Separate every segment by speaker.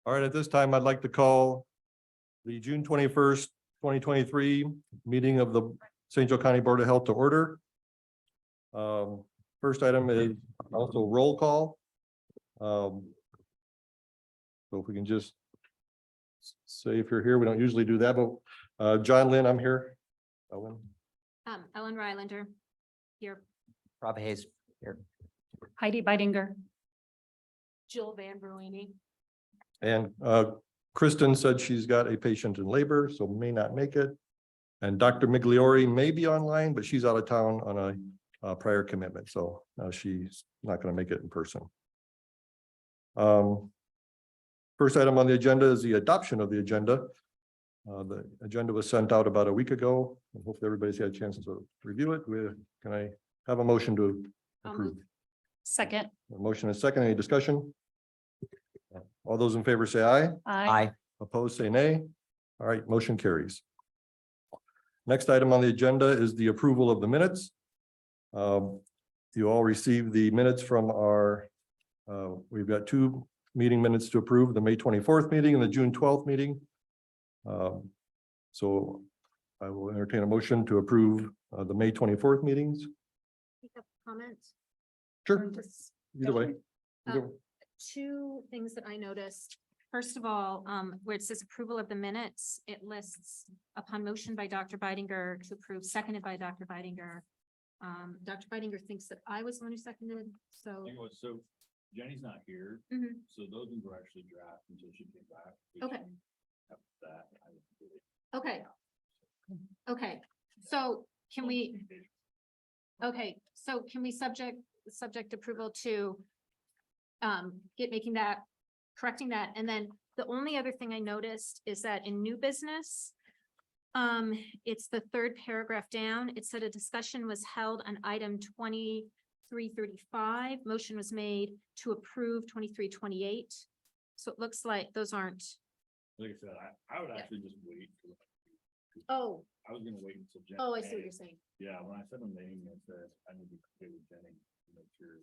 Speaker 1: All right, at this time, I'd like to call the June 21st, 2023 meeting of the St. Joe County Board of Health to order. First item is also roll call. So if we can just say if you're here, we don't usually do that, but John Lynn, I'm here. Ellen.
Speaker 2: Ellen Rylander here.
Speaker 3: Rob Hayes here.
Speaker 2: Heidi Beidinger. Jill Van Bruini.
Speaker 1: And Kristen said she's got a patient in labor, so may not make it. And Dr. Migliori may be online, but she's out of town on a prior commitment, so she's not going to make it in person. First item on the agenda is the adoption of the agenda. The agenda was sent out about a week ago. I hope everybody's had a chance to review it. Can I have a motion to approve?
Speaker 2: Second.
Speaker 1: A motion and second, any discussion? All those in favor say aye.
Speaker 3: Aye.
Speaker 1: Opposed, say nay. All right, motion carries. Next item on the agenda is the approval of the minutes. You all received the minutes from our, we've got two meeting minutes to approve, the May 24th meeting and the June 12th meeting. So I will entertain a motion to approve the May 24th meetings.
Speaker 2: Comments?
Speaker 1: Sure, either way.
Speaker 2: Two things that I noticed. First of all, where it says approval of the minutes, it lists upon motion by Dr. Beidinger to approve, seconded by Dr. Beidinger. Dr. Beidinger thinks that I was the one who seconded, so.
Speaker 4: So Jenny's not here,
Speaker 2: Mhm.
Speaker 4: so those ones were actually draft until she came back.
Speaker 2: Okay.
Speaker 4: After that, I would do it.
Speaker 2: Okay. Okay, so can we, okay, so can we subject approval to correcting that, and then the only other thing I noticed is that in new business, it's the third paragraph down. It said a discussion was held on item 2335. Motion was made to approve 2328. So it looks like those aren't.
Speaker 4: Like I said, I would actually just wait.
Speaker 2: Oh,
Speaker 4: I was gonna wait until Jenny.
Speaker 2: oh, I see what
Speaker 4: came.
Speaker 2: you're saying.
Speaker 4: Yeah, when I said the name, it said I need to get with Jenny to make sure.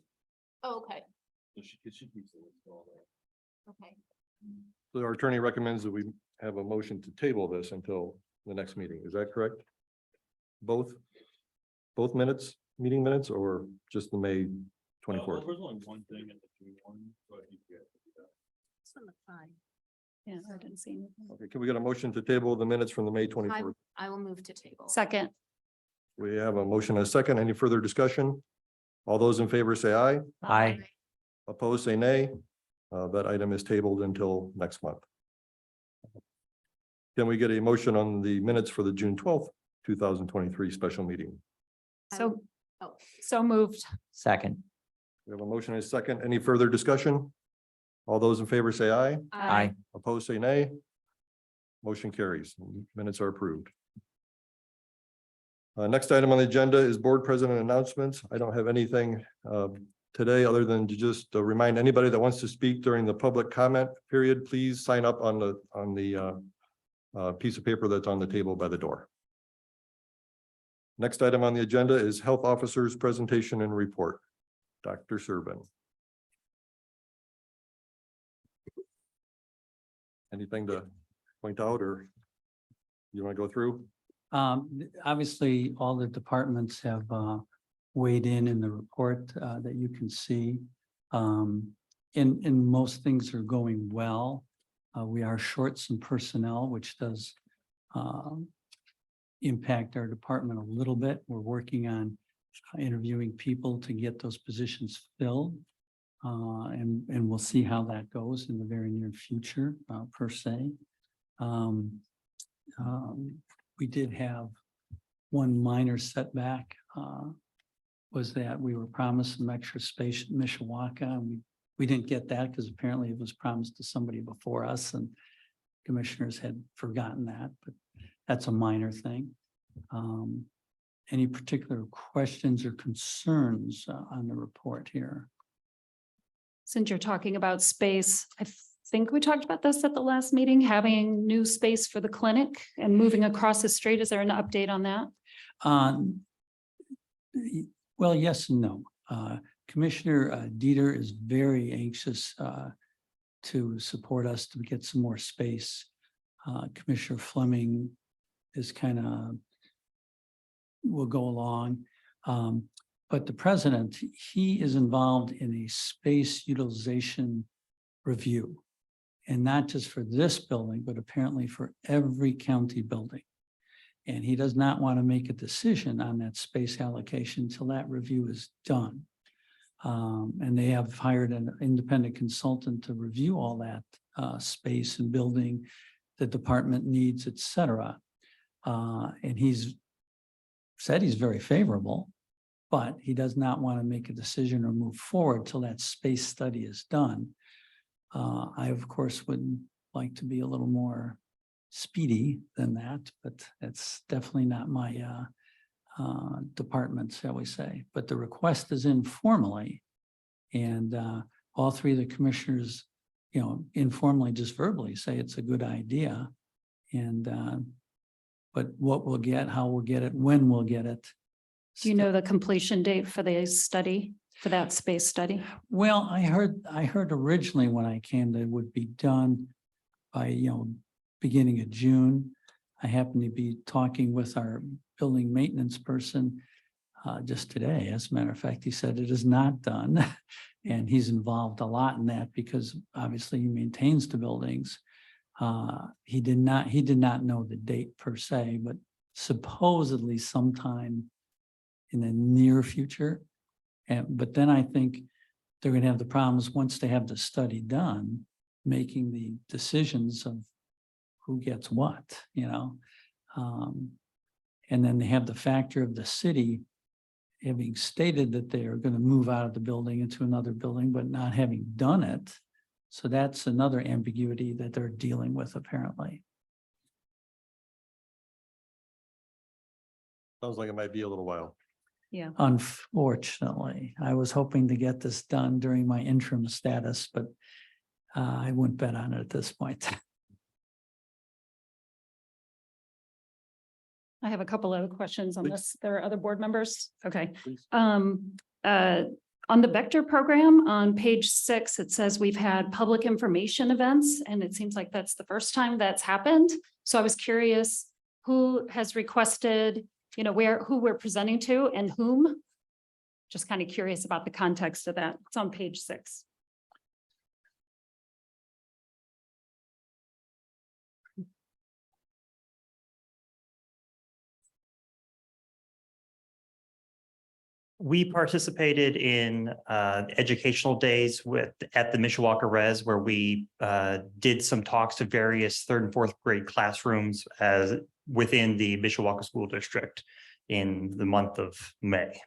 Speaker 2: Oh, okay,
Speaker 4: So she keeps the list all there.
Speaker 2: okay.
Speaker 1: So our attorney recommends that we have a motion to table this until the next meeting. Is that correct? Both minutes, meeting minutes, or just the May 24th?
Speaker 4: There's only one thing in the June one, so I think you have to do that.
Speaker 2: This one looks fine. Yeah, I didn't see anything.
Speaker 1: Okay, can we get a motion to table the minutes from the May 24th?
Speaker 2: I will move to table.
Speaker 5: Second.
Speaker 1: We have a motion and a second. Any further discussion? All those in favor say aye.
Speaker 3: Aye.
Speaker 1: Opposed, say nay. That item is tabled until next month. Can we get a motion on the minutes for the June 12th, 2023 special meeting?
Speaker 5: So,
Speaker 2: Oh.
Speaker 5: so moved.
Speaker 3: Second.
Speaker 1: We have a motion and a second. Any further discussion? All those in favor say aye.
Speaker 3: Aye.
Speaker 1: Opposed, say nay. Motion carries. Minutes are approved. Next item on the agenda is board president announcements. I don't have anything today other than to just remind anybody that wants to speak during the public comment period, please sign up on the piece of paper that's on the table by the door. Next item on the agenda is health officer's presentation and report. Dr. Serban. Anything to point out, or you want to go through?
Speaker 6: Obviously, all the departments have weighed in the report that you can see. And most things are going well. We are short some personnel, which does impact our department a little bit. We're working on interviewing people to get those positions filled. And we'll see how that goes in the very near future, per se. We did have one minor setback, was that we were promised some extra space in Mishawaka, and we didn't get that because apparently it was promised to somebody before us, and commissioners had forgotten that, but that's a minor thing. Any particular questions or concerns on the report here?
Speaker 5: Since you're talking about space, I think we talked about this at the last meeting, having new space for the clinic and moving across the street. Is there an update on that?
Speaker 6: Well, yes and no. Commissioner Dieter is very anxious to support us to get some more space. Commissioner Fleming is kind of will go along. But the president, he is involved in a space utilization review. And not just for this building, but apparently for every county building. And he does not want to make a decision on that space allocation until that review is done. And they have hired an independent consultant to review all that space and building, the department needs, et cetera. And he's said he's very favorable, but he does not want to make a decision or move forward till that space study is done. I, of course, would like to be a little more speedy than that, but it's definitely not my department, shall we say. But the request is informally, and all three of the commissioners, informally, just verbally say it's a good idea. And but what we'll get, how we'll get it, when we'll get it.
Speaker 5: Do you know the completion date for the study, for that space study?
Speaker 6: Well, I heard originally when I came that it would be done by, beginning of June. I happen to be talking with our building maintenance person just today. As a matter of fact, he said it is not done. And he's involved a lot in that because obviously he maintains the buildings. He did not know the date per se, but supposedly sometime in the near future. But then I think they're going to have the problems once they have the study done, making the decisions of who gets what, and then they have the factor of the city having stated that they are going to move out of the building into another building, but not having done it. So that's another ambiguity that they're dealing with, apparently.
Speaker 1: Sounds like it might be a little while.
Speaker 5: Yeah.
Speaker 6: Unfortunately, I was hoping to get this done during my interim status, but I wouldn't bet on it at this point.
Speaker 5: I have a couple other questions unless there are other board members. Okay.
Speaker 1: Please.
Speaker 5: On the Vector program on page 6, it says we've had public information events, and it seems like that's the first time that's happened. So I was curious who has requested, who we're presenting to and whom. Just kind of curious about the context of that. It's on page 6.
Speaker 7: We participated in educational days at the Mishawaka Res, where we did some talks to various 3rd and 4th grade classrooms as within the Mishawaka School District in the month of May.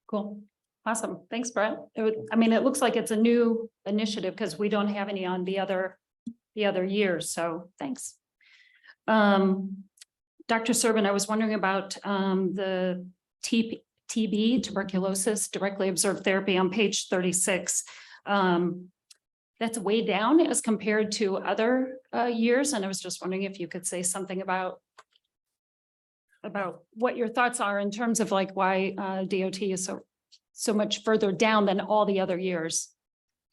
Speaker 5: Cool. Awesome. Thanks, Brett. It looks like it's a new initiative because we don't have any on the other years. So thanks. Dr. Serban, I was wondering about the TB, tuberculosis, directly observed therapy on page 36. That's way down as compared to other years. And I was just wondering if you could say something about what your thoughts are in terms of like why DOT is so much further down than all the other years.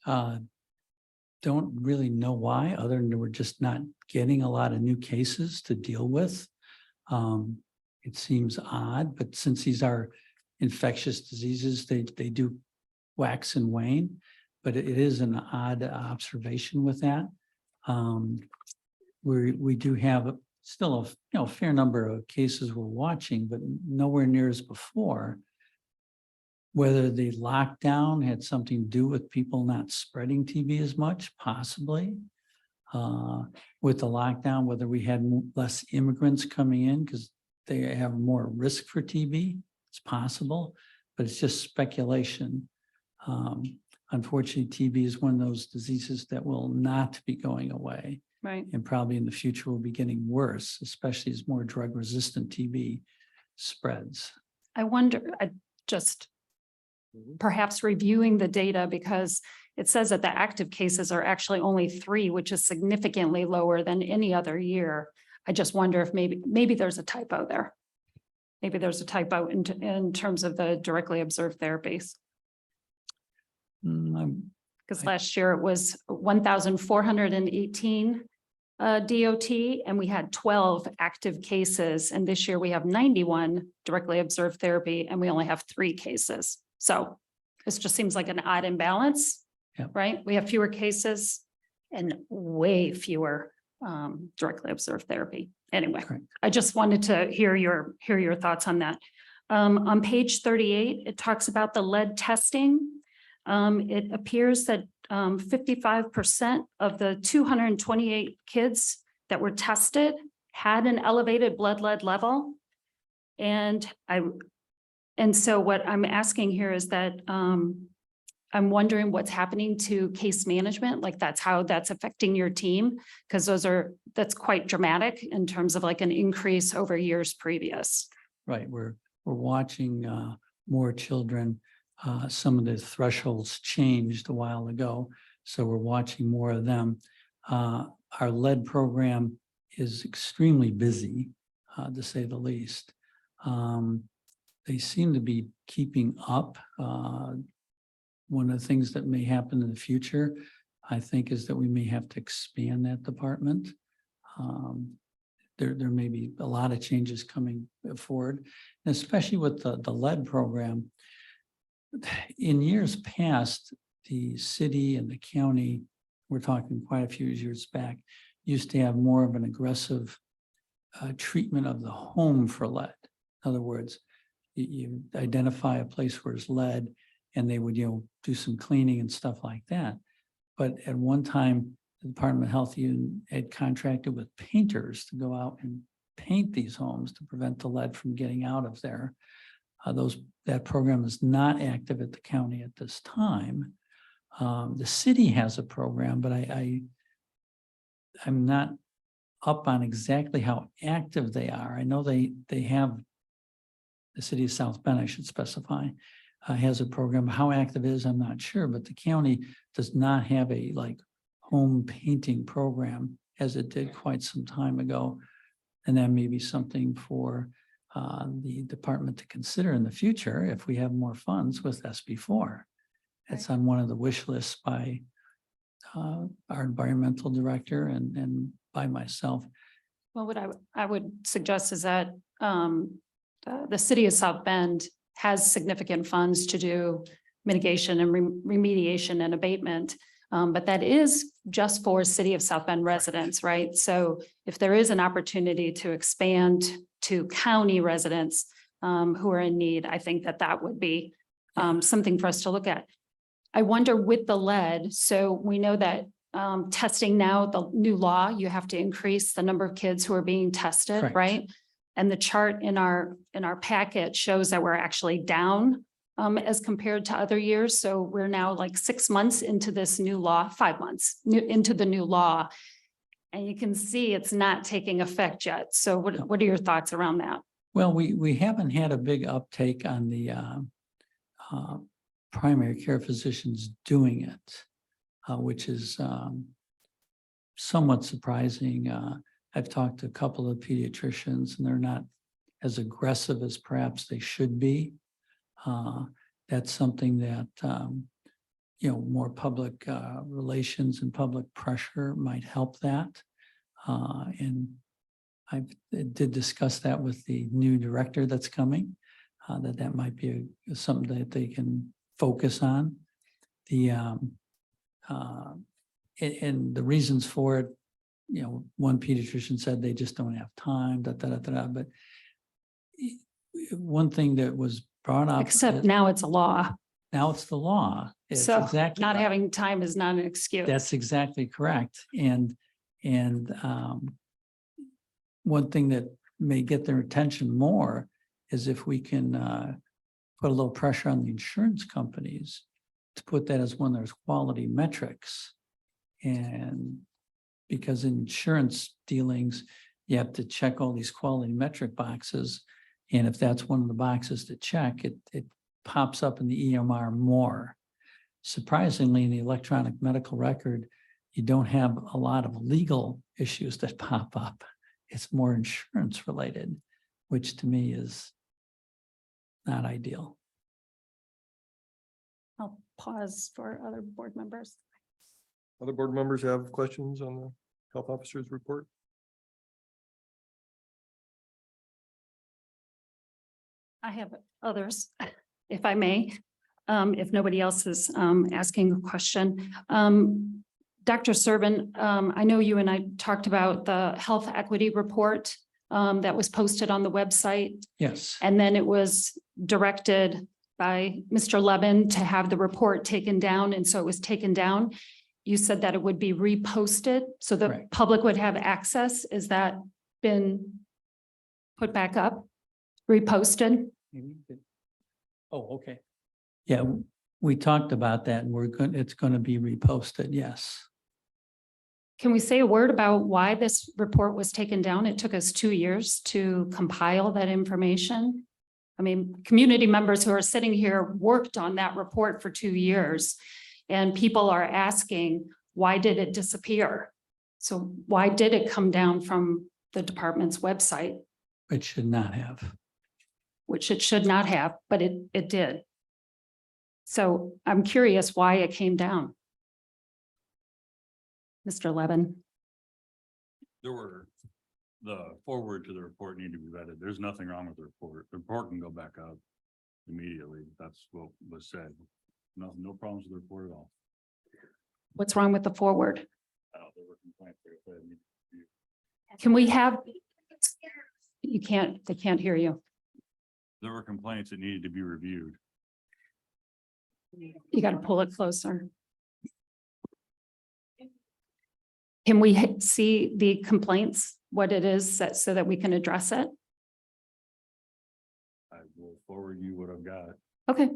Speaker 6: Don't really know why, other than we're just not getting a lot of new cases to deal with. It seems odd, but since these are infectious diseases, they do wax and wane, but it is an odd observation with that. We do have still a fair number of cases we're watching, but nowhere near as before. Whether the lockdown had something to do with people not spreading TB as much, possibly. With the lockdown, whether we had less immigrants coming in because they have more risk for TB, it's possible, but it's just speculation. Unfortunately, TB is one of those diseases that will not be going away.
Speaker 5: Right.
Speaker 6: And probably in the future will be getting worse, especially as more drug-resistant TB spreads.
Speaker 5: I wonder, perhaps reviewing the data, because it says that the active cases are actually only 3, which is significantly lower than any other year. I just wonder if maybe there's a typo there. Maybe there's a typo in terms of the directly observed therapies.
Speaker 6: I'm
Speaker 5: Because
Speaker 6: Right.
Speaker 5: last year it was 1,418 DOT, and we had 12 active cases. And this year we have 91 directly observed therapy, and we only have 3 cases. So this just seems like an odd imbalance,
Speaker 6: Yep.
Speaker 5: right? We have fewer cases and way fewer directly observed therapy. Anyway,
Speaker 6: Correct.
Speaker 5: I just wanted to hear your thoughts on that. On page 38, it talks about the lead testing. It appears that 55% of the 228 kids that were tested had an elevated blood lead level. And so what I'm asking here is that I'm wondering what's happening to case management, like that's how that's affecting your team, because that's quite dramatic in terms of like an increase over years previous.
Speaker 6: Right, we're watching more children. Some of the thresholds changed a while ago, so we're watching more of them. Our lead program is extremely busy, to say the least. They seem to be keeping up. One of the things that may happen in the future, I think, is that we may have to expand that department. There may be a lot of changes coming forward, and especially with the lead program. In years past, the city and the county, we're talking quite a few years back, used to have more of an aggressive treatment of the home for lead. In other words, you identify a place where it's lead, and they would, do some cleaning and stuff like that. But at one time, the Department of Health had contracted with painters to go out and paint these homes to prevent the lead from getting out of there. That program is not active at the county at this time. The city has a program, but I'm not up on exactly how active they are. I know they have, the city of South Bend, I should specify, has a program. How active it is, I'm not sure, but the county does not have a home painting program as it did quite some time ago. And that may be something for the department to consider in the future if we have more funds with SB4. It's on one of the wish lists by our environmental director and by myself.
Speaker 5: Well, what I would suggest is that the city of South Bend has significant funds to do mitigation and remediation and abatement. But that is just for city of South Bend residents, right? So if there is an opportunity to expand to county residents who are in need, I think that would be something for us to look at. I wonder with the lead, so we know that testing now, the new law, you have to increase the number of kids who are being tested,
Speaker 6: Correct.
Speaker 5: right? And the chart in our packet shows that we're actually down as compared to other years. So we're now 6 months into this new law, 5 months into the new law. And you can see it's not taking effect yet. So what are your thoughts around that?
Speaker 6: Well, we haven't had a big uptake on the primary care physicians doing it, which is somewhat surprising. I've talked to a couple of pediatricians and they're not as aggressive as perhaps they should be. That's something that, more public relations and public pressure might help that. And I did discuss that with the new director that's coming, that might be something that they can focus on. And the reasons for it, one pediatrician said they just don't have time, but one thing that was brought up.
Speaker 5: Except now it's a law.
Speaker 6: Now it's the law. It's
Speaker 5: So
Speaker 6: exactly
Speaker 5: not
Speaker 6: right.
Speaker 5: having time is not an excuse.
Speaker 6: That's exactly correct. And one thing that may get their attention more is if we can put a little pressure on the insurance companies to put that as one of their quality metrics. And because in insurance dealings, you have to check all these quality metric boxes. And if that's one of the boxes to check, it pops up in the EMR more. Surprisingly, in the electronic medical record, you don't have a lot of legal issues that pop up. It's more insurance related, which to me is not ideal.
Speaker 5: I'll pause for other board members.
Speaker 1: Other board members have questions on the health officer's report?
Speaker 5: I have others, if I may, if nobody else is asking a question. Dr. Serban, I know you and I talked about the health equity report that was posted on the website,
Speaker 6: Yes,
Speaker 5: and then it was directed by Mr. Levin to have the report taken down, and so it was taken down. You said that it would be reposted, so the
Speaker 6: Correct.
Speaker 5: public would have access. Is that been put back up, reposted?
Speaker 6: oh, okay. Yeah, we talked about that and it's going to be reposted, yes.
Speaker 5: Can we say a word about why this report was taken down? It took us 2 years to compile that information. I mean, community members who are sitting here worked on that report for 2 years. And people are asking, why did it disappear? So why did it come down from the department's website,
Speaker 6: It should not have.
Speaker 5: which it should not have, but it did. So I'm curious why it came down. Mr. Levin.
Speaker 4: There were, the forward to the report need to be vetted. There's nothing wrong with the report. The report can go back up immediately. That's what was said. No problems with the report at all.
Speaker 5: What's wrong with the forward?
Speaker 4: There were complaints.
Speaker 5: Can we have? They can't hear you.
Speaker 4: There were complaints that needed to be reviewed.
Speaker 5: You got to pull it closer. Can we see the complaints, what it is, so that we can address it?
Speaker 4: I will forward you what I've got.
Speaker 5: Okay.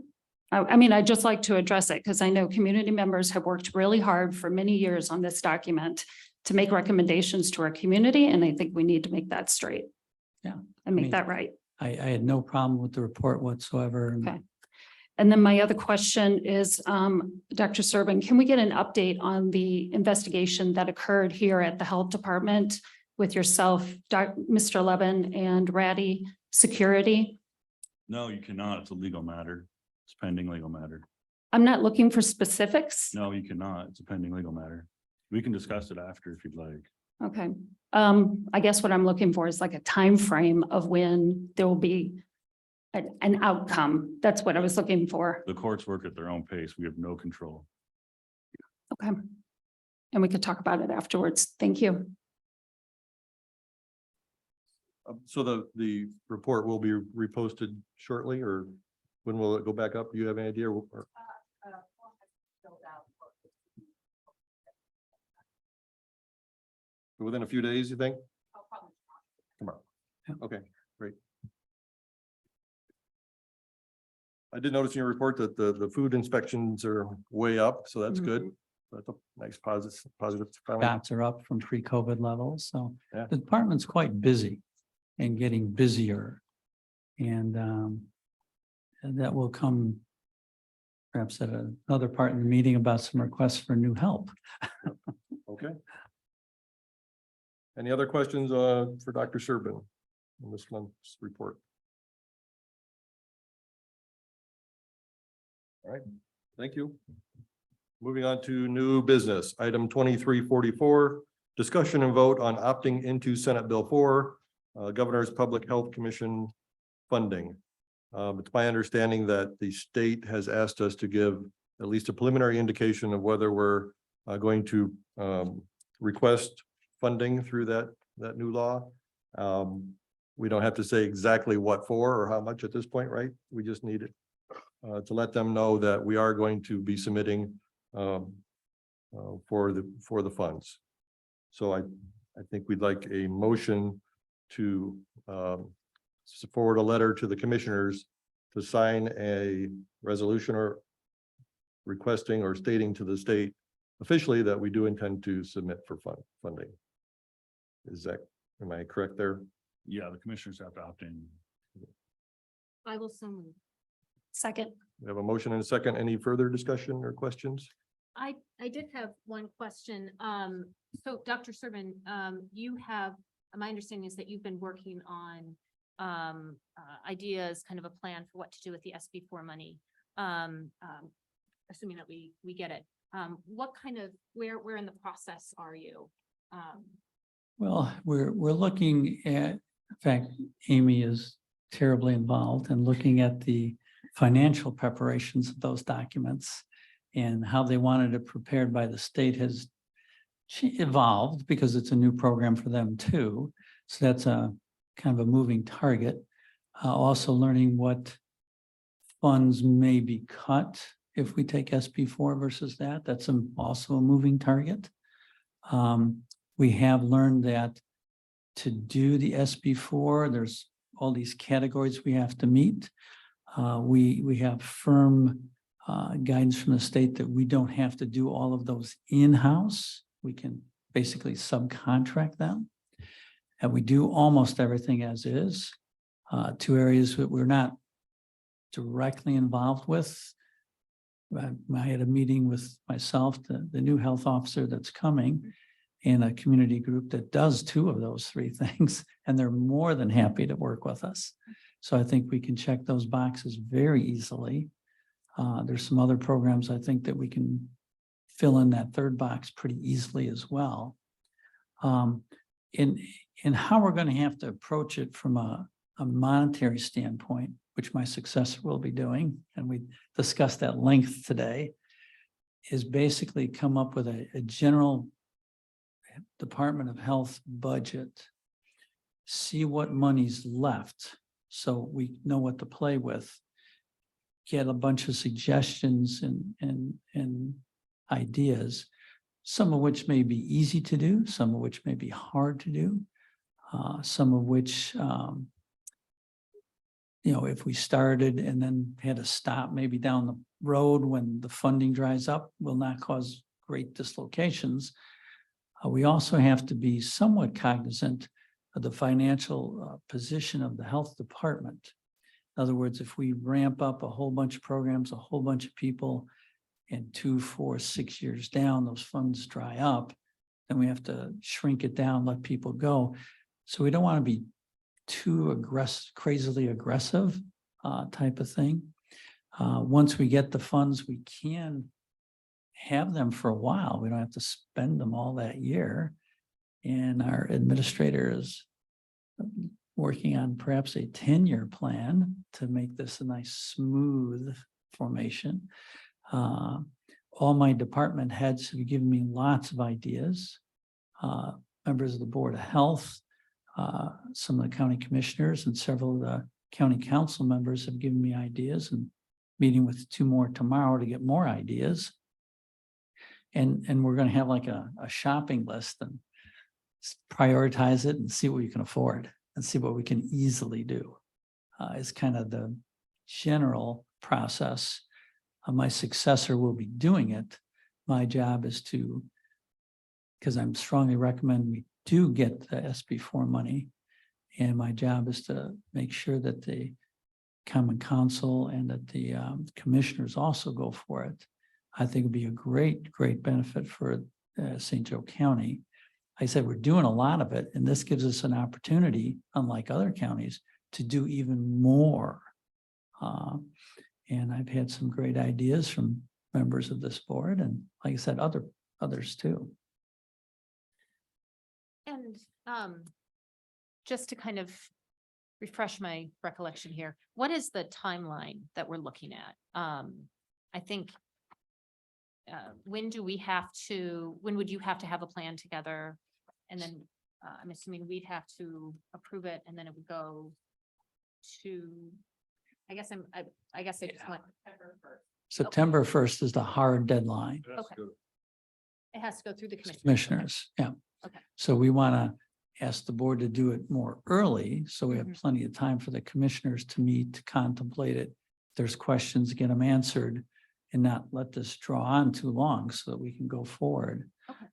Speaker 5: I mean, I'd just like to address it because I know community members have worked really hard for many years on this document to make recommendations to our community, and I think we need to make that straight.
Speaker 6: Yeah,
Speaker 5: And
Speaker 6: mean-
Speaker 5: make that right.
Speaker 6: I had no problem with the report whatsoever. and
Speaker 5: Okay. And then my other question is, Dr. Serban, can we get an update on the investigation that occurred here at the Health Department with yourself, Mr. Levin, and Ratty Security?
Speaker 4: No, you cannot. It's a legal matter. It's a pending legal matter.
Speaker 5: I'm not looking for specifics.
Speaker 4: No, you cannot. It's a pending legal matter. We can discuss it after if you'd like.
Speaker 5: Okay. I guess what I'm looking for is like a time frame of when there will be an outcome. That's what I was looking for.
Speaker 4: The courts work at their own pace. We have no control.
Speaker 5: Okay. And we could talk about it afterwards. Thank you.
Speaker 1: So the report will be reposted shortly, or when will it go back up? Do you have any idea? Or- Within a few days, you think? Tomorrow.
Speaker 6: Yeah.
Speaker 1: Okay, great. I did notice in your report that the food inspections are way up, so that's good. That's a nice positive.
Speaker 6: Shots are up from pre-COVID levels, so
Speaker 1: Yeah.
Speaker 6: the department's quite busy and getting busier. And that will come perhaps at another part in the meeting about some requests for new help.
Speaker 1: Okay. Any other questions for Dr. Serban in this month's report? All right, thank you. Moving on to new business, item 2344, discussion and vote on opting into Senate Bill 4, Governor's Public Health Commission funding. It's my understanding that the state has asked us to give at least a preliminary indication of whether we're going to request funding through that new law. We don't have to say exactly what for or how much at this point, right? We just need it to let them know that we are going to be submitting for the funds. So I think we'd like a motion to forward a letter to the commissioners to sign a resolution or requesting or stating to the state officially that we do intend to submit for funding. Am I correct there?
Speaker 4: Yeah, the commissioners have to opt in.
Speaker 2: I will so move.
Speaker 5: Second.
Speaker 1: We have a motion and a second. Any further discussion or questions?
Speaker 2: I did have one question. So Dr. Serban, you have, my understanding is that you've been working on ideas, kind of a plan for what to do with the SB4 money. assuming that we get it, what kind of, where in the process are you?
Speaker 6: Well, we're looking at, in fact, Amy is terribly involved in looking at the financial preparations of those documents and how they wanted it prepared by the state has evolved because it's a new program for them too. So that's a kind of a moving target. Also learning what funds may be cut if we take SB4 versus that. That's also a moving target. We have learned that to do the SB4, there's all these categories we have to meet. We have firm guidance from the state that we don't have to do all of those in-house. We can basically subcontract them. And we do almost everything as is. Two areas that we're not directly involved with. I had a meeting with myself, the new health officer that's coming, and a community group that does two of those three things, and they're more than happy to work with us. So I think we can check those boxes very easily. There's some other programs I think that we can fill in that third box pretty easily as well. In how we're going to have to approach it from a monetary standpoint, which my successor will be doing, and we discussed at length today, is basically come up with a general Department of Health budget, see what money's left so we know what to play with, get a bunch of suggestions and ideas, some of which may be easy to do, some of which may be hard to do, some of which if we started and then had to stop maybe down the road when the funding dries up, will not cause great dislocations. We also have to be somewhat cognizant of the financial position of the health department. In other words, if we ramp up a whole bunch of programs, a whole bunch of people, and 2, 4, 6 years down, those funds dry up, then we have to shrink it down, let people go. So we don't want to be too crazily aggressive type of thing. Once we get the funds, we can have them for a while. We don't have to spend them all that year. And our administrator is working on perhaps a 10-year plan to make this a nice smooth formation. All my department heads have given me lots of ideas. Members of the Board of Health, some of the county commissioners and several of the county council members have given me ideas, and meeting with 2 more tomorrow to get more ideas. And we're going to have like a shopping list and prioritize it and see what we can afford and see what we can easily do. Is kind of the general process. My successor will be doing it. My job is to, because I'm strongly recommend we do get the SB4 money, and my job is to make sure that the Common Council and that the commissioners also go for it. I think it'd be a great benefit for St. Joe County. I said, we're doing a lot of it, and this gives us an opportunity, unlike other counties, to do even more. And I've had some great ideas from members of this board, and like I said, others too.
Speaker 2: And just to kind of refresh my recollection here, what is the timeline that we're looking at? I think when would you have to have a plan together? And then I'm assuming we'd have to approve it, and then it would go to, I guess I just want.
Speaker 6: September 1st is the hard deadline.
Speaker 2: Okay. It has to go through the commissioners.
Speaker 6: Commissioners, yeah.
Speaker 2: Okay.
Speaker 6: So we want to ask the board to do it more early, so we have
Speaker 2: Mhm.
Speaker 6: plenty of time for the commissioners to meet, to contemplate it. If there's questions, get them answered, and not let this draw on too long so that we can go forward.
Speaker 2: Okay.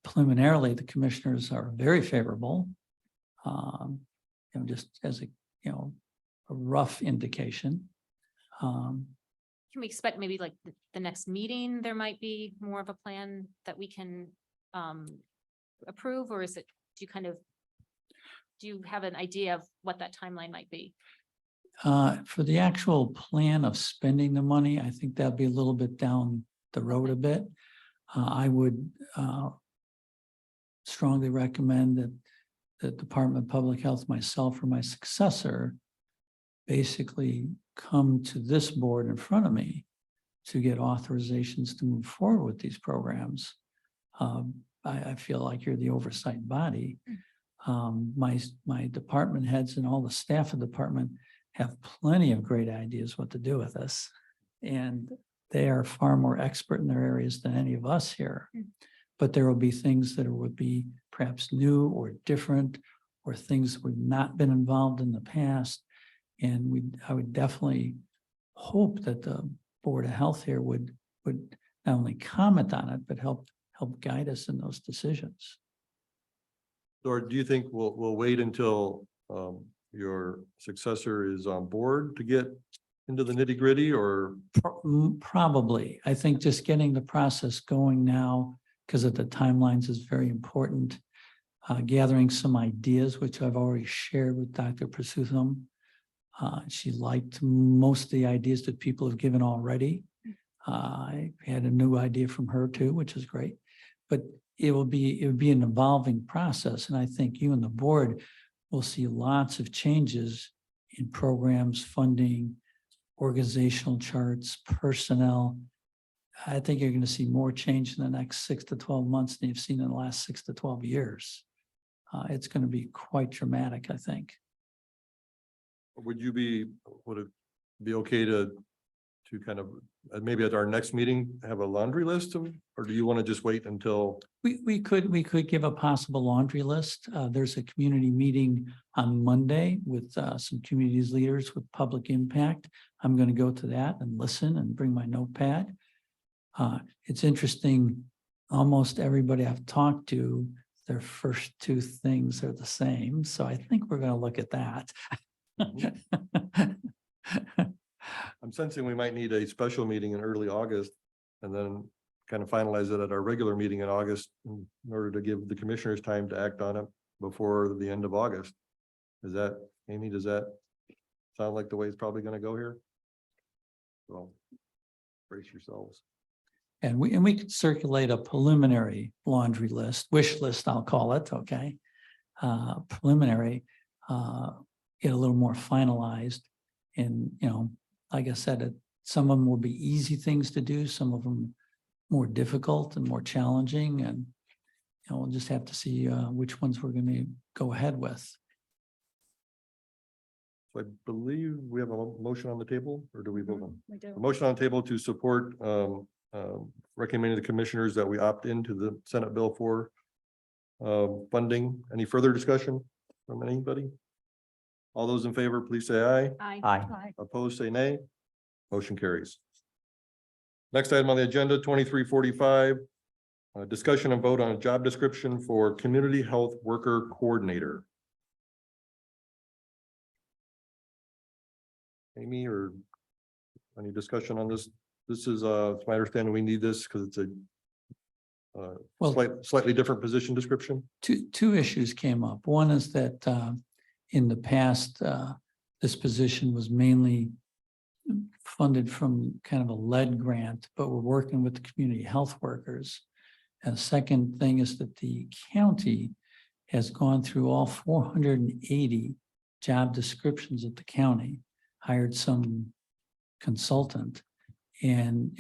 Speaker 6: Preliminarily, the commissioners are very favorable. Just as a rough indication.
Speaker 2: Can we expect maybe like the next meeting, there might be more of a plan that we can approve, or is it, do you have an idea of what that timeline might be?
Speaker 6: For the actual plan of spending the money, I think that'll be a little bit down the road a bit. I would strongly recommend that the Department of Public Health, myself or my successor, basically come to this board in front of me to get authorizations to move forward with these programs. I feel like you're the oversight body. My department heads and all the staff of the department have plenty of great ideas what to do with this. And they are far more expert in their areas than any of us here. But there will be things that would be perhaps new or different, or things that we've not been involved in the past. And I would definitely hope that the Board of Health here would not only comment on it, but help guide us in those decisions.
Speaker 1: Or do you think we'll wait until your successor is on board to get into the nitty gritty, or?
Speaker 6: Probably. I think just getting the process going now, because of the timelines, is very important. Gathering some ideas, which I've already shared with Dr. Prasutham. She liked most of the ideas that people have given already. I had a new idea from her too, which is great. But it would be an evolving process. And I think you and the board will see lots of changes in programs, funding, organizational charts, personnel. I think you're going to see more change in the next 6 to 12 months than you've seen in the last 6 to 12 years. It's going to be quite dramatic, I think.
Speaker 1: Would it be okay to kind of, maybe at our next meeting, have a laundry list of, or do you want to just wait until?
Speaker 6: We could give a possible laundry list. There's a community meeting on Monday with some communities leaders with public impact. I'm going to go to that and listen and bring my notepad. It's interesting. Almost everybody I've talked to, their first two things are the same. So I think we're going to look at that.
Speaker 1: I'm sensing we might need a special meeting in early August and then kind of finalize it at our regular meeting in August in order to give the commissioners time to act on it before the end of August. Is that, Amy, does that sound like the way it's probably going to go here? Well, brace yourselves.
Speaker 6: And we could circulate a preliminary laundry list, wish list, I'll call it, okay? Preliminary, get a little more finalized. And, like I said, some of them will be easy things to do, some of them more difficult and more challenging. And, we'll just have to see which ones we're going to go ahead with.
Speaker 1: So I believe we have a motion on the table, or do we vote on?
Speaker 5: We do.
Speaker 1: A motion on the table to support recommending the commissioners that we opt into the Senate Bill 4 funding. Any further discussion from anybody? All those in favor, please say aye.
Speaker 3: Aye.
Speaker 1: Opposed, say nay. Motion carries. Next item on the agenda, 2345. Discussion and vote on a job description for community health worker coordinator. Amy, or any discussion on this? This is, it's my understanding we need this because it's a slightly different position description.
Speaker 6: Two issues came up. One is that in the past, this position was mainly funded from kind of a lead grant, but we're working with the community health workers. And the second thing is that the county has gone through all 480 job descriptions at the county, hired some consultant, and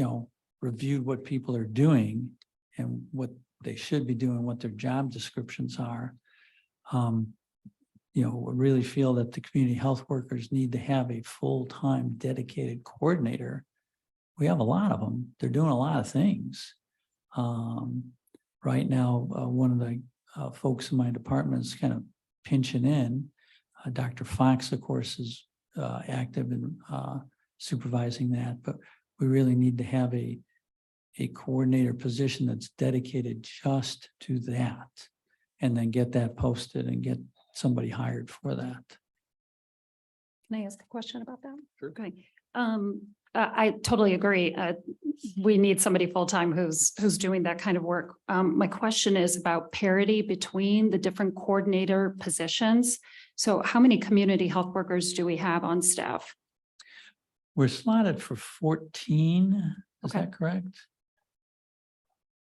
Speaker 6: reviewed what people are doing and what they should be doing, what their job descriptions are. We really feel that the community health workers need to have a full-time dedicated coordinator. We have a lot of them. They're doing a lot of things. Right now, one of the folks in my department is kind of pinching in. Dr. Fox, of course, is active in supervising that, but we really need to have a coordinator position that's dedicated just to that, and then get that posted and get somebody hired for that.
Speaker 5: Can I ask a question about that?
Speaker 1: Sure.
Speaker 5: Okay. I totally agree. We need somebody full-time who's doing that kind of work. My question is about parity between the different coordinator positions. So how many community health workers do we have on staff?
Speaker 6: We're slotted for 14, is
Speaker 5: Okay.
Speaker 6: that correct?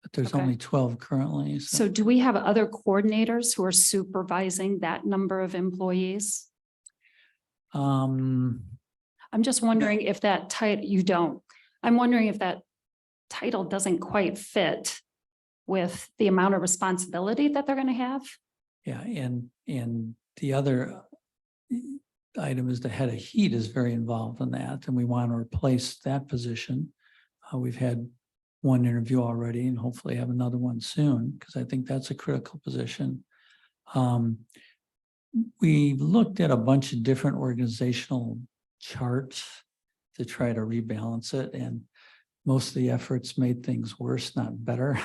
Speaker 6: But there's
Speaker 5: Okay.
Speaker 6: only 12 currently,
Speaker 5: So do we have other coordinators who are supervising that number of employees? I'm just wondering if that title, you don't, I'm wondering if that title doesn't quite fit with the amount of responsibility that they're gonna have.
Speaker 6: Yeah, and the other item is the head of heat is very involved in that, and we want to replace that position. We've had one interview already and hopefully have another one soon, because I think that's a critical position. We looked at a bunch of different organizational charts to try to rebalance it, and most of the efforts made things worse, not better.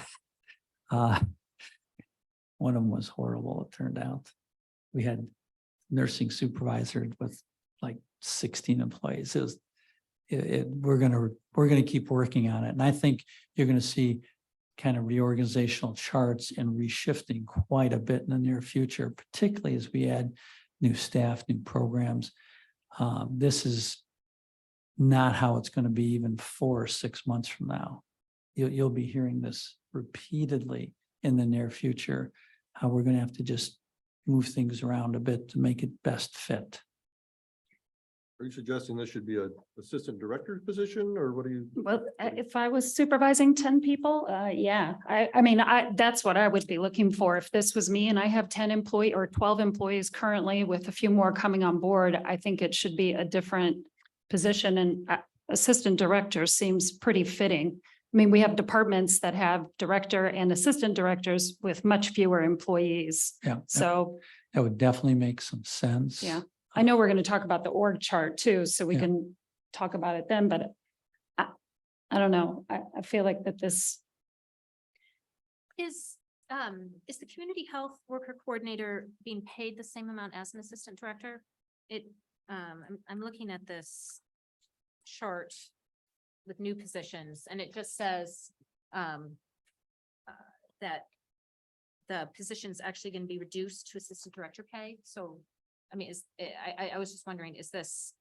Speaker 6: One of them was horrible, it turned out. We had nursing supervisors with like 16 employees. We're gonna keep working on it. And I think you're gonna see kind of reorganizational charts and reshifting quite a bit in the near future, particularly as we add new staff, new programs. This is not how it's going to be even 4 or 6 months from now. You'll be hearing this repeatedly in the near future, how we're going to have to just move things around a bit to make it best fit.
Speaker 1: Are you suggesting this should be an assistant director's position, or what are you?
Speaker 5: Well, if I was supervising 10 people, yeah, that's what I would be looking for. If this was me and I have 10 employee or 12 employees currently with a few more coming on board, I think it should be a different position, and assistant director seems pretty fitting. I mean, we have departments that have director and assistant directors with much fewer employees.
Speaker 6: Yeah,
Speaker 5: So
Speaker 6: that would definitely make some sense.
Speaker 5: Yeah. I know we're going to talk about the org chart too, so we
Speaker 6: Yeah.
Speaker 5: can talk about it then, but I don't know. I feel like that this,
Speaker 2: Is the community health worker coordinator being paid the same amount as an assistant director? I'm looking at this chart with new positions, and it just says that the position is actually going to be reduced to assistant director pay. So, I mean, I was just wondering, is this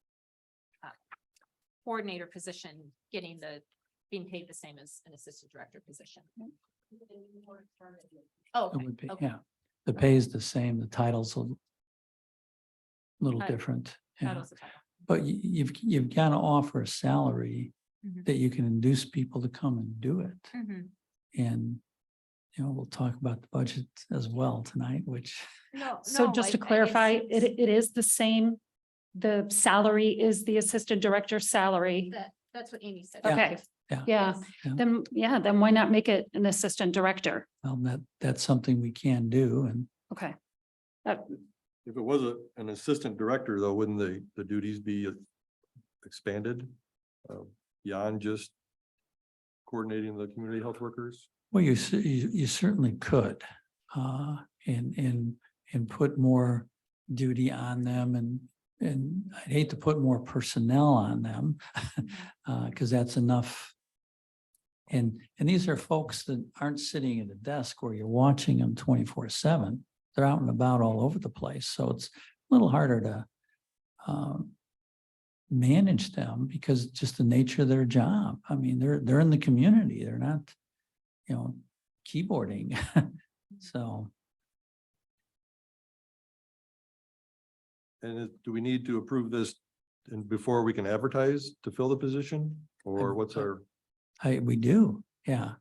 Speaker 2: coordinator position being paid the same as an assistant director position? Oh,
Speaker 6: It
Speaker 2: okay,
Speaker 6: would be,
Speaker 2: okay.
Speaker 6: yeah. The pay is the same, the title's a little
Speaker 2: Title.
Speaker 6: different. Yeah.
Speaker 2: Title's the title.
Speaker 6: But you've got to offer a salary
Speaker 2: Mhm.
Speaker 6: that you can induce people to come and do it.
Speaker 2: Mhm.
Speaker 6: And, we'll talk about the budget as well tonight, which,
Speaker 5: so just to clarify, it is the same. The salary is the assistant director salary.
Speaker 2: That's what Amy said.
Speaker 5: Okay,
Speaker 6: yeah.
Speaker 5: yeah,
Speaker 6: Yeah.
Speaker 5: then why not make it an assistant director?
Speaker 6: That's something we can do. And
Speaker 5: Okay.
Speaker 1: If it was an assistant director, though, wouldn't the duties be expanded beyond just coordinating the community health workers?
Speaker 6: well, you certainly could, and put more duty on them, and I'd hate to put more personnel on them, because that's enough. And these are folks that aren't sitting at a desk where you're watching them 24/7. They're out and about all over the place. So it's a little harder to manage them because just the nature of their job. I mean, they're in the community. They're not, keyboarding. So
Speaker 1: And do we need to approve this before we can advertise to fill the position, or what's our?
Speaker 6: we do, yeah.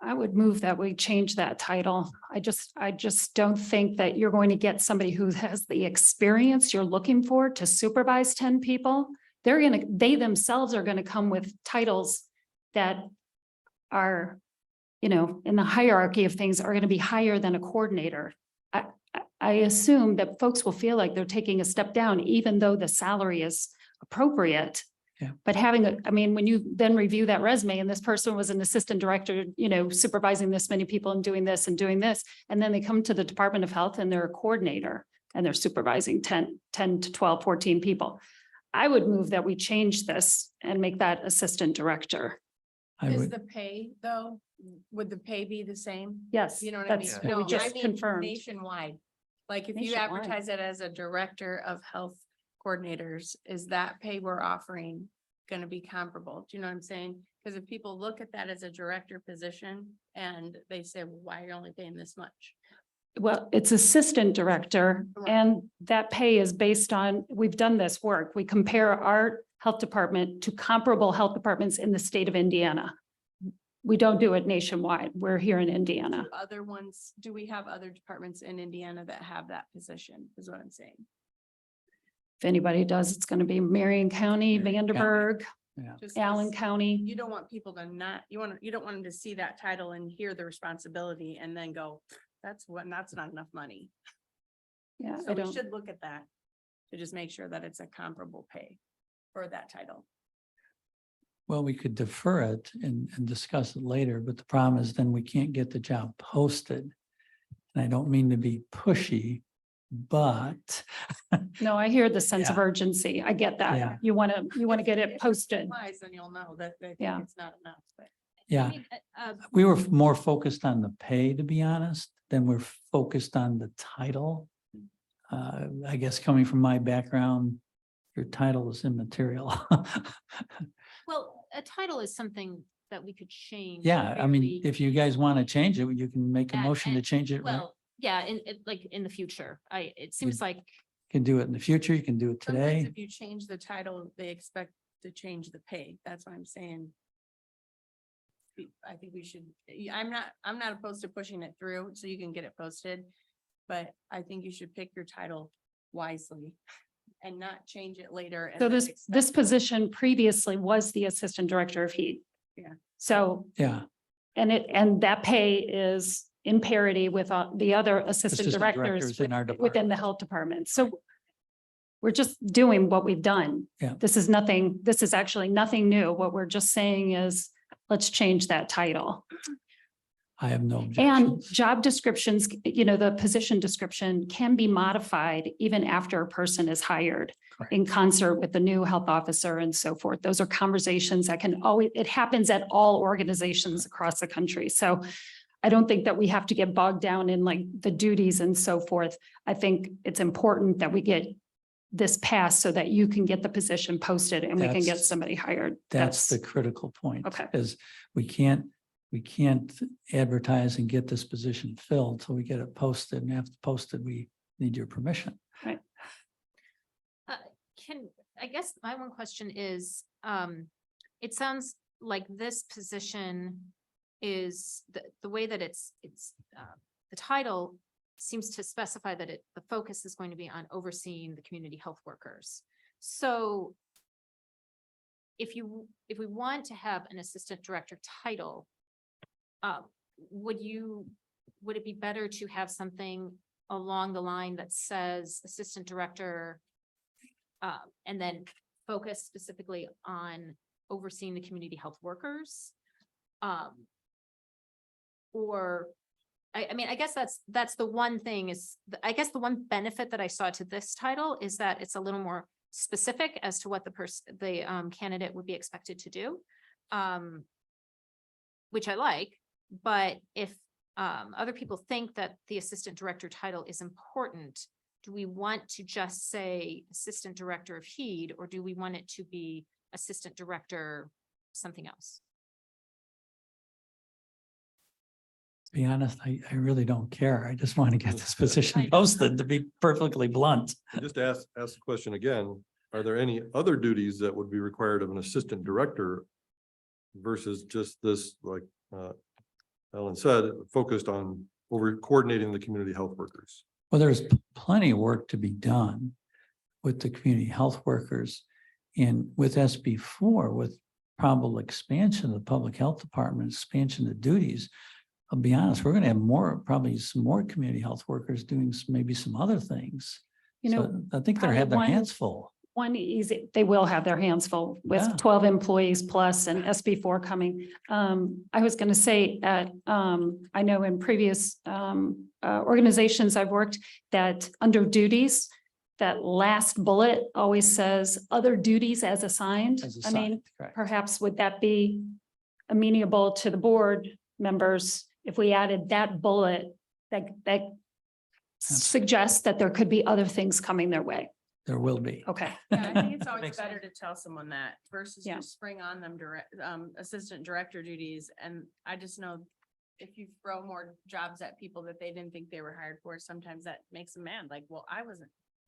Speaker 5: I would move that we change that title. I just don't think that you're going to get somebody who has the experience you're looking for to supervise 10 people. They themselves are gonna come with titles that are, in the hierarchy of things are gonna be higher than a coordinator. I assume that folks will feel like they're taking a step down, even though the salary is appropriate.
Speaker 6: Yeah.
Speaker 5: But when you then review that resume and this person was an assistant director, supervising this many people and doing this, and then they come to the Department of Health and they're a coordinator and they're supervising 10 to 12, 14 people. I would move that we change this and make that assistant director.
Speaker 6: I
Speaker 8: Is
Speaker 6: would,
Speaker 8: the pay though, would the pay be the same?
Speaker 5: Yes,
Speaker 8: You know what I mean?
Speaker 5: that's
Speaker 4: Yeah.
Speaker 5: what we
Speaker 8: No,
Speaker 5: just
Speaker 8: I mean
Speaker 5: confirmed.
Speaker 8: Nationwide. Like if you
Speaker 5: Nationwide.
Speaker 8: advertise it as a director of health coordinators, is that pay we're offering gonna be comparable? Do you know what I'm saying? Because if people look at that as a director position and they say, well, why are you only paying this much?
Speaker 5: Well, it's assistant director
Speaker 8: Right.
Speaker 5: and that pay is based on, we've done this work. We compare our health department to comparable health departments in the state of Indiana. We don't do it nationwide. We're here in Indiana.
Speaker 8: Do other ones, do we have other departments in Indiana that have that position, is what I'm saying?
Speaker 5: If anybody does, it's going to be Marion County,
Speaker 6: Marion County.
Speaker 5: Vanderburg,
Speaker 6: yeah.
Speaker 8: Just
Speaker 5: Allen
Speaker 8: 'cause
Speaker 5: County.
Speaker 8: You don't want people to not, you don't want them to see that title and hear the responsibility and then go, that's not enough money.
Speaker 5: Yeah,
Speaker 8: So
Speaker 5: I
Speaker 8: we
Speaker 5: don't,
Speaker 8: should look at that to just make sure that it's a comparable pay for that title.
Speaker 6: Well, we could defer it and discuss it later, but the problem is then we can't get the job posted. And I don't mean to be pushy, but
Speaker 5: no, I hear the sense of
Speaker 6: Yeah.
Speaker 5: urgency. I get
Speaker 6: Yeah.
Speaker 5: that. You want to get
Speaker 8: If
Speaker 5: it
Speaker 8: it
Speaker 5: posted.
Speaker 8: applies, then you'll know that they
Speaker 5: Yeah.
Speaker 8: think it's not enough, but.
Speaker 6: yeah,
Speaker 2: I mean,
Speaker 6: we were more focused on the pay, to be honest, than we're focused on the title. I guess coming from my background, your title is immaterial.
Speaker 2: Well, a title is something that we could change.
Speaker 6: Yeah, I mean,
Speaker 2: fairly-
Speaker 6: if you guys want to change it, you can make a
Speaker 2: And-
Speaker 6: motion to
Speaker 2: and-
Speaker 6: change it. Right?
Speaker 2: Well, yeah, like in the future, it seems like,
Speaker 6: You can do it in the future, you can do it
Speaker 8: Sometimes
Speaker 6: today.
Speaker 8: if you change the title, they expect to change the pay. That's what I'm saying. I think we should, I'm not opposed to pushing it through so you can get it posted. But I think you should pick your title wisely and not change it later. and
Speaker 5: So
Speaker 8: then
Speaker 5: this
Speaker 8: expect-
Speaker 5: position previously was the assistant director of heat.
Speaker 8: Yeah.
Speaker 5: So,
Speaker 6: Yeah,
Speaker 5: and that pay is in parity with the other assistant
Speaker 6: Assistant
Speaker 5: directors
Speaker 6: directors in our
Speaker 5: within the
Speaker 6: department.
Speaker 5: health department. So we're just doing what we've done.
Speaker 6: Yeah.
Speaker 5: This is actually nothing new. What we're just saying is, let's change that title.
Speaker 6: I have no
Speaker 5: And
Speaker 6: objections.
Speaker 5: job descriptions, the position description can be modified even after a person is hired
Speaker 6: Correct.
Speaker 5: in concert with the new health officer and so forth. Those are conversations that can always, it happens at all organizations across the country. So I don't think that we have to get bogged down in like the duties and so forth. I think it's important that we get this passed so that you can get the position posted and we can get
Speaker 6: That's-
Speaker 5: somebody hired.
Speaker 6: That's the critical point.
Speaker 5: Okay.
Speaker 6: Is we can't advertise and get this position filled till we get it posted. And after posted, we need your permission.
Speaker 2: I guess my one question is, it sounds like this position is the way that it's the title seems to specify that the focus is going to be on overseeing the community health workers. So if we want to have an assistant director title, would it be better to have something along the line that says assistant director and then focus specifically on overseeing the community health workers? Or, I mean, I guess that's the one thing I guess the one benefit that I saw to this title is that it's a little more specific as to what the candidate would be expected to do. Which I like, but if other people think that the assistant director title is important, do we want to just say assistant director of HEED, or do we want it to be assistant director something else?
Speaker 6: To be honest, I really don't care. I just want to get this position
Speaker 2: I know.
Speaker 6: posted, to be perfectly blunt.
Speaker 1: Just to ask the question again, are there any other duties that would be required of an assistant director versus just this, like Ellen said, focused on coordinating the community health workers?
Speaker 6: Well, there's plenty of work to be done with the community health workers. And with SB4, with probable expansion of the public health department, expansion of duties, I'll be honest, we're going to have probably some more community health workers doing maybe some other things. So I think they'll have their
Speaker 5: probably
Speaker 6: hands full.
Speaker 5: they will have their hands full with
Speaker 6: Yeah.
Speaker 5: 12 employees plus and SB4 coming. I was going to say that I know in previous organizations I've worked that under duties, that last bullet always says other duties as assigned.
Speaker 6: As
Speaker 5: I mean,
Speaker 6: assigned, correct.
Speaker 5: perhaps would that be amenable to the board members if we added that bullet that suggests that there could be other things coming their way?
Speaker 6: There will be.
Speaker 5: Okay.
Speaker 8: Yeah, I think it's always
Speaker 6: Makes
Speaker 8: better to tell someone that versus
Speaker 5: Yeah.
Speaker 8: just spring on them direct, assistant director duties. And I just know if you throw more jobs at people that they didn't think they were hired for, sometimes that makes them mad. Like, well,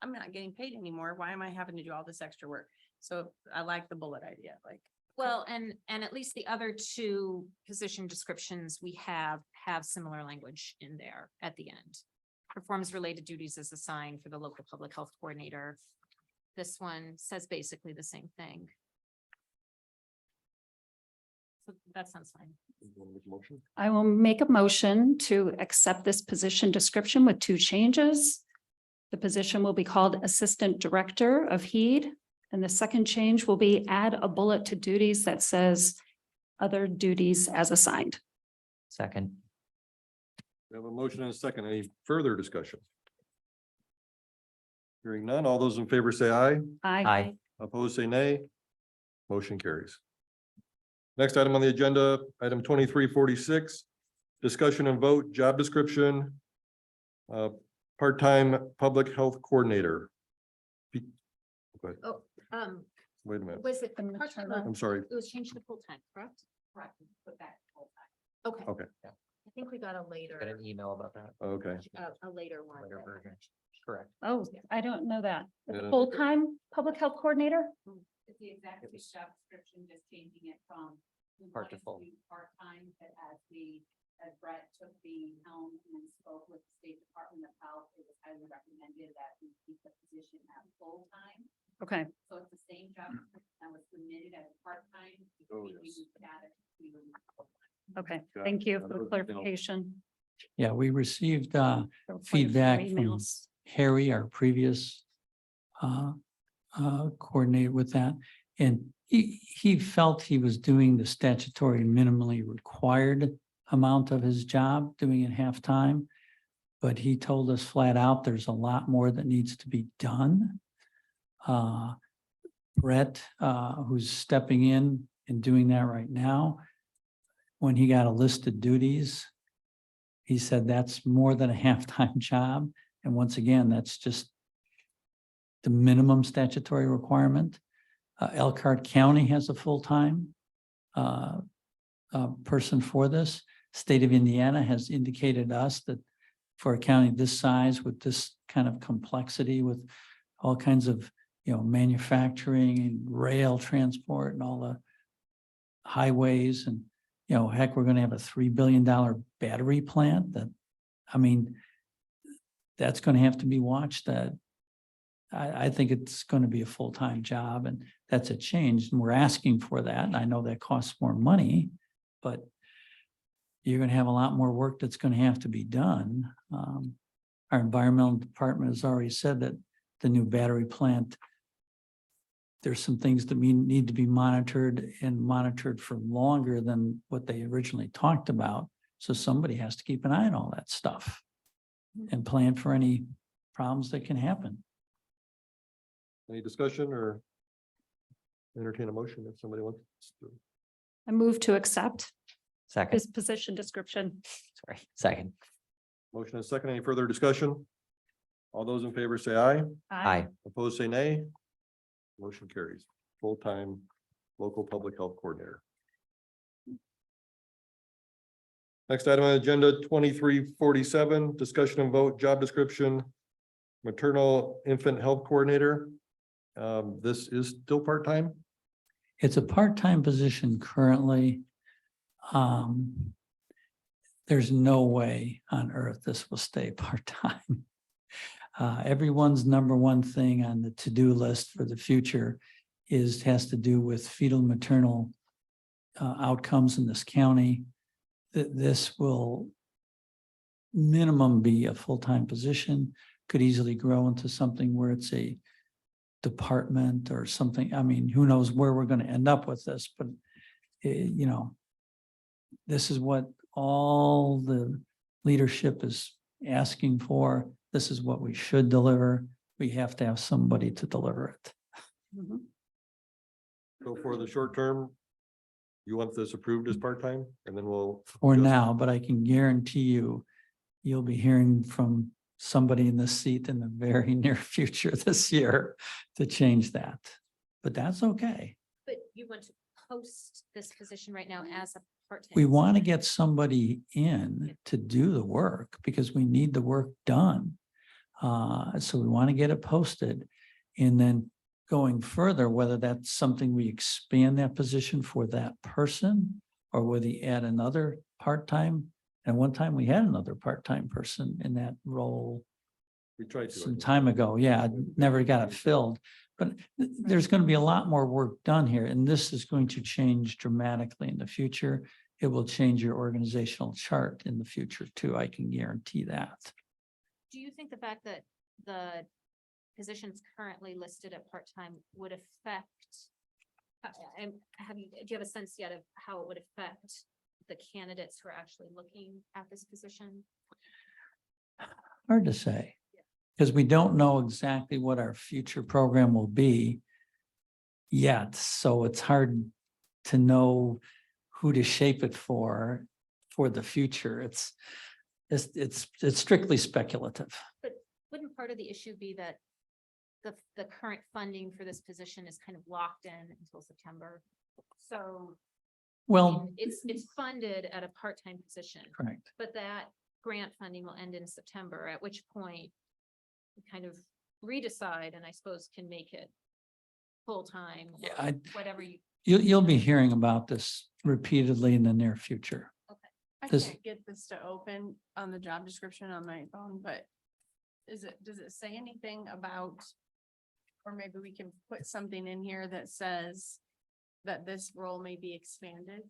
Speaker 8: I'm not getting paid anymore. Why am I having to do all this extra work? So I like the bullet idea, like.
Speaker 2: Well, and at least the other two position descriptions we have similar language in there at the end. Performs related duties as assigned for the local public health coordinator. This one says basically the same thing. So that sounds fine.
Speaker 1: You wanna make a motion?
Speaker 5: I will make a motion to accept this position description with 2 changes. The position will be called Assistant Director of HEED. And the second change will be add a bullet to duties that says other duties as assigned.
Speaker 3: Second.
Speaker 1: We have a motion and a second. Any further discussion? Hearing none, all those in favor say aye.
Speaker 3: Aye.
Speaker 1: Opposed, say nay. Motion carries. Next item on the agenda, item 2346, discussion and vote, job description. Part-time public health coordinator.
Speaker 2: Oh,
Speaker 1: Wait a minute,
Speaker 2: was it
Speaker 5: The
Speaker 2: part-time?
Speaker 5: maternal-
Speaker 1: I'm sorry.
Speaker 2: It was changed to full-time, correct? Correct. Put back full-time. Okay.
Speaker 1: Okay.
Speaker 2: I think we got a later,
Speaker 3: Got an email about that.
Speaker 1: Okay,
Speaker 2: a later one.
Speaker 3: Later version. Correct.
Speaker 5: Oh, I don't know that.
Speaker 1: Yeah.
Speaker 5: Full-time public health coordinator?
Speaker 9: It's the exact
Speaker 3: It was-
Speaker 9: job description, just changing it from. we
Speaker 3: Part to
Speaker 9: wanted
Speaker 3: full.
Speaker 9: be Part-time, but as Brett took the helm and spoke with the State Department of Health, it was highly recommended that we keep the position at full-time.
Speaker 5: Okay,
Speaker 9: So it's the same job description that was submitted as part-time.
Speaker 1: Oh,
Speaker 9: We
Speaker 1: yes.
Speaker 9: moved that to
Speaker 5: okay.
Speaker 1: Got
Speaker 5: Thank
Speaker 1: it.
Speaker 5: you
Speaker 1: Now
Speaker 5: for
Speaker 1: those
Speaker 5: the
Speaker 1: emails.
Speaker 5: clarification.
Speaker 6: Yeah, we received
Speaker 5: There were quite a few
Speaker 6: feedback from
Speaker 5: emails.
Speaker 6: Harry, our previous coordinator with that. And he felt he was doing the statutory minimally required amount of his job, doing it half-time. But he told us flat out, there's a lot more that needs to be done. Brett, who's stepping in and doing that right now, when he got a list of duties, he said that's more than a half-time job. And once again, that's just the minimum statutory requirement. Elkhart County has a full-time person for this. State of Indiana has indicated us that for a county this size with this kind of complexity, with all kinds of, manufacturing and rail transport and all the highways and, heck, we're going to have a $3 billion battery plant that's going to have to be watched. That I think it's going to be a full-time job, and that's a change, and we're asking for that. And I know that costs more money, but you're going to have a lot more work that's going to have to be done. Our environmental department has already said that the new battery plant, there's some things that need to be monitored for longer than what they originally talked about. So somebody has to keep an eye on all that stuff and plan for any problems that can happen.
Speaker 1: any discussion or entertain a motion if somebody wants to?
Speaker 5: I move to accept
Speaker 3: Second.
Speaker 5: this position description.
Speaker 3: Sorry. Second.
Speaker 1: Motion and second, any further discussion? All those in favor say aye.
Speaker 3: Aye.
Speaker 1: Opposed, say nay. Motion carries. Full-time local public health coordinator. Next item on the agenda, 2347, discussion and vote, job description, maternal infant health coordinator. This is still part-time?
Speaker 6: It's a part-time position currently. There's no way on earth this will stay part-time. Everyone's number one thing on the to-do list for the future has to do with fetal maternal outcomes in this county. This will minimum be a full-time position, could easily grow into something where it's a department or something. I mean, who knows where we're going to end up with this, but this is what all the leadership is asking for. This is what we should deliver. we have to have somebody to deliver it.
Speaker 5: Mhm.
Speaker 1: So for the short term, you want this approved as part-time and then we'll.
Speaker 6: For
Speaker 1: adjust-
Speaker 6: now, but I can guarantee you, you'll be hearing from somebody in this seat in the very near future this year to change that. But that's okay.
Speaker 2: But you want to post this position right now as a part-time.
Speaker 6: We want to get somebody in to do the work because we need the work done. So we want to get it posted. And then going further, whether that's something we expand that position for that person or whether you add another part-time. And one time we had another part-time person in that role
Speaker 1: We tried to. I
Speaker 6: some
Speaker 1: think.
Speaker 6: time ago. Yeah, never got it filled. But there's going to be a lot more work done here, and this is going to change dramatically in the future. It will change your organizational chart in the future too. I can guarantee that.
Speaker 2: Do you think the fact that the positions currently listed at part-time would affect? And do you have a sense yet of how it would affect the candidates who are actually looking at this position?
Speaker 6: Hard to say. Because we don't know exactly what our future program will be yet, so it's hard to know who to shape it for the future. It's strictly speculative.
Speaker 2: Wouldn't part of the issue be that the current funding for this position is kind of locked in until September? So. I
Speaker 6: Well,
Speaker 2: mean, it's funded at a part-time position,
Speaker 6: correct.
Speaker 2: but that grant funding will end in September, at which point we kind of redecide and I suppose can make it full-time, or
Speaker 6: Yeah,
Speaker 2: whatever you.
Speaker 6: You'll be hearing about this repeatedly in the near future.
Speaker 8: I
Speaker 6: This-
Speaker 8: can't get this to open on the job description on my phone, but does it say anything about? Or maybe we can put something in here that says that this role may be expanded?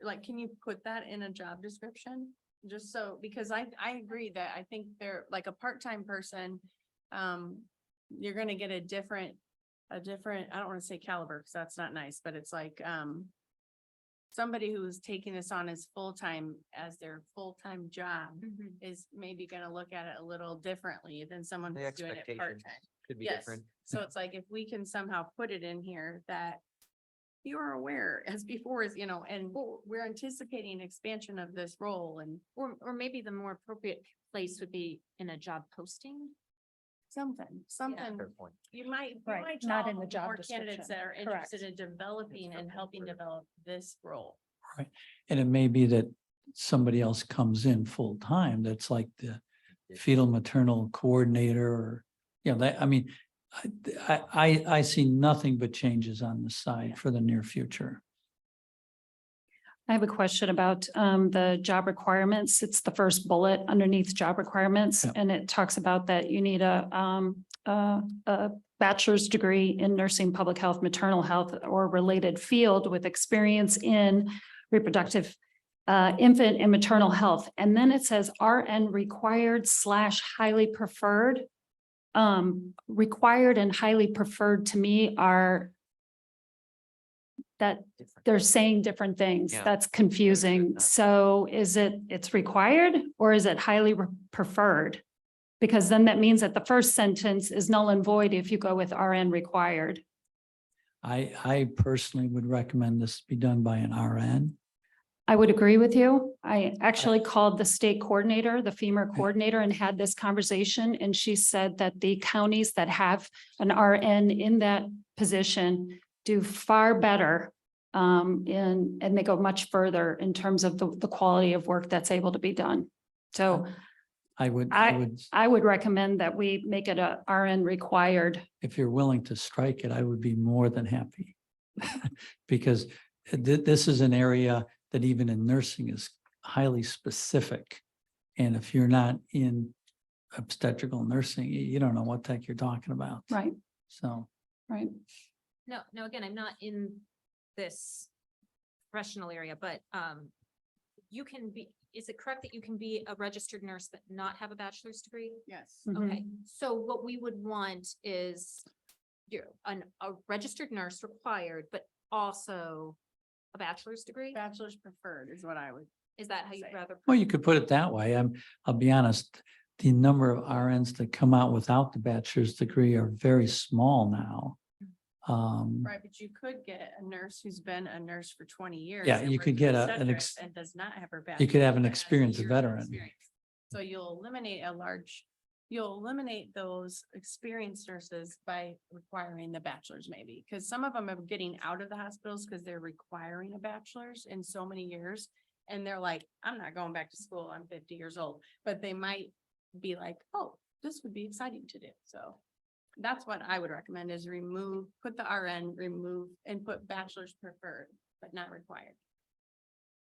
Speaker 8: Like, can you put that in a job description? Just so, because I agree that I think they're like a part-time person. You're gonna get a different, I don't wanna say caliber, because that's not nice, but it's like, somebody who's taking this on as full-time, as their full-time job is maybe gonna look at it a little differently than someone
Speaker 3: The
Speaker 8: who's doing it
Speaker 3: expectations
Speaker 8: part-time.
Speaker 3: could be
Speaker 8: Yes.
Speaker 3: different.
Speaker 8: So it's like if we can somehow put it in here that you are aware as before is, and we're anticipating expansion of this role and
Speaker 2: Or maybe the more appropriate place would be in a job posting.
Speaker 8: something.
Speaker 3: Fair point.
Speaker 8: You might
Speaker 5: Right, not in
Speaker 8: draw
Speaker 5: the job
Speaker 8: more candidates that are
Speaker 5: description. Correct.
Speaker 8: interested in developing and helping develop this role.
Speaker 6: And it may be that somebody else comes in full-time that's like the fetal maternal coordinator or, that, I mean, I see nothing but changes on the side for the near future.
Speaker 5: I have a question about the job requirements. It's the first bullet underneath job requirements,
Speaker 6: Yeah.
Speaker 5: and it talks about that you need a bachelor's degree in nursing, public health, maternal health, or related field with experience in reproductive infant and maternal health. And then it says RN required / highly preferred. Required and highly preferred to me are that
Speaker 3: Different.
Speaker 5: they're saying different things.
Speaker 3: Yeah.
Speaker 5: That's confusing.
Speaker 3: that.
Speaker 5: So is it's required or is it highly preferred? Because then that means that the first sentence is null and void if you go with RN required.
Speaker 6: I personally would recommend this be done by an RN.
Speaker 5: I would agree with you. I actually called the state coordinator, the FEMA coordinator, and had this conversation. And she said that the counties that have an RN in that position do far better. And they go much further in terms of the quality of work that's able to be done. So
Speaker 6: I would,
Speaker 5: I would recommend that we make it a RN required.
Speaker 6: if you're willing to strike it, I would be more than happy. Because this is an area that even in nursing is highly specific. And if you're not in obstetrical nursing, you don't know what the heck you're talking about.
Speaker 5: Right,
Speaker 6: So,
Speaker 5: right.
Speaker 2: No, again, I'm not in this professional area, but you can be, is it correct that you can be a registered nurse but not have a bachelor's degree?
Speaker 8: Yes.
Speaker 2: Okay, so what we would want is a registered nurse required, but also a bachelor's degree?
Speaker 8: Bachelor's preferred is what I would.
Speaker 2: Is that how you'd
Speaker 8: say.
Speaker 2: rather?
Speaker 6: well, you could put it that way. I'll be honest, the number of RNs that come out without the bachelor's degree are very small now.
Speaker 8: Right, but you could get a nurse who's been a nurse for 20 years.
Speaker 6: Yeah,
Speaker 8: and
Speaker 6: you
Speaker 8: worked
Speaker 6: could
Speaker 8: in
Speaker 6: get
Speaker 8: obstetrics
Speaker 6: an
Speaker 8: And does not have her.
Speaker 6: you could have an
Speaker 8: bachelor's, but has
Speaker 6: experienced
Speaker 8: years of
Speaker 6: veteran.
Speaker 8: experience. So you'll eliminate those experienced nurses by requiring the bachelor's maybe, because some of them are getting out of the hospitals because they're requiring a bachelor's in so many years. And they're like, I'm not going back to school. I'm 50 years old, but they might be like, oh, this would be exciting to do. So that's what I would recommend is put the RN, remove and put bachelor's preferred, but not required.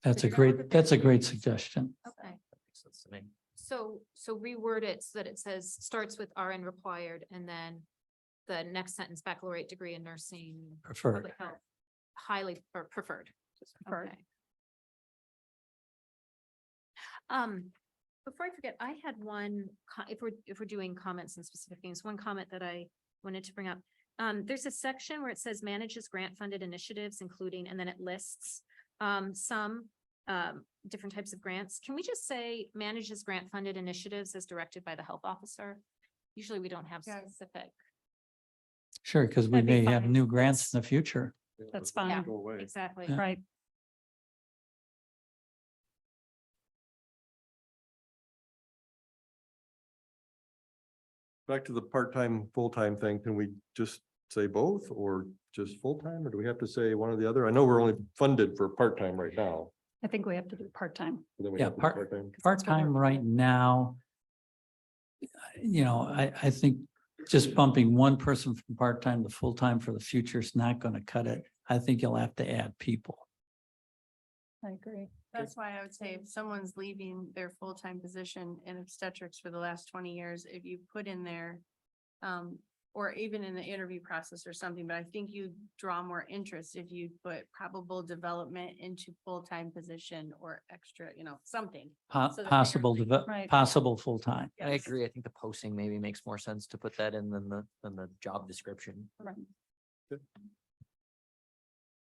Speaker 6: That's a
Speaker 2: you're gonna look
Speaker 6: great,
Speaker 2: at
Speaker 6: that's a
Speaker 2: that.
Speaker 6: great suggestion.
Speaker 2: Okay.
Speaker 3: Makes sense to me.
Speaker 2: So reword it so that it says, starts with RN required, and then the next sentence, baccalaureate degree in nursing.
Speaker 6: Preferred.
Speaker 2: public health, highly or preferred.
Speaker 5: Preferred.
Speaker 2: Okay. Before I forget, I had one, if we're doing comments and specific things, one comment that I wanted to bring up. There's a section where it says manages grant funded initiatives, including, and then it lists some different types of grants. Can we just say manages grant funded initiatives as directed by the health officer? Usually we don't have
Speaker 8: Yeah.
Speaker 2: specific.
Speaker 6: Sure, because we
Speaker 5: That'd be
Speaker 6: may have
Speaker 5: fine.
Speaker 6: new grants in the future.
Speaker 5: That's
Speaker 1: Yeah,
Speaker 5: fine.
Speaker 1: Go away.
Speaker 2: Exactly.
Speaker 6: Yeah.
Speaker 5: Right.
Speaker 1: Back to the part-time, full-time thing, can we just say both or just full-time, or do we have to say one or the other? I know we're only funded for part-time right now.
Speaker 5: I think we have to do part-time.
Speaker 1: but then we
Speaker 6: Yeah,
Speaker 1: have to do part-time.
Speaker 6: Part-time right now. I think just bumping one person from part-time to full-time for the future is not going to cut it. I think you'll have to add people.
Speaker 5: I agree.
Speaker 8: That's why I would say if someone's leaving their full-time position in obstetrics for the last 20 years, if you put in there, or even in the interview process or something, but I think you draw more interest if you put probable development into full-time position or extra, something. So that they're
Speaker 6: Possible,
Speaker 5: Right.
Speaker 6: possible full-time.
Speaker 3: I
Speaker 8: Yes.
Speaker 3: agree. I think the posting maybe makes more sense to put that in than the job description.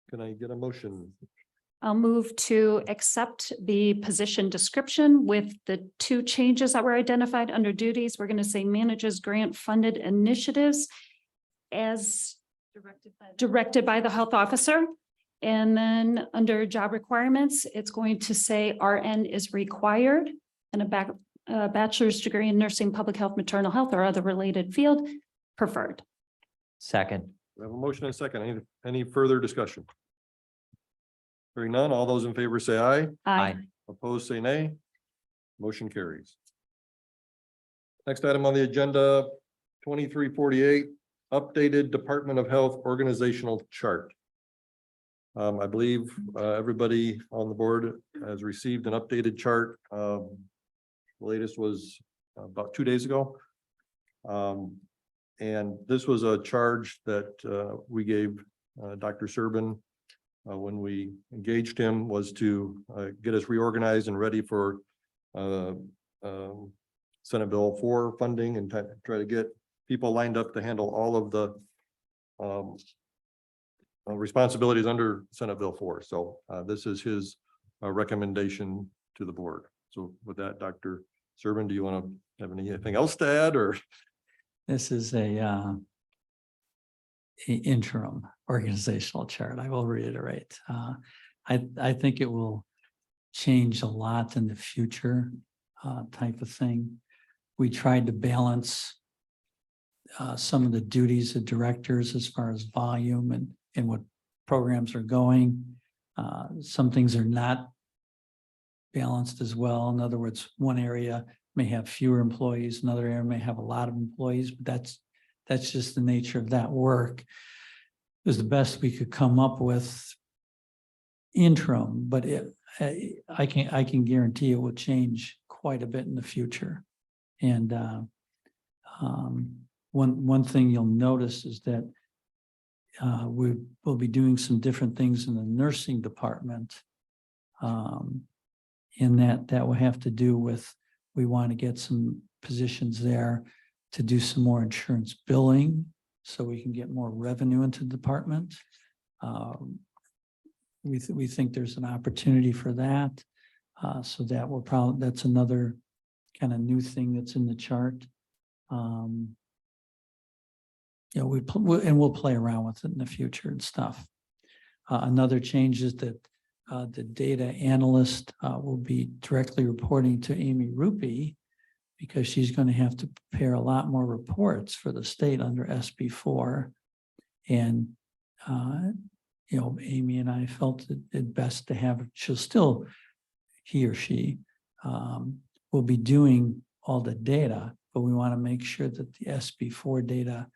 Speaker 1: Can I get a motion?
Speaker 5: I'll move to accept the position description with the two changes that were identified under duties. We're going to say manages grant funded initiatives as directed by the health officer. And then under job requirements, it's going to say RN is required and a bachelor's degree in nursing, public health, maternal health, or other related field preferred.
Speaker 3: Second,
Speaker 1: We have a motion and a second. Any further discussion? Hearing none, all those in favor say aye.
Speaker 3: Aye.
Speaker 1: Opposed, say nay. Motion carries. Next item on the agenda, 2348, updated Department of Health organizational chart. I believe everybody on the board has received an updated chart. The latest was about 2 days ago. And this was a charge that we gave Dr. Serban when we engaged him, was to get us reorganized and ready for Senate Bill 4 funding and try to get people lined up to handle all of the responsibilities under Senate Bill 4. So this is his recommendation to the board. So with that, Dr. Serban, do you want to have anything else to add, or?
Speaker 6: This is a interim organizational chart. I will reiterate. I think it will change a lot in the future, type of thing. We tried to balance some of the duties of directors as far as volume and what programs are going. Some things are not balanced as well. In other words, one area may have fewer employees, another area may have a lot of employees, but that's just the nature of that work. It was the best we could come up with interim, but I can guarantee it will change quite a bit in the future. And one thing you'll notice is that we will be doing some different things in the nursing department. In that will have to do with, we want to get some positions there to do some more insurance billing so we can get more revenue into the department. We think there's an opportunity for that. So that will probably, that's another kind of new thing that's in the chart. You know, we'll play around with it in the future and stuff. Another change is that the data analyst will be directly reporting to Amy Rupi because she's going to have to prepare a lot more reports for the state under SB4. And, you know, Amy and I felt it best to have, he or she will be doing all the data, but we want to make sure that the SB4 data,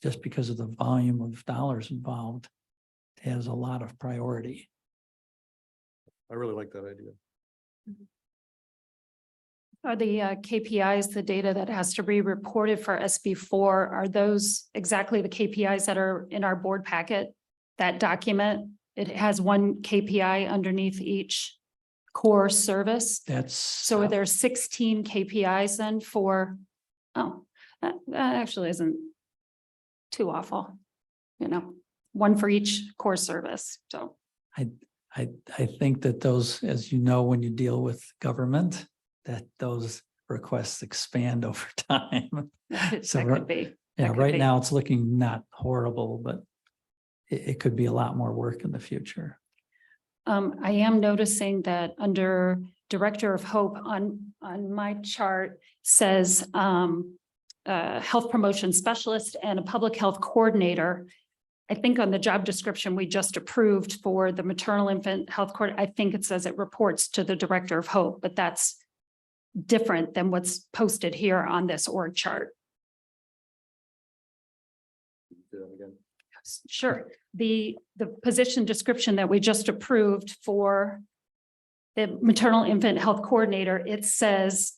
Speaker 6: just because of the volume of dollars involved, has a lot of priority.
Speaker 1: I really like that idea.
Speaker 5: Are the KPIs, the data that has to be reported for SB4, are those exactly the KPIs that are in our board packet? That document, it has one KPI underneath each core service.
Speaker 6: That's.
Speaker 5: So are there 16 KPIs then for, that actually isn't too awful. You know, one for each core service, so.
Speaker 6: I think that those, as you know, when you deal with government, that those requests expand over time.
Speaker 5: That
Speaker 6: So
Speaker 5: could be.
Speaker 6: Yeah,
Speaker 5: That could
Speaker 6: right
Speaker 5: be.
Speaker 6: now it's looking not horrible, but it could be a lot more work in the future.
Speaker 5: I am noticing that under Director of Hope on my chart says health promotion specialist and a public health coordinator. I think on the job description we just approved for the maternal infant health court, I think it says it reports to the Director of Hope, but that's different than what's posted here on this org chart. Sure. The position description that we just approved for the maternal infant health coordinator, it says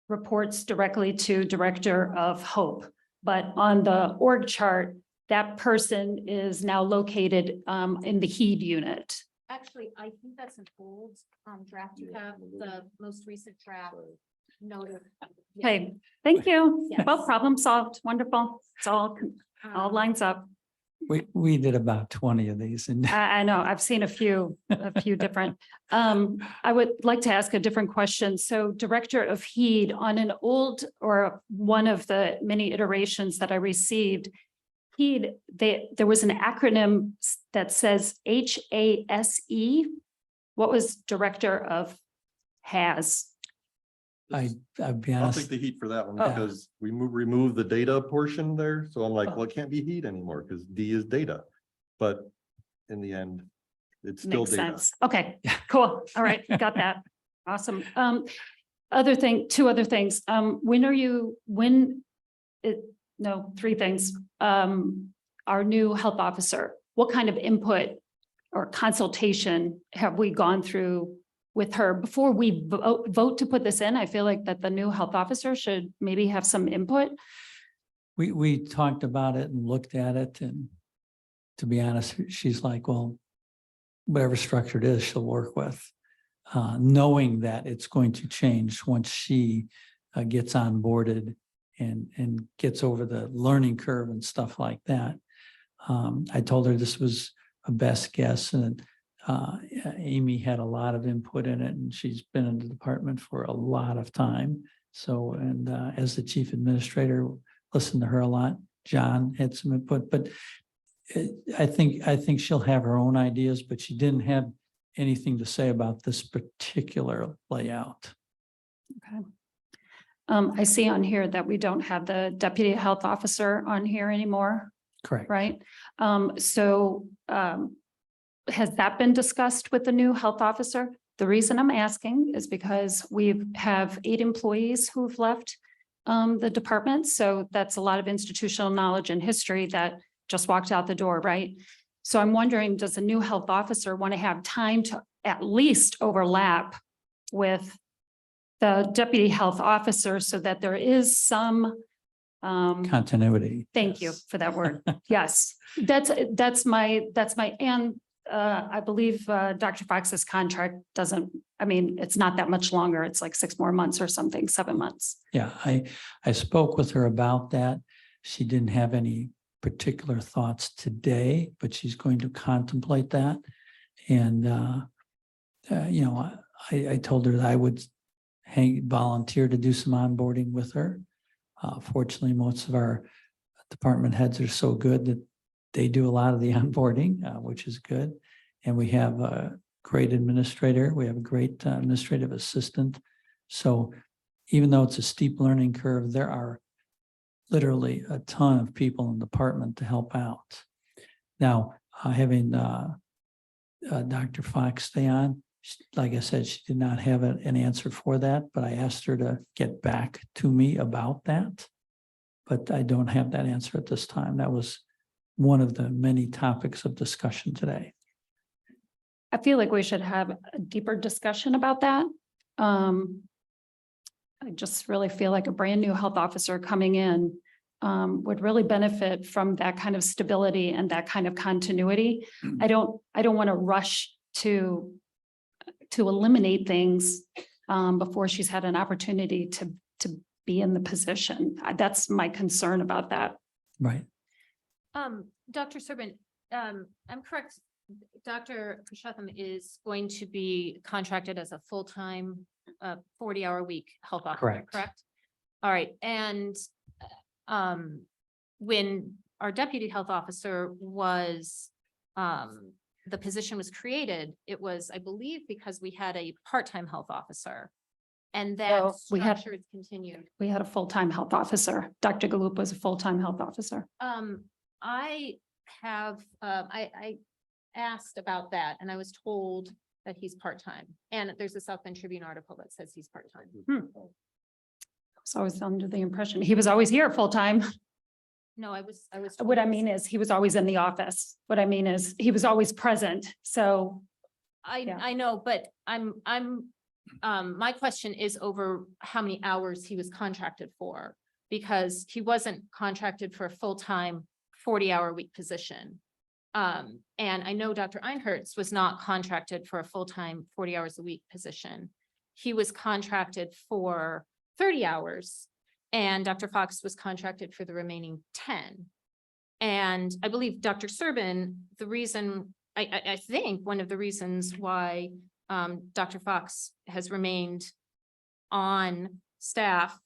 Speaker 5: reports directly to Director of Hope. But on the org chart, that person is now located in the HEED unit.
Speaker 2: Actually, I think that's an old draft. You have the most recent draft noted. Yeah.
Speaker 5: Okay, thank you.
Speaker 2: Yes.
Speaker 5: Well, problem solved. Wonderful. It's all lines up.
Speaker 6: We did about 20 of these and
Speaker 5: I know, I've seen a few different. I would like to ask a different question. So Director of HEED, on an old or one of the many iterations that I received, HEED, there was an acronym that says HASE. What was Director of HAS?
Speaker 6: I'll be
Speaker 1: I'll
Speaker 6: honest,
Speaker 1: take the heat for that one
Speaker 5: Oh.
Speaker 1: because we remove the data portion there. So I'm like, well, it can't be heat anymore because D is data. But in the end, it's still
Speaker 5: Makes
Speaker 1: data.
Speaker 5: sense. Okay, cool. All right, got that. Awesome. Two other things. Three things. Our new health officer, what kind of input or consultation have we gone through with her before we vote to put this in? I feel like that the new health officer should maybe have some input.
Speaker 6: we talked about it and looked at it, and to be honest, she's like, well, whatever structure it is, she'll work with, knowing that it's going to change once she gets onboarded and gets over the learning curve and stuff like that. I told her this was a best guess, and Amy had a lot of input in it, and she's been in the department for a lot of time. So, and as the chief administrator, listened to her a lot. John had some input, but I think she'll have her own ideas, but she didn't have anything to say about this particular layout.
Speaker 5: Okay. I see on here that we don't have the deputy health officer on here anymore,
Speaker 6: Correct.
Speaker 5: right? Has that been discussed with the new health officer? The reason I'm asking is because we have 8 employees who've left the department. So that's a lot of institutional knowledge and history that just walked out the door, right? So I'm wondering, does the new health officer want to have time to at least overlap with the deputy health officer so that there is some
Speaker 6: Continuity.
Speaker 5: thank you
Speaker 6: Yes.
Speaker 5: for that word. Yes, that's my, and I believe Dr. Fox's contract doesn't, it's not that much longer. It's like 6 more months or something, 7 months.
Speaker 6: Yeah, I spoke with her about that. She didn't have any particular thoughts today, but she's going to contemplate that. And, I told her that volunteer to do some onboarding with her. Fortunately, most of our department heads are so good that they do a lot of the onboarding, which is good. And we have a great administrator. We have a great administrative assistant. So even though it's a steep learning curve, there are literally a ton of people in the department to help out. Now, having Dr. Fox stay on, like I said, she did not have an answer for that, but I asked her to get back to me about that. But I don't have that answer at this time. That was one of the many topics of discussion today.
Speaker 5: I feel like we should have a deeper discussion about that. I just really feel like a brand new health officer coming in would really benefit from that kind of stability and that kind of continuity. I don't want to rush to eliminate things before she's had an opportunity to be in the position. That's my concern about that.
Speaker 6: Right.
Speaker 2: Dr. Serban, I'm correct. Dr. Purushottam is going to be contracted as a full-time 40-hour week health officer, correct? All right. And when our deputy health officer was, the position was created, it was, I believe, because we had a part-time health officer. And that
Speaker 5: No, we had-
Speaker 2: structure is continued.
Speaker 5: We had a full-time health officer. Dr. Galup was a full-time health officer.
Speaker 2: I have, I asked about that and I was told that he's part-time. And there's a South Bend Tribune article that says he's part-time.
Speaker 5: I was always under the impression he was always here full-time.
Speaker 2: No, I was.
Speaker 5: What I
Speaker 2: told-
Speaker 5: mean is he was always in the office. What I mean is he was always present. So Yeah.
Speaker 2: I know, but my question is over how many hours he was contracted for. Because he wasn't contracted for a full-time 40-hour week position. And I know Dr. Einhertz was not contracted for a full-time 40 hours a week position. He was contracted for 30 hours and Dr. Fox was contracted for the remaining 10. And I believe Dr. Serban, the reason, I think one of the reasons why Dr. Fox has remained on staff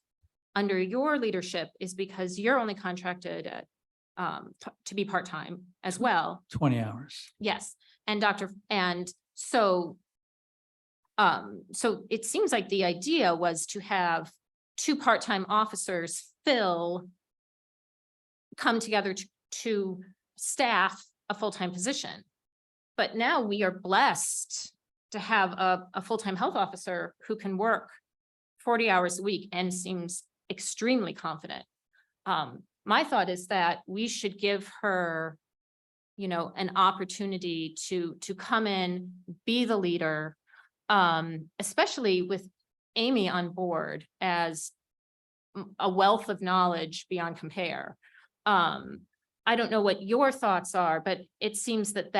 Speaker 2: under your leadership is because you're only contracted at to be part-time as well.
Speaker 6: 20 hours.
Speaker 2: Yes, and so it seems like the idea was to have two part-time officers come together to staff a full-time position. But now we are blessed to have a full-time health officer who can work 40 hours a week and seems extremely confident. My thought is that we should give her, an opportunity to come in, be the leader, especially with Amy on board as a wealth of knowledge beyond compare. I don't know what your thoughts are, but it seems like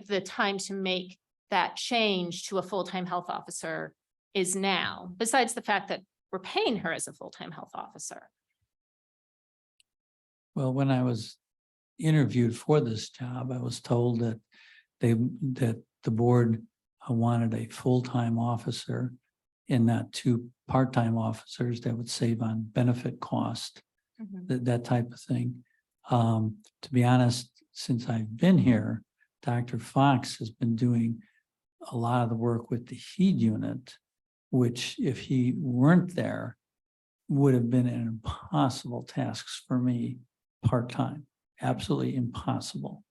Speaker 2: the time to make that change to a full-time health officer is now, besides the fact that we're paying her as a full-time health officer.
Speaker 6: Well, when I was interviewed for this job, I was told that the board wanted a full-time officer and not two part-time officers that would save on benefit cost, that type of thing. To be honest, since I've been here, Dr. Fox has been doing a lot of the work with the HEED unit, which if he weren't there, would have been an impossible task for me part-time, absolutely impossible.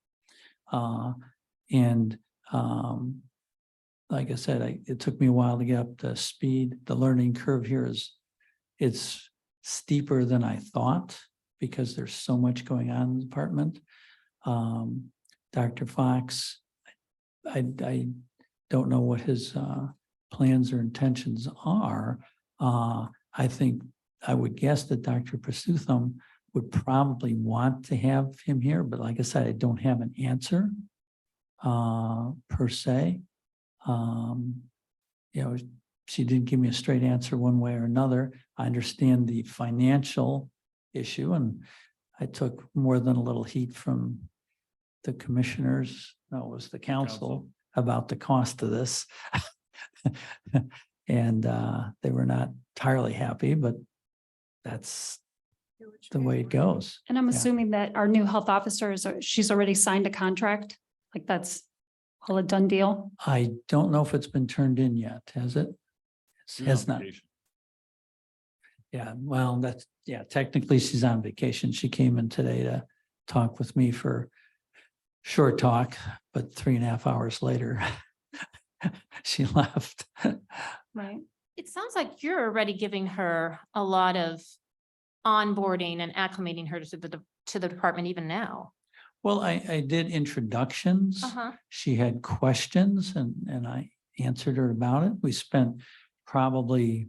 Speaker 6: Like I said, it took me a while to get up to speed. The learning curve here it's steeper than I thought because there's so much going on in the department. Dr. Fox, I don't know what his plans or intentions are. I think I would guess that Dr. Purushottam would probably want to have him here, but like I said, I don't have an answer per se. She didn't give me a straight answer one way or another. I understand the financial issue, and I took more than a little heat from the commissioners. No, it was the council about the cost of this. And they were not entirely happy, but that's the way it goes.
Speaker 5: And I'm
Speaker 6: Yeah.
Speaker 5: assuming that our new health officer she's already signed a contract, like that's all a done deal.
Speaker 6: I don't know if it's been turned in yet, has it?
Speaker 4: She's
Speaker 6: Has
Speaker 4: on
Speaker 6: not.
Speaker 4: vacation.
Speaker 6: Yeah, well, that's, yeah, technically she's on vacation. She came in today to talk with me for short talk, but 3.5 hours later, she left.
Speaker 5: Right.
Speaker 2: It sounds like you're already giving her a lot of onboarding and acclimating her to the department even now.
Speaker 6: Well, I did introductions.
Speaker 2: Uh-huh.
Speaker 6: She had questions and I answered her about it. We spent probably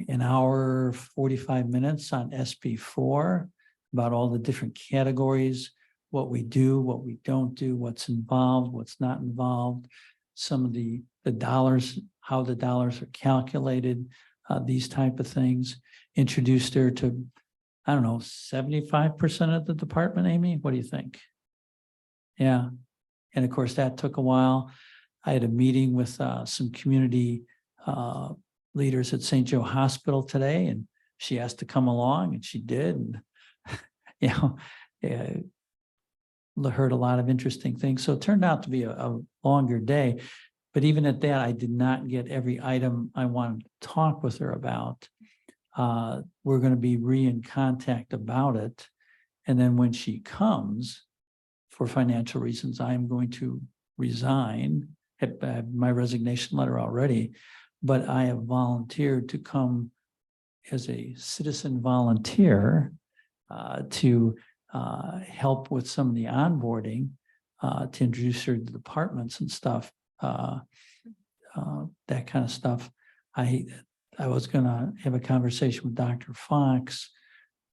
Speaker 6: an hour, 45 minutes on SB4 about all the different categories, what we do, what we don't do, what's involved, what's not involved, some of the dollars, how the dollars are calculated, these type of things. Introduced her to, I don't know, 75% of the department, Amy? What do you think? Yeah. And of course, that took a while. I had a meeting with some community leaders at St. Joe Hospital today, and she asked to come along, and she did. And, you know, heard a lot of interesting things. So it turned out to be a longer day. But even at that, I did not get every item I wanted to talk with her about. We're going to be in contact about it. And then when she comes, for financial reasons, I am going to resign. I have my resignation letter already, but I have volunteered to come as a citizen volunteer to help with some of the onboarding, to introduce her to departments and stuff, that kind of stuff. I was gonna have a conversation with Dr. Fox,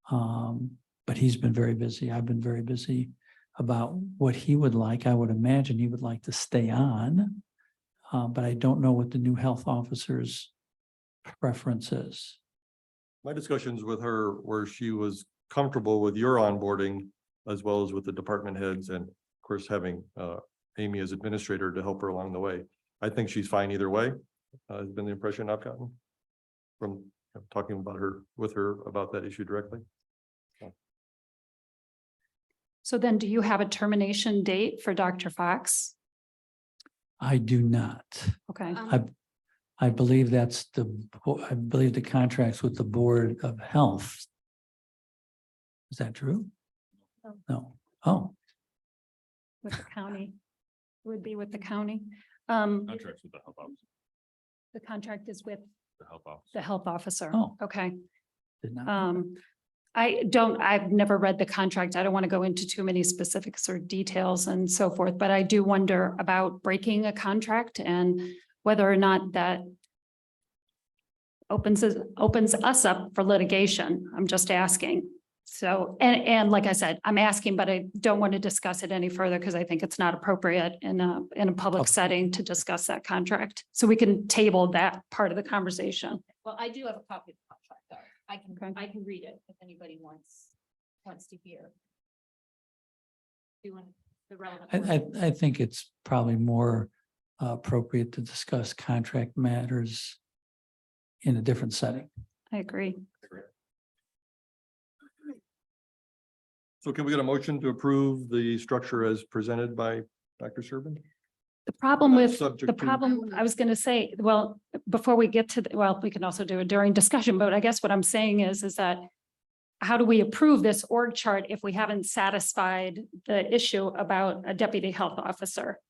Speaker 6: but he's been very busy. I've been very busy about what he would like. I would imagine he would like to stay on, but I don't know what the new health officer's preference is.
Speaker 1: My discussions with her where she was comfortable with your onboarding as well as with the department heads and of course having Amy as administrator to help her along the way. I think she's fine either way. Has been the impression I've gotten from talking about her with her about that issue directly.
Speaker 5: So then do you have a termination date for Dr. Fox?
Speaker 6: I do not.
Speaker 5: Okay.
Speaker 6: I believe that's I believe the contract's with the Board of Health. Is that true? No. Oh,
Speaker 5: With the county. It would be with the county.
Speaker 4: Contracts with the health officer,
Speaker 5: The contract is with
Speaker 4: the health officer.
Speaker 5: the health officer.
Speaker 6: Oh.
Speaker 5: Okay.
Speaker 6: did not.
Speaker 5: I've never read the contract. I don't want to go into too many specifics or details and so forth, but I do wonder about breaking a contract and whether or not that opens us up for litigation. I'm just asking. So, and like I said, I'm asking, but I don't want to discuss it any further because I think it's not appropriate in a public setting to discuss that contract. So we can table that part of the conversation.
Speaker 2: Well, I do have a copy of the contract, though.
Speaker 5: Okay.
Speaker 2: I can read it if anybody wants to hear. Doing the relevant.
Speaker 6: I think it's probably more appropriate to discuss contract matters in a different setting.
Speaker 5: I agree.
Speaker 1: So can we get a motion to approve the structure as presented by Dr. Serban?
Speaker 5: The problem with,
Speaker 1: Subject
Speaker 5: the
Speaker 1: to-
Speaker 5: problem, I was going to say, well, before we get to, well, we can also do it during discussion, but I guess what I'm saying is that how do we approve this org chart if we haven't satisfied the issue about a deputy health officer?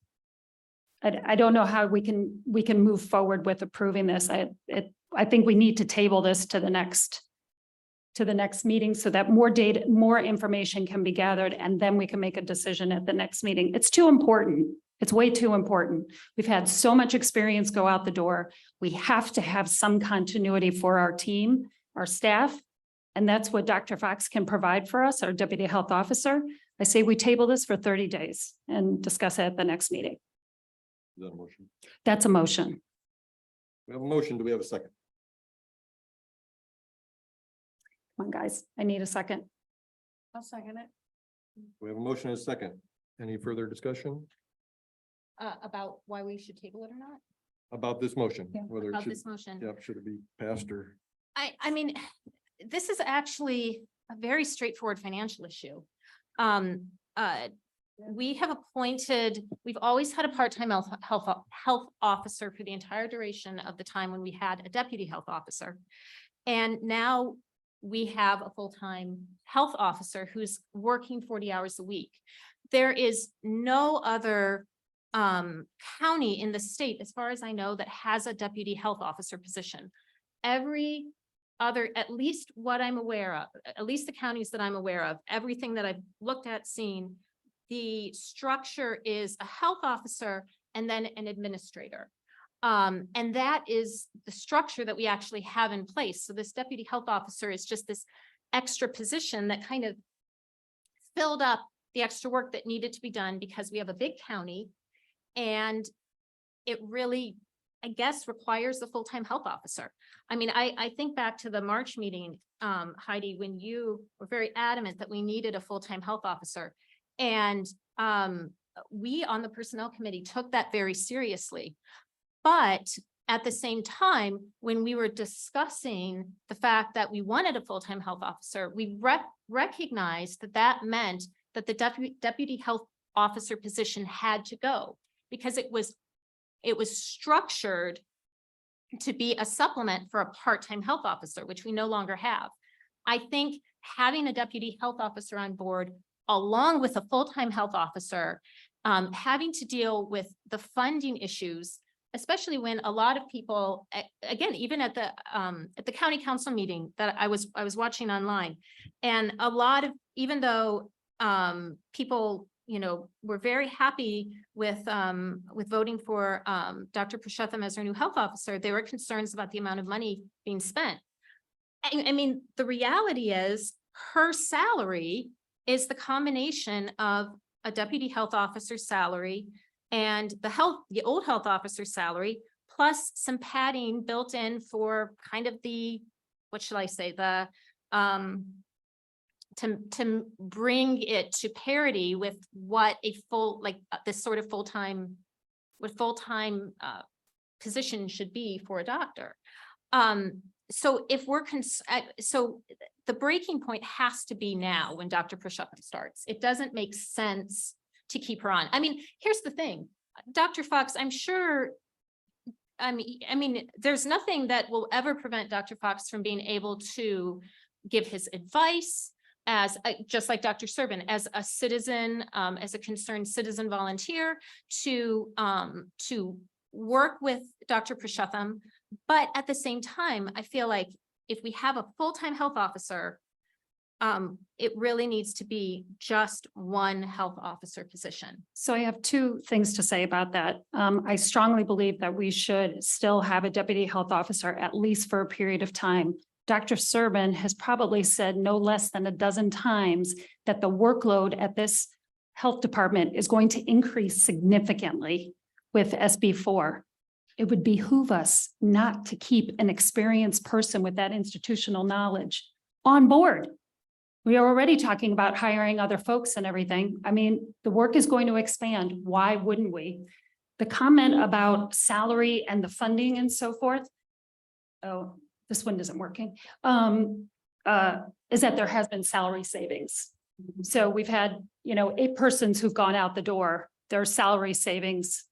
Speaker 5: I don't know how we can move forward with approving this. I think we need to table this to the next meeting so that more data, more information can be gathered, and then we can make a decision at the next meeting. It's too important. It's way too important. We've had so much experience go out the door. We have to have some continuity for our team, our staff. And that's what Dr. Fox can provide for us, our deputy health officer. I say we table this for 30 days and discuss it at the next meeting.
Speaker 1: Is that a motion?
Speaker 5: That's a motion.
Speaker 1: We have a motion. Do we have a second?
Speaker 5: Come on, guys. I need a second.
Speaker 8: I'll second it.
Speaker 1: We have a motion and a second. Any further discussion?
Speaker 2: About why we should table it or not?
Speaker 1: about this motion,
Speaker 5: Yeah.
Speaker 1: whether it
Speaker 2: About
Speaker 1: should,
Speaker 2: this motion.
Speaker 1: yeah, should it be passed or?
Speaker 2: I mean, this is actually a very straightforward financial issue. We have appointed, we've always had a part-time health officer for the entire duration of the time when we had a deputy health officer. And now we have a full-time health officer who's working 40 hours a week. There is no other county in the state, as far as I know, that has a deputy health officer position. Every other, at least what I'm aware of, at least the counties that I'm aware of, everything that I've looked at, seen, the structure is a health officer and then an administrator. And that is the structure that we actually have in place. So this deputy health officer is just this extra position that kind of filled up the extra work that needed to be done because we have a big county. And it really, I guess, requires a full-time health officer. I mean, I think back to the March meeting, Heidi, when you were very adamant that we needed a full-time health officer. And we on the personnel committee took that very seriously. But at the same time, when we were discussing the fact that we wanted a full-time health officer, we recognized that that meant that the deputy health officer position had to go because it was structured to be a supplement for a part-time health officer, which we no longer have. I think having a deputy health officer on board, along with a full-time health officer, having to deal with the funding issues, especially when a lot of people, again, even at the county council meeting that I was watching online, and a lot of, even though people, you know, were very happy with voting for Dr. Purushottam as our new health officer, there were concerns about the amount of money being spent. I mean, the reality is her salary is the combination of a deputy health officer's salary and the old health officer's salary, plus some padding built in for kind of the, what should I say, the to bring it to parity with what a full, like this sort of full-time position should be for a doctor. So if we're, so the breaking point has to be now when Dr. Purushottam starts. It doesn't make sense to keep her on. I mean, here's the thing, Dr. Fox, I'm sure, I mean, there's nothing that will ever prevent Dr. Fox from being able to give his advice as, just like Dr. Serban, as a citizen, as a concerned citizen volunteer to work with Dr. Purushottam. But at the same time, I feel like if we have a full-time health officer, it really needs to be just one health officer position.
Speaker 5: So I have two things to say about that. I strongly believe that we should still have a deputy health officer, at least for a period of time. Dr. Serban has probably said no less than a dozen times that the workload at this health department is going to increase significantly with SB4. It would behoove us not to keep an experienced person with that institutional knowledge on board. We are already talking about hiring other folks and everything. I mean, the work is going to expand. Why wouldn't we? The comment about salary and the funding and so forth. Oh, this one isn't working. Is that there has been salary savings. So we've had, 8 persons who've gone out the door. There's salary savings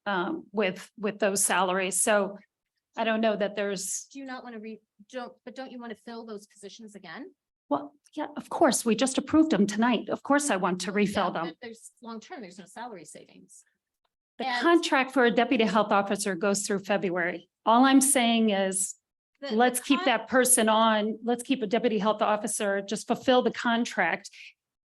Speaker 5: with those salaries. So I don't know that there's,
Speaker 2: Do you not want to don't you want to fill those positions again?
Speaker 5: well, yeah, of course, we just approved them tonight. Of course, I want to refill
Speaker 2: Yeah,
Speaker 5: them.
Speaker 2: but there's long-term, there's no salary savings.
Speaker 5: The
Speaker 2: And-
Speaker 5: contract for a deputy health officer goes through February. All I'm saying is,
Speaker 2: The-
Speaker 5: let's
Speaker 2: the
Speaker 5: keep
Speaker 2: con-
Speaker 5: that person on, let's keep a deputy health officer, just fulfill the contract.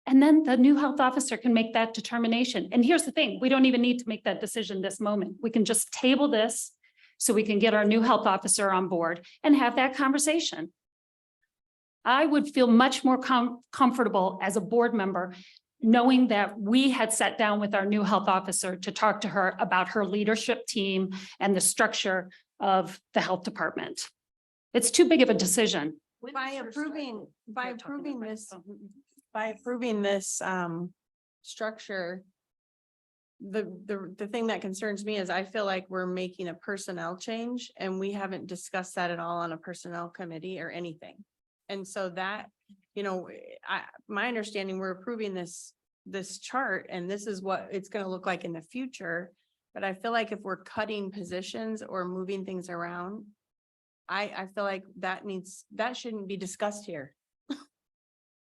Speaker 5: And then the new health officer can make that determination. And here's the thing, we don't even need to make that decision this moment. We can just table this so we can get our new health officer on board and have that conversation. I would feel much more comfortable as a board member knowing that we had sat down with our new health officer to talk to her about her leadership team and the structure of the health department. It's too big of a decision.
Speaker 8: By approving this structure, the thing that concerns me is I feel like we're making a personnel change and we haven't discussed that at all on a personnel committee or anything. And so that, my understanding, we're approving this chart and this is what it's gonna look like in the future. But I feel like if we're cutting positions or moving things around, I feel like that shouldn't be discussed here.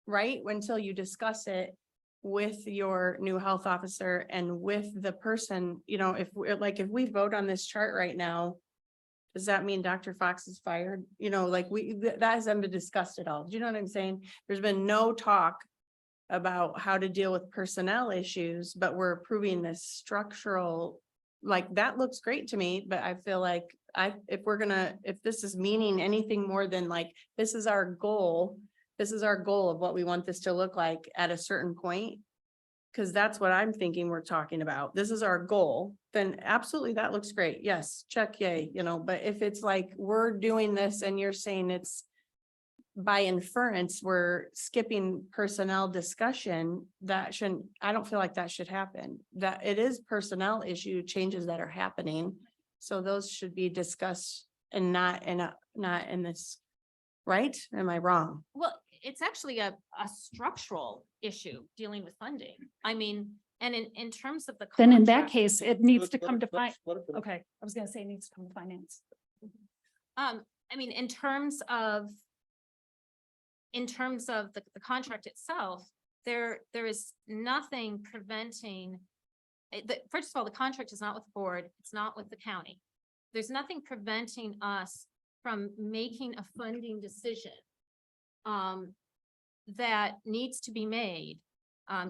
Speaker 8: Right? Until you discuss it with your new health officer and with the person, if we vote on this chart right now, does that mean Dr. Fox is fired? That hasn't been discussed at all. Do you know what I'm saying? There's been no talk about how to deal with personnel issues, but we're approving this structural, that looks great to me, but I feel like if this is meaning anything more than this is our goal. This is our goal of what we want this to look like at a certain point. Cause that's what I'm thinking we're talking about. This is our goal, then absolutely, that looks great. Yes, check, yay, but if it's we're doing this and you're saying it's by inference, we're skipping personnel discussion, I don't feel like that should happen. That it is personnel issue changes that are happening. So those should be discussed and not in this, right? Am I wrong?
Speaker 2: Well, it's actually a structural issue dealing with funding. I mean, and in terms of the.
Speaker 5: Then in that
Speaker 2: contract-
Speaker 5: case, it needs to
Speaker 1: Let-
Speaker 5: come to
Speaker 1: let-
Speaker 5: find.
Speaker 1: let it finish.
Speaker 5: Okay, I was gonna say it needs to come to finance.
Speaker 2: I mean, in terms of the contract itself, there is nothing preventing. First of all, the contract is not with the board, it's not with the county. There's nothing preventing us from making a funding decision that needs to be made,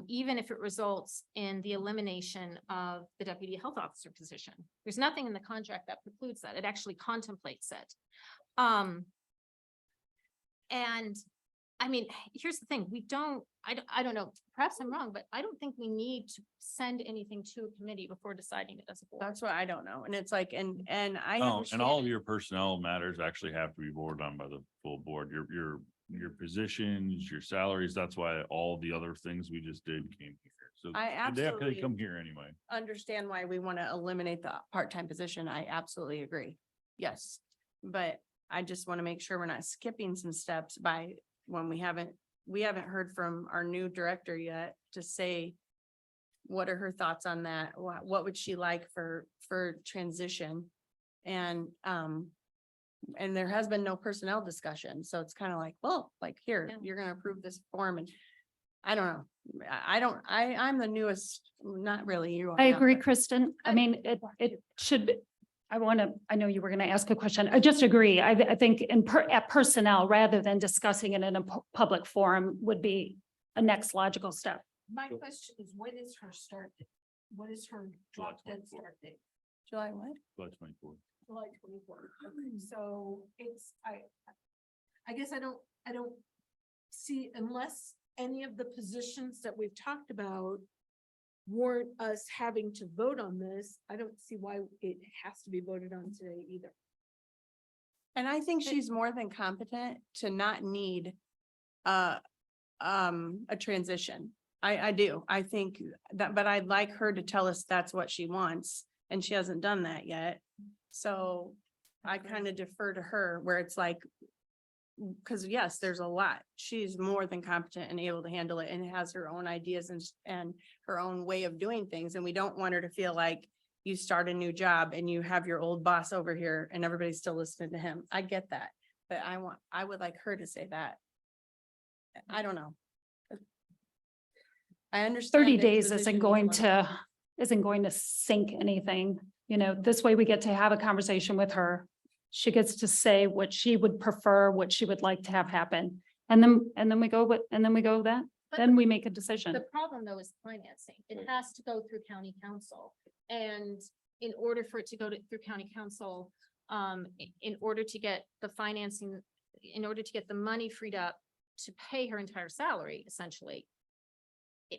Speaker 2: even if it results in the elimination of the deputy health officer position. There's nothing in the contract that precludes that. It actually contemplates it. And I mean, here's the thing, I don't know, perhaps I'm wrong, but I don't think we need to send anything to a committee before deciding it as a board.
Speaker 8: That's what I don't know. And it's and I.
Speaker 4: Oh, and all
Speaker 8: understand
Speaker 4: of
Speaker 8: it.
Speaker 4: your personnel matters actually have to be voted on by the full board. Your positions, your salaries, that's why all the other things we just did came here. So
Speaker 8: I
Speaker 4: they have to
Speaker 8: absolutely-
Speaker 4: come here anyway.
Speaker 8: Understand why we want to eliminate the part-time position. I absolutely agree. Yes. But I just want to make sure we're not skipping some steps by when we haven't heard from our new director yet to say what are her thoughts on that? What would she like for transition? And there has been no personnel discussion. So it's kind of here,
Speaker 2: Yeah.
Speaker 8: you're going to approve this form and I don't know. I'm the newest, not really you.
Speaker 5: I
Speaker 8: are,
Speaker 5: agree,
Speaker 8: but-
Speaker 5: Kristen. I mean, it should, be. I know you were gonna ask a question. I just agree. I think at personnel, rather than discussing it in a public forum would be a next logical step.
Speaker 10: My question is, when is her start date? What is her
Speaker 4: July
Speaker 10: drop dead
Speaker 4: 24th.
Speaker 10: start date?
Speaker 8: July what?
Speaker 4: July 24th.
Speaker 10: July 24th. Okay, so I guess I don't see, unless any of the positions that we've talked about warrant us having to vote on this, I don't see why it has to be voted on today either.
Speaker 8: And I think she's more than competent to not need a transition. I do. I think that, but I'd like her to tell us that's what she wants, and she hasn't done that yet. So I kind of defer to her where it's because yes, there's a lot. She's more than competent and able to handle it and has her own ideas and her own way of doing things. And we don't want her to feel like you start a new job and you have your old boss over here and everybody's still listening to him. I get that, but I would like her to say that. I don't know. I understand.
Speaker 5: 30
Speaker 8: that
Speaker 5: days
Speaker 8: position
Speaker 5: isn't
Speaker 8: is
Speaker 5: going
Speaker 8: limited.
Speaker 5: to sink anything. This way we get to have a conversation with her. She gets to say what she would prefer, what she would like to have happen. And then we go that,
Speaker 2: But
Speaker 5: then we make a decision.
Speaker 2: The problem though is financing. It has to go through county council. And in order for it to go through county council, in order to get the financing, in order to get the money freed up to pay her entire salary, essentially,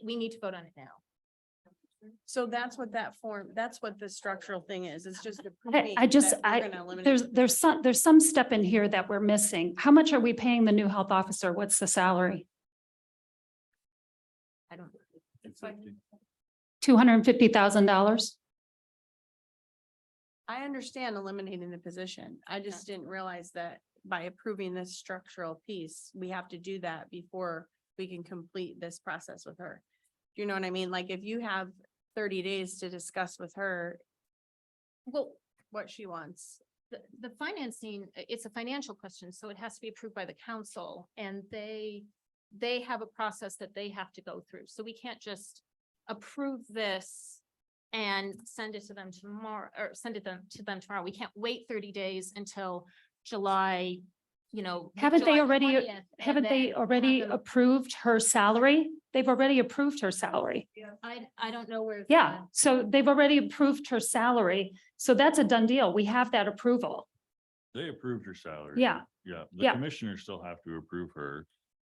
Speaker 2: we need to vote on it now.
Speaker 8: So that's what that's what the structural thing is. It's just.
Speaker 5: There's some step in here that we're missing. How much are we paying the new health officer? What's the salary?
Speaker 2: I don't.
Speaker 4: It's like
Speaker 5: $250,000.
Speaker 8: I understand eliminating the position. I just didn't realize that by approving this structural piece, we have to do that before we can complete this process with her. Do you know what I mean? Like if you have 30 days to discuss with her
Speaker 2: Well,
Speaker 8: what she wants.
Speaker 2: the financing, it's a financial question, so it has to be approved by the council and they have a process that they have to go through. So we can't just approve this and send it to them tomorrow, or send it to them tomorrow. We can't wait 30 days until July,
Speaker 5: Haven't they
Speaker 2: July
Speaker 5: already,
Speaker 2: 20th, and
Speaker 5: haven't they
Speaker 2: then
Speaker 5: already
Speaker 2: have them-
Speaker 5: approved her salary? They've already approved her salary.
Speaker 2: I don't know where.
Speaker 5: Yeah, so they've already approved her salary. So that's a done deal. We have that approval.
Speaker 4: They approved her salary.
Speaker 5: Yeah,
Speaker 4: Yeah, the
Speaker 5: Yeah.
Speaker 4: commissioners still have to approve her.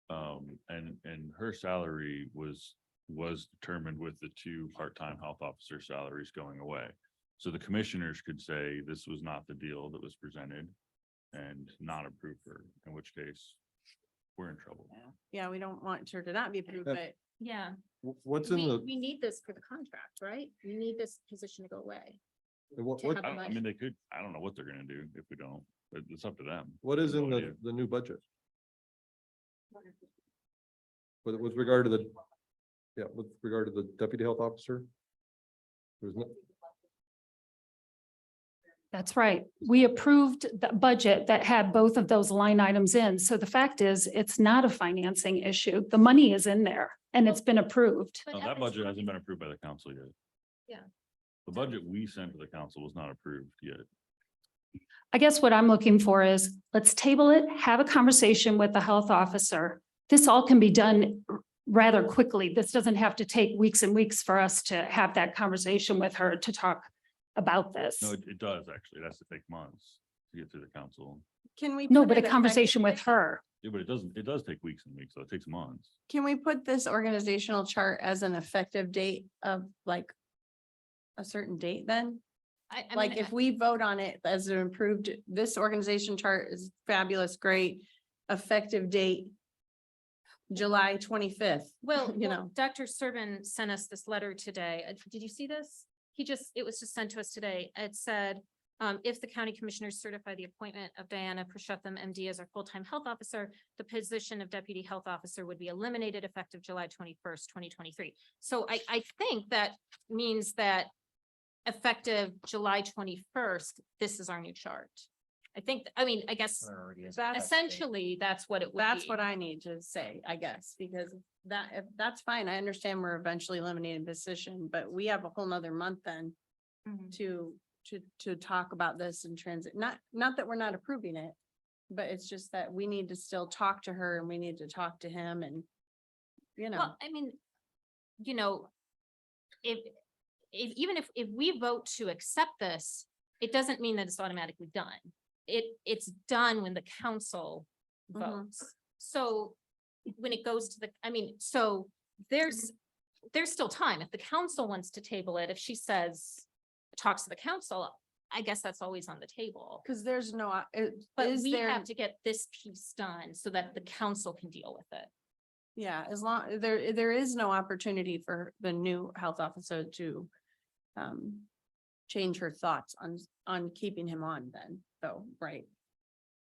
Speaker 4: And her salary was determined with the two part-time health officer salaries going away. So the commissioners could say this was not the deal that was presented and not approve her, in which case we're in trouble.
Speaker 8: Yeah, we don't want her to not be approved,
Speaker 1: Yeah.
Speaker 8: but
Speaker 2: Yeah,
Speaker 1: What's in the,
Speaker 2: we need this for the contract, right? We need this position to go away.
Speaker 1: what,
Speaker 2: to
Speaker 1: what,
Speaker 2: have
Speaker 4: I mean, they could, I don't know what they're gonna do if we don't, but it's up to them.
Speaker 1: what is in
Speaker 4: No
Speaker 1: the,
Speaker 4: idea.
Speaker 1: the new budget? With regard to the, yeah, with regard to the deputy health officer? There's no,
Speaker 5: that's right. We approved the budget that had both of those line items in. So the fact is, it's not a financing issue. The money is in there and it's been approved.
Speaker 2: But
Speaker 4: No,
Speaker 2: at
Speaker 4: that
Speaker 2: the
Speaker 4: budget
Speaker 2: time-
Speaker 4: hasn't been approved by the council yet.
Speaker 2: Yeah.
Speaker 4: The budget we sent to the council was not approved yet.
Speaker 5: I guess what I'm looking for is, let's table it, have a conversation with the health officer. This all can be done rather quickly. This doesn't have to take weeks and weeks for us to have that conversation with her to talk about this.
Speaker 4: No, it does actually. It has to take months to get through the council.
Speaker 8: can we?
Speaker 5: No,
Speaker 8: put
Speaker 5: but a
Speaker 8: it
Speaker 5: conversation with
Speaker 8: effective-
Speaker 5: her.
Speaker 4: Yeah, but it does take weeks and weeks, so it takes months.
Speaker 8: Can we put this organizational chart as an effective date of like a certain date then?
Speaker 2: I
Speaker 8: Like
Speaker 2: mean,
Speaker 8: if we vote on it as an improved, this organization chart is fabulous, great, effective date. July 25th.
Speaker 2: Well,
Speaker 8: you
Speaker 2: well,
Speaker 8: know.
Speaker 2: Dr. Serban sent us this letter today. Did you see this? It was just sent to us today. It said, if the county commissioners certify the appointment of Diana Prashetham, MD, as our full-time health officer, the position of deputy health officer would be eliminated effective July 21st, 2023. So I think that means that effective July 21st, this is our new chart. I guess
Speaker 8: That's
Speaker 2: essentially that's what it would be.
Speaker 8: That's what I need to say, I guess, because if that's fine. I understand we're eventually eliminating position, but we have a whole nother month then
Speaker 2: Mhm.
Speaker 8: to talk about this and transit, not that we're not approving it. But it's just that we need to still talk to her and we need to talk to him and, you know,
Speaker 2: Well, I mean, if even if we vote to accept this, it doesn't mean that it's automatically done. It's done when the council
Speaker 8: Mhm.
Speaker 2: votes. So when it goes to so there's still time. If the council wants to table it, if she says, talks to the council, I guess that's always on the table.
Speaker 8: because there's no,
Speaker 2: But
Speaker 8: is
Speaker 2: we
Speaker 8: there,
Speaker 2: have to get this piece done so that the council can deal with it.
Speaker 8: yeah, as long, there is no opportunity for the new health officer to change her thoughts on keeping him on then, though, right?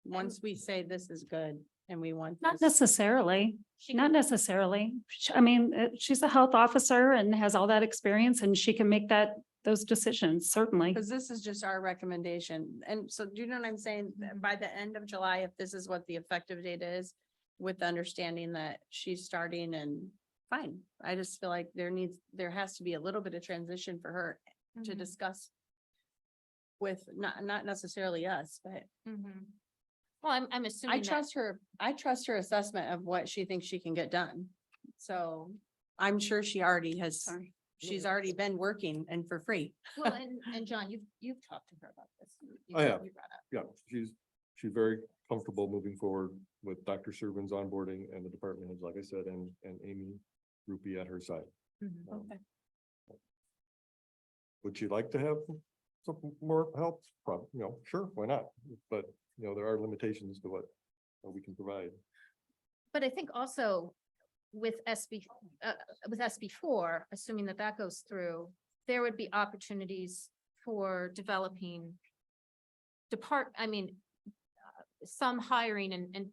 Speaker 8: Once we say this is good and we want
Speaker 5: Not
Speaker 8: this,
Speaker 5: necessarily,
Speaker 2: She
Speaker 5: not
Speaker 2: can-
Speaker 5: necessarily. I mean, she's a health officer and has all that experience and she can make those decisions, certainly.
Speaker 8: because this is just our recommendation. And so do you know what I'm saying? By the end of July, if this is what the effective date is, with the understanding that she's starting and fine. I just feel like there has to be a little bit of transition for her to
Speaker 2: Mhm.
Speaker 8: discuss with not necessarily us, but
Speaker 2: Mhm. Well, I'm assuming.
Speaker 8: I
Speaker 2: that-
Speaker 8: trust her assessment of what she thinks she can get done. So I'm sure she already has,
Speaker 5: Sorry.
Speaker 8: she's already been working and for free.
Speaker 2: Well, and John, you've talked to her about this. You-
Speaker 1: I have.
Speaker 2: you brought up.
Speaker 1: yeah, she's very comfortable moving forward with Dr. Serban's onboarding and the department heads, like I said, and Amy Rupi at her side.
Speaker 2: Mhm.
Speaker 1: Um, Would she like to have some more help? Probably, sure, why not? But, there are limitations to what we can provide.
Speaker 2: But I think also, with SB4, assuming that that goes through, there would be opportunities for developing some hiring and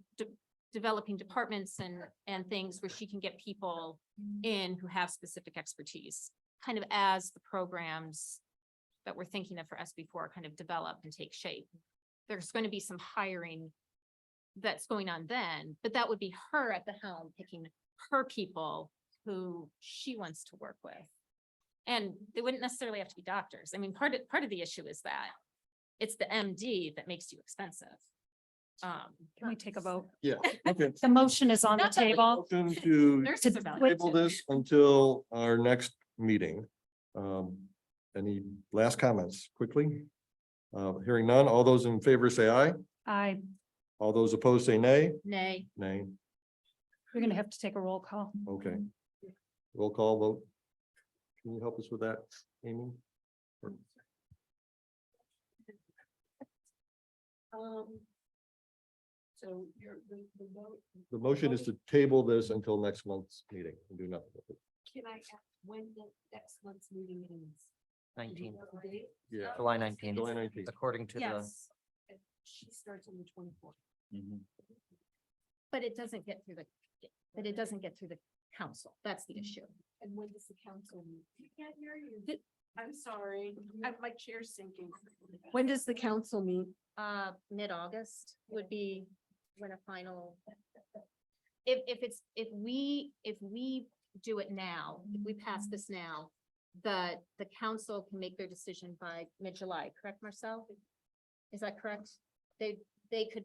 Speaker 2: developing departments and things where she can get people in who have specific expertise, kind of as the programs that we're thinking of for SB4 kind of develop and take shape. There's going to be some hiring that's going on then, but that would be her at the helm, picking her people who she wants to work with. And they wouldn't necessarily have to be doctors. I mean, part of the issue is that it's the MD that makes you expensive.
Speaker 5: Can we take a vote?
Speaker 1: Yeah, okay.
Speaker 5: The motion is on the
Speaker 2: Not that we-
Speaker 5: table.
Speaker 1: Motion to
Speaker 2: Nurses are valuable.
Speaker 1: table this until our next meeting. Any last comments quickly? Hearing none, all those in favor say aye.
Speaker 5: I,
Speaker 1: All those opposed say nay.
Speaker 2: Nay.
Speaker 1: Nay,
Speaker 5: we're gonna have to take a roll call.
Speaker 1: okay. Roll call vote. Can you help us with that, Amy?
Speaker 10: So the vote,
Speaker 1: The motion is to table this until next month's meeting and do nothing with it.
Speaker 10: can I ask when the next month's meeting is?
Speaker 3: 19,
Speaker 10: The date?
Speaker 1: Yeah.
Speaker 3: July 19th,
Speaker 1: July 19th.
Speaker 3: according to the,
Speaker 2: Yes,
Speaker 10: She starts on the 24th.
Speaker 2: but it doesn't get through the council. That's the issue.
Speaker 10: And when does the council meet? I can't hear you. I'm sorry, my chair's sinking. When does the council meet?
Speaker 2: Mid-August would be when a final. If we do it now, if we pass this now, the council can make their decision by mid-July, correct, Marcel? Is that correct? They could,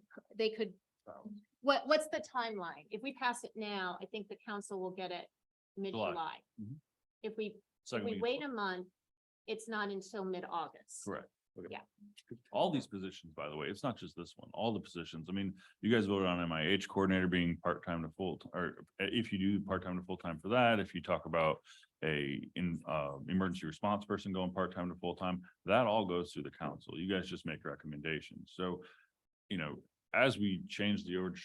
Speaker 2: what's the timeline? If we pass it now, I think the council will get it mid-July.
Speaker 4: Mhm.
Speaker 2: If we
Speaker 4: Second
Speaker 2: we
Speaker 4: week.
Speaker 2: wait a month, it's not until mid-August.
Speaker 4: Correct.
Speaker 2: Yeah.
Speaker 4: All these positions, by the way, it's not just this one, all the positions. I mean, you guys voted on MIH coordinator being part-time to full, or if you do part-time to full-time for that, if you talk about emergency response person going part-time to full-time, that all goes through the council. You guys just make recommendations. So, as we change the org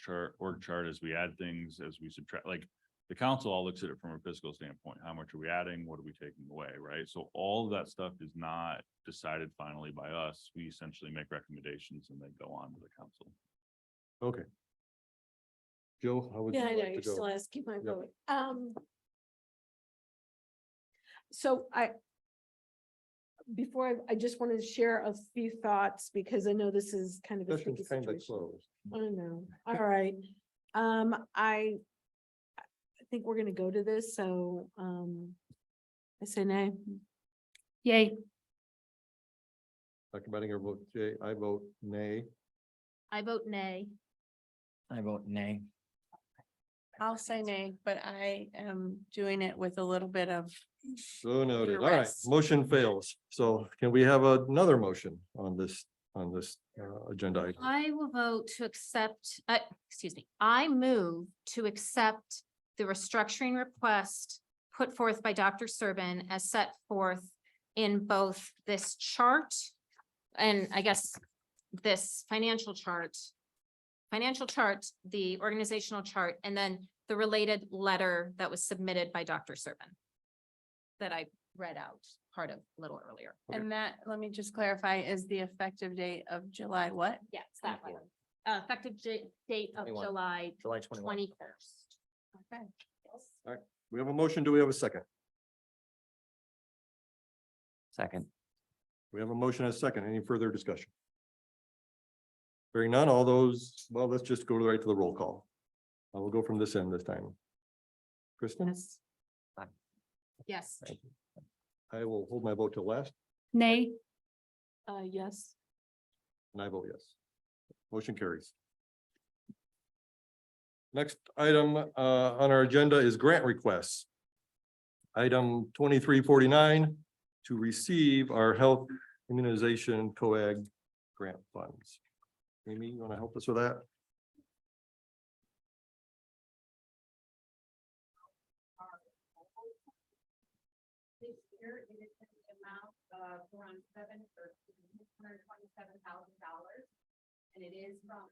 Speaker 4: chart, as we add things, as we subtract, like, the council all looks at it from a fiscal standpoint. How much are we adding? What are we taking away, right? So all of that stuff is not decided finally by us. We essentially make recommendations and they go on to the council.
Speaker 1: Okay. Joe, how would you
Speaker 10: Yeah, I know,
Speaker 1: like to
Speaker 10: you're still
Speaker 1: go?
Speaker 10: asking my
Speaker 1: Yep.
Speaker 10: vote. So before I just wanted to share a few thoughts because I know this is kind of a tricky
Speaker 1: Session's kind of
Speaker 10: situation.
Speaker 1: closed.
Speaker 10: I know. All right. I think we're gonna go to this, so I say nay.
Speaker 5: Yay.
Speaker 1: Dr. Bettinger vote yea, I vote nay.
Speaker 2: I vote nay.
Speaker 3: I vote nay.
Speaker 8: I'll say nay, but I am doing it with a little bit of,
Speaker 1: So noted. All right,
Speaker 8: Rest.
Speaker 1: motion fails. So can we have another motion on this agenda item?
Speaker 2: I will vote to accept, I move to accept the restructuring request put forth by Dr. Serban as set forth in both this chart and I guess this financial chart, the organizational chart, and then the related letter that was submitted by Dr. Serban that I read out part of a little earlier.
Speaker 8: and that, let me just clarify, is the effective date of July what?
Speaker 2: Yes, that letter. Effective date of
Speaker 3: 21.
Speaker 2: July
Speaker 3: July 21.
Speaker 2: 21st.
Speaker 8: Okay.
Speaker 1: We have a motion. Do we have a second?
Speaker 3: Second.
Speaker 1: We have a motion and a second. Any further discussion? Hearing none, all those, well, let's just go right to the roll call. I will go from this end this time. Kristen?
Speaker 2: Yes.
Speaker 1: I will hold my vote till last,
Speaker 5: Nay.
Speaker 10: Yes.
Speaker 1: and I vote yes. Motion carries. Next item on our agenda is grant requests. Item 2349 to receive our health immunization coag grant funds. Amy, you want to help us with that?
Speaker 9: This year, it is an amount of around $727,000. And it is from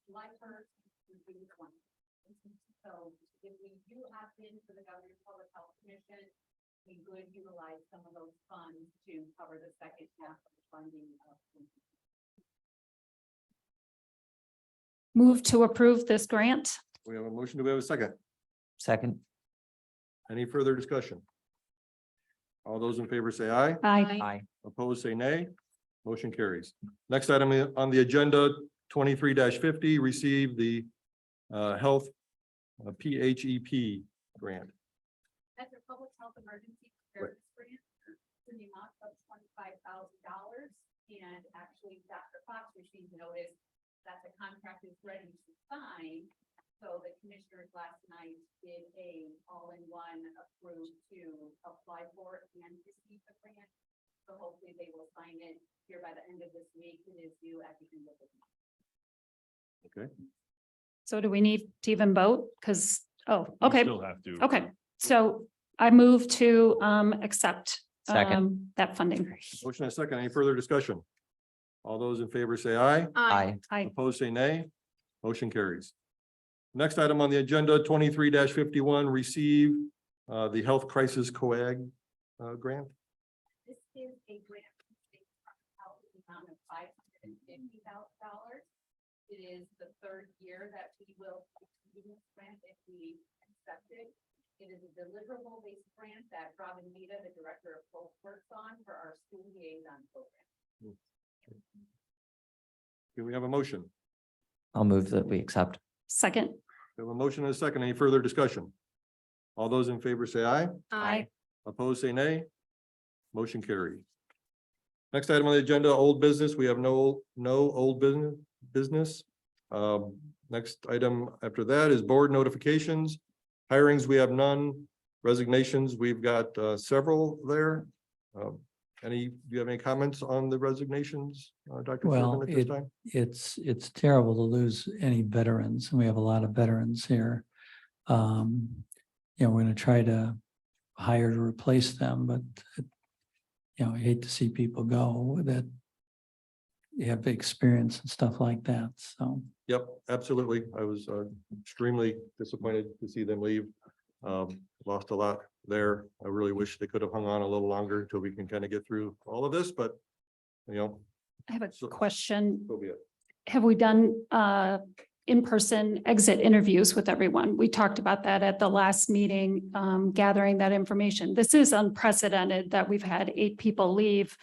Speaker 9: July 1st to June 20. So if we do opt in for the Governor's Public Health Commission, we would utilize some of those funds to cover the second half of the funding of.
Speaker 5: Move to approve this grant.
Speaker 1: We have a motion. Do we have a second?
Speaker 3: Second.
Speaker 1: Any further discussion? All those in favor say aye.
Speaker 5: Aye.
Speaker 3: Aye.
Speaker 1: Opposed, say nay. Motion carries. Next item on the agenda, 23-50, receive the health PHEP grant.
Speaker 9: That's a public health emergency preparedness grant in the amount of $25,000. And actually, Dr. Fox received notice that the contract is ready to sign. So the commissioners last night did a all-in-one approved to apply for and receive the grant. So hopefully they will sign it here by the end of this week. It is due at the end of this month.
Speaker 1: Okay,
Speaker 5: So do we need to even vote? Because, oh,
Speaker 4: You
Speaker 5: okay,
Speaker 4: Still have to.
Speaker 5: okay. So I move to accept
Speaker 3: Second.
Speaker 5: that funding.
Speaker 1: motion and a second. Any further discussion? All those in favor say aye.
Speaker 3: Aye.
Speaker 5: Aye.
Speaker 1: Opposed, say nay. Motion carries. Next item on the agenda, 23-51, receive the Health Crisis Coag grant.
Speaker 9: This is a grant from the State Department of Health in the amount of $550,000. It is the third year that we will do this grant if we accept it. It is a deliverable-based grant that Robin Mita, the Director of Health, works on for our school liaison program.
Speaker 1: Can we have a motion?
Speaker 3: I'll move that we accept.
Speaker 5: Second.
Speaker 1: We have a motion and a second. Any further discussion? All those in favor say aye.
Speaker 5: Aye.
Speaker 1: Opposed, say nay. Motion carried. Next item on the agenda, old business. We have no old business. Next item after that is board notifications. Hirings, we have none. Resignations, we've got several there. Do you have any comments on the resignations, Dr.
Speaker 6: Well,
Speaker 1: Sherman, at this time?
Speaker 6: it's terrible to lose any veterans, and we have a lot of veterans here. We're gonna try to hire to replace them, but I hate to see people go that you have the experience and stuff like that, so.
Speaker 1: Yep, absolutely. I was extremely disappointed to see them leave. Lost a lot there. I really wish they could have hung on a little longer until we can kind of get through all of this, but
Speaker 5: I have a
Speaker 1: So-
Speaker 5: question.
Speaker 1: so be it.
Speaker 5: Have we done in-person exit interviews with everyone? We talked about that at the last meeting, gathering that information. This is unprecedented that we've had 8 people leave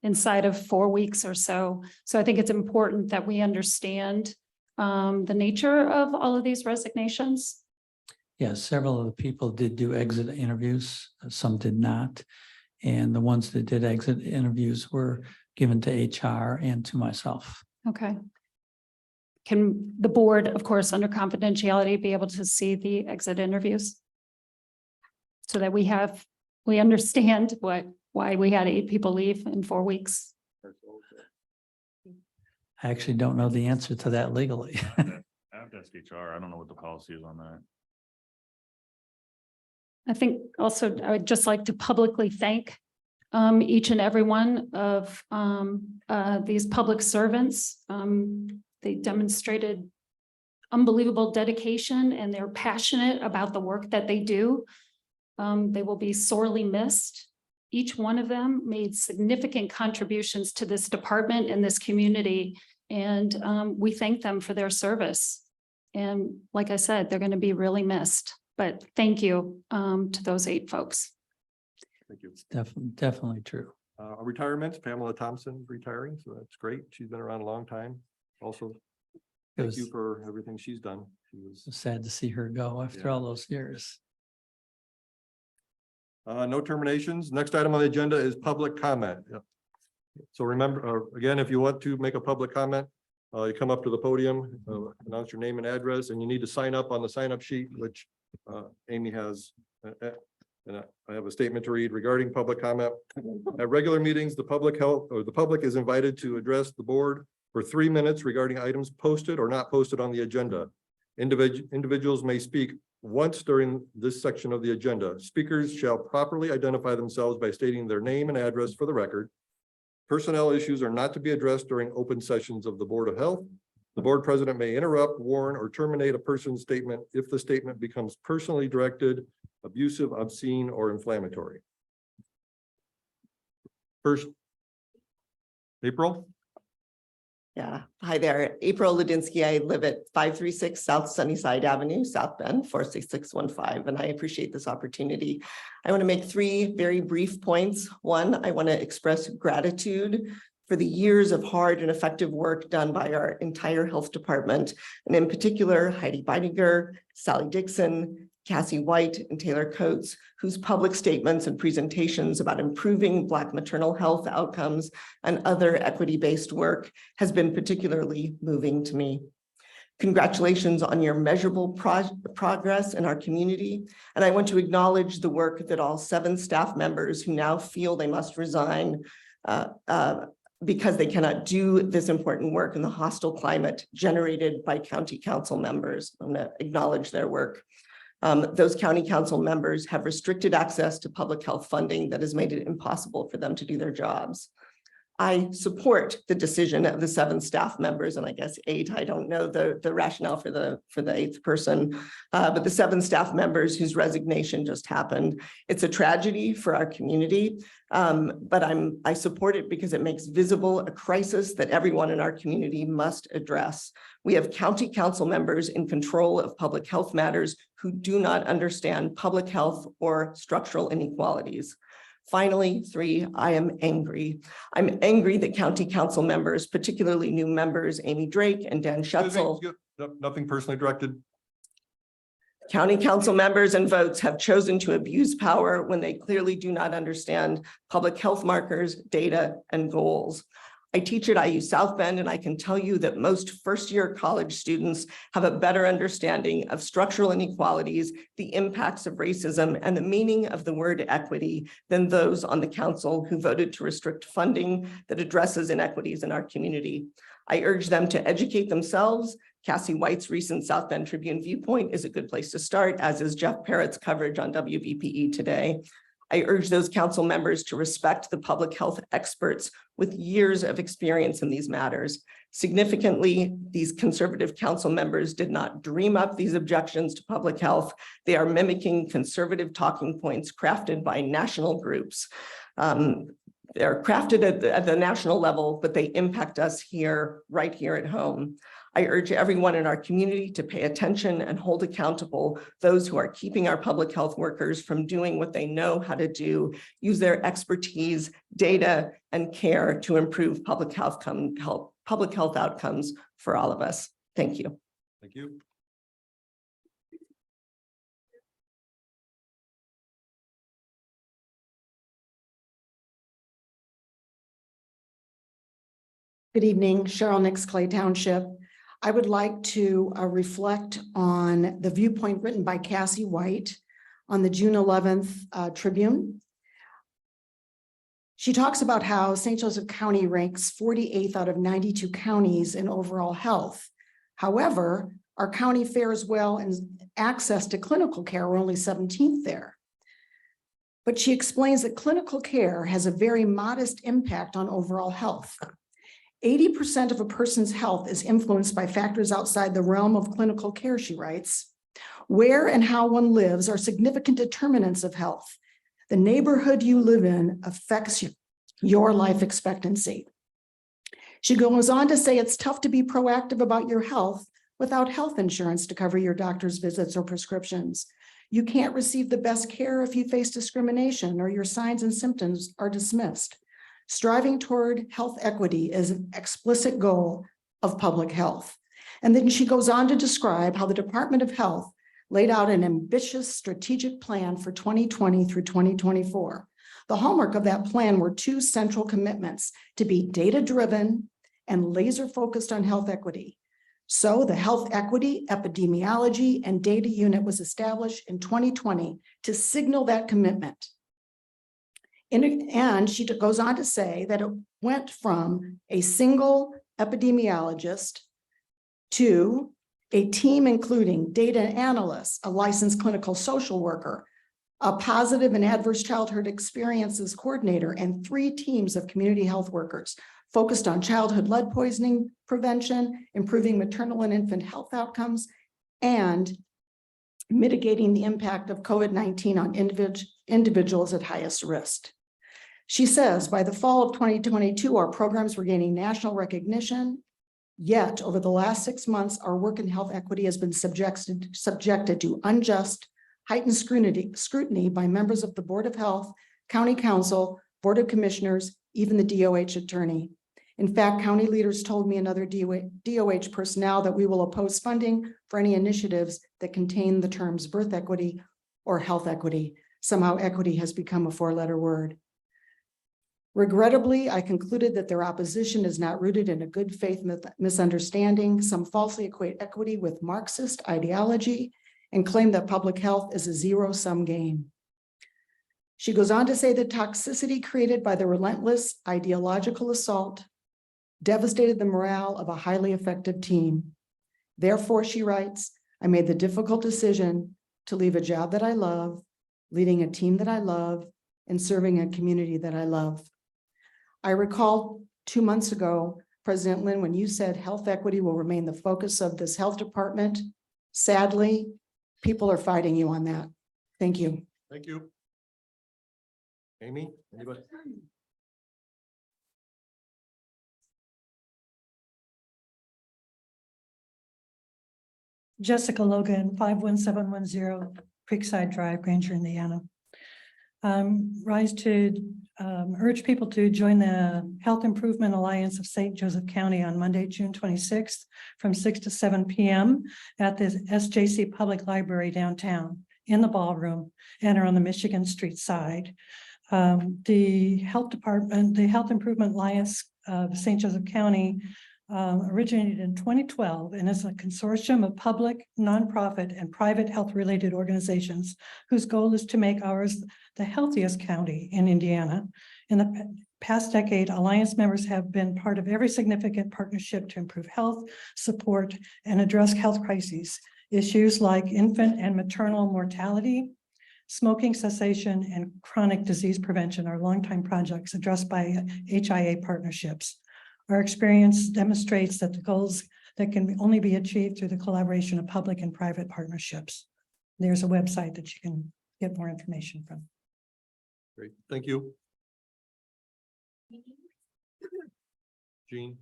Speaker 5: inside of 4 weeks or so. So I think it's important that we understand the nature of all of these resignations.
Speaker 6: Yeah, several of the people did do exit interviews, some did not. And the ones that did exit interviews were given to HR and to myself.
Speaker 5: Okay. Can the board, of course, under confidentiality, be able to see the exit interviews? So that we understand why we had 8 people leave in 4 weeks.
Speaker 6: I actually don't know the answer to that legally.
Speaker 4: I have to ask HR. I don't know what the policy is on that.
Speaker 5: I think also I would just like to publicly thank each and every one of these public servants. They demonstrated unbelievable dedication and they're passionate about the work that they do. They will be sorely missed. Each one of them made significant contributions to this department and this community. And we thank them for their service. And like I said, they're going to be really missed. But thank you to those 8 folks.
Speaker 1: Thank you.
Speaker 6: It's definitely true.
Speaker 1: Retirements, Pamela Thompson retiring, so that's great. She's been around a long time. Also,
Speaker 6: It
Speaker 1: thank
Speaker 6: was
Speaker 1: you for everything she's done. She was
Speaker 6: sad to see her go after
Speaker 1: Yeah.
Speaker 6: all those years.
Speaker 1: no terminations. Next item on the agenda is public comment. Yep. So remember, again, if you want to make a public comment, you come up to the podium, announce your name and address, and you need to sign up on the sign-up sheet, which Amy has. And I have a statement to read regarding public comment. At regular meetings, the public is invited to address the board for 3 minutes regarding items posted or not posted on the agenda. Individuals may speak once during this section of the agenda. Speakers shall properly identify themselves by stating their name and address for the record. Personnel issues are not to be addressed during open sessions of the Board of Health. The board president may interrupt, warn, or terminate a person's statement if the statement becomes personally directed, abusive, obscene, or inflammatory. First, April?
Speaker 11: Yeah, hi there. April Ludinsky. I live at 536 South Sunnyside Avenue, South Bend, 46615, and I appreciate this opportunity. I want to make three very brief points. One, I want to express gratitude for the years of hard and effective work done by our entire health department, and in particular, Heidi Beidinger, Sally Dixon, Cassie White, and Taylor Coates, whose public statements and presentations about improving Black maternal health outcomes and other equity-based work has been particularly moving to me. Congratulations on your measurable progress in our community. And I want to acknowledge the work that all 7 staff members who now feel they must resign because they cannot do this important work in the hostile climate generated by county council members. I'm going to acknowledge their work. Those county council members have restricted access to public health funding that has made it impossible for them to do their jobs. I support the decision of the 7 staff members, and I guess 8, I don't know the rationale for the 8th person, but the 7 staff members whose resignation just happened. It's a tragedy for our community, but I support it because it makes visible a crisis that everyone in our community must address. We have county council members in control of public health matters who do not understand public health or structural inequalities. Finally, 3, I am angry. I'm angry that county council members, particularly new members, Amy Drake and Dan Schutzel,
Speaker 1: Nothing personally directed.
Speaker 11: county council members and votes have chosen to abuse power when they clearly do not understand public health markers, data, and goals. I teach at IU South Bend, and I can tell you that most first-year college students have a better understanding of structural inequalities, the impacts of racism, and the meaning of the word equity than those on the council who voted to restrict funding that addresses inequities in our community. I urge them to educate themselves. Cassie White's recent South Bend Tribune viewpoint is a good place to start, as is Jeff Parrott's coverage on WVPE today. I urge those council members to respect the public health experts with years of experience in these matters. Significantly, these conservative council members did not dream up these objections to public health. They are mimicking conservative talking points crafted by national groups. They're crafted at the national level, but they impact us here, right here at home. I urge everyone in our community to pay attention and hold accountable those who are keeping our public health workers from doing what they know how to do, use their expertise, data, and care to improve public health outcomes for all of us. Thank you.
Speaker 1: Thank you.
Speaker 12: Good evening, Cheryl Nix, Clay Township. I would like to reflect on the viewpoint written by Cassie White on the June 11th Tribune. She talks about how St. Joseph County ranks 48th out of 92 counties in overall health. However, our county fares well in access to clinical care. We're only 17th there. But she explains that clinical care has a very modest impact on overall health. 80% of a person's health is influenced by factors outside the realm of clinical care, she writes. Where and how one lives are significant determinants of health. The neighborhood you live in affects your life expectancy. She goes on to say it's tough to be proactive about your health without health insurance to cover your doctor's visits or prescriptions. You can't receive the best care if you face discrimination or your signs and symptoms are dismissed. Striving toward health equity is an explicit goal of public health. And then she goes on to describe how the Department of Health laid out an ambitious strategic plan for 2020 through 2024. The hallmark of that plan were 2 central commitments: to be data-driven and laser-focused on health equity. So the Health Equity, Epidemiology, and Data Unit was established in 2020 to signal that commitment. And she goes on to say that it went from a single epidemiologist to a team including data analysts, a licensed clinical social worker, a positive and adverse childhood experiences coordinator, and 3 teams of community health workers focused on childhood lead poisoning prevention, improving maternal and infant health outcomes, and mitigating the impact of COVID-19 on individuals at highest risk. She says, by the fall of 2022, our programs were gaining national recognition. Yet over the last 6 months, our work in health equity has been subjected to unjust, heightened scrutiny by members of the Board of Health, County Council, Board of Commissioners, even the DOH attorney. In fact, county leaders told me and other DOH personnel that we will oppose funding for any initiatives that contain the terms birth equity or health equity. Somehow equity has become a 4-letter word. Regrettably, I concluded that their opposition is not rooted in a good faith misunderstanding. Some falsely equate equity with Marxist ideology and claim that public health is a zero-sum game. She goes on to say the toxicity created by the relentless ideological assault devastated the morale of a highly effective team. Therefore, she writes, I made the difficult decision to leave a job that I love, leading a team that I love, and serving a community that I love. I recall 2 months ago, President Lynn, when you said health equity will remain the focus of this health department. Sadly, people are fighting you on that. Thank you.
Speaker 1: Thank you. Amy, anybody?
Speaker 13: Jessica Logan, 51710 Creekside Drive, Granger, Indiana. Rise to urge people to join the Health Improvement Alliance of St. Joseph County on Monday, June 26th from 6 to 7 p.m. at the SJC Public Library downtown in the ballroom and are on the Michigan Street side. The Health Department, the Health Improvement Alliance of St. Joseph County originated in 2012 and is a consortium of public, nonprofit, and private health-related organizations whose goal is to make ours the healthiest county in Indiana. In the past decade, Alliance members have been part of every significant partnership to improve health, support, and address health crises. Issues like infant and maternal mortality, smoking cessation, and chronic disease prevention are longtime projects addressed by HIA partnerships. Our experience demonstrates that the goals that can only be achieved through the collaboration of public and private partnerships. There's a website that you can get more information from.
Speaker 1: Great, thank you. Jean?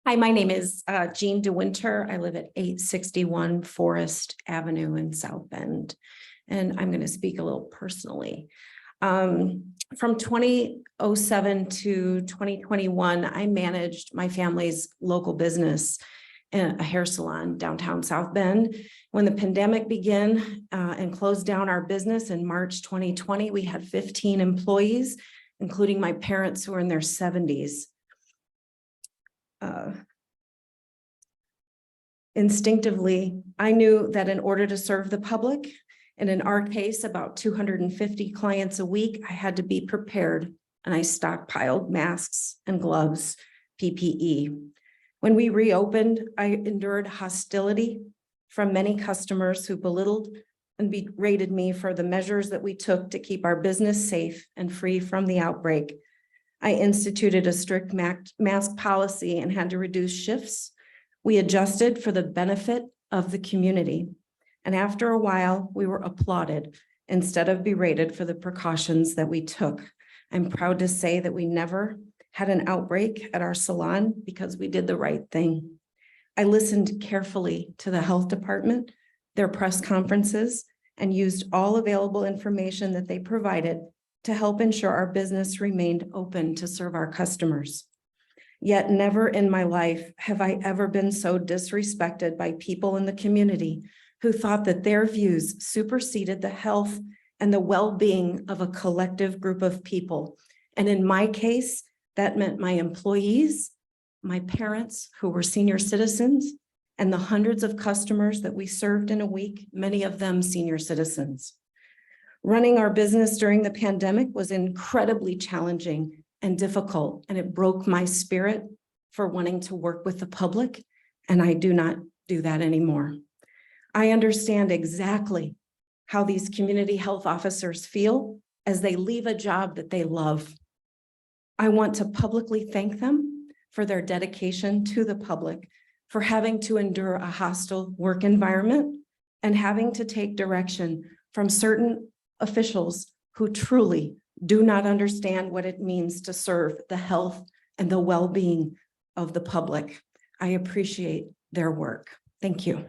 Speaker 14: Hi, my name is Jean DeWinter. I live at 861 Forest Avenue in South Bend, and I'm going to speak a little personally. From 2007 to 2021, I managed my family's local business, a hair salon downtown South Bend. When the pandemic began and closed down our business in March 2020, we had 15 employees, including my parents who are in their 70s. Instinctively, I knew that in order to serve the public, and in our case, about 250 clients a week, I had to be prepared, and I stockpiled masks and gloves, PPE. When we reopened, I endured hostility from many customers who belittled and berated me for the measures that we took to keep our business safe and free from the outbreak. I instituted a strict mask policy and had to reduce shifts. We adjusted for the benefit of the community. And after a while, we were applauded instead of berated for the precautions that we took. I'm proud to say that we never had an outbreak at our salon because we did the right thing. I listened carefully to the health department, their press conferences, and used all available information that they provided to help ensure our business remained open to serve our customers. Yet never in my life have I ever been so disrespected by people in the community who thought that their views superseded the health and the well-being of a collective group of people. And in my case, that meant my employees, my parents who were senior citizens, and the hundreds of customers that we served in a week, many of them senior citizens. Running our business during the pandemic was incredibly challenging and difficult, and it broke my spirit for wanting to work with the public, and I do not do that anymore. I understand exactly how these community health officers feel as they leave a job that they love. I want to publicly thank them for their dedication to the public, for having to endure a hostile work environment and having to take direction from certain officials who truly do not understand what it means to serve the health and the well-being of the public. I appreciate their work. Thank you.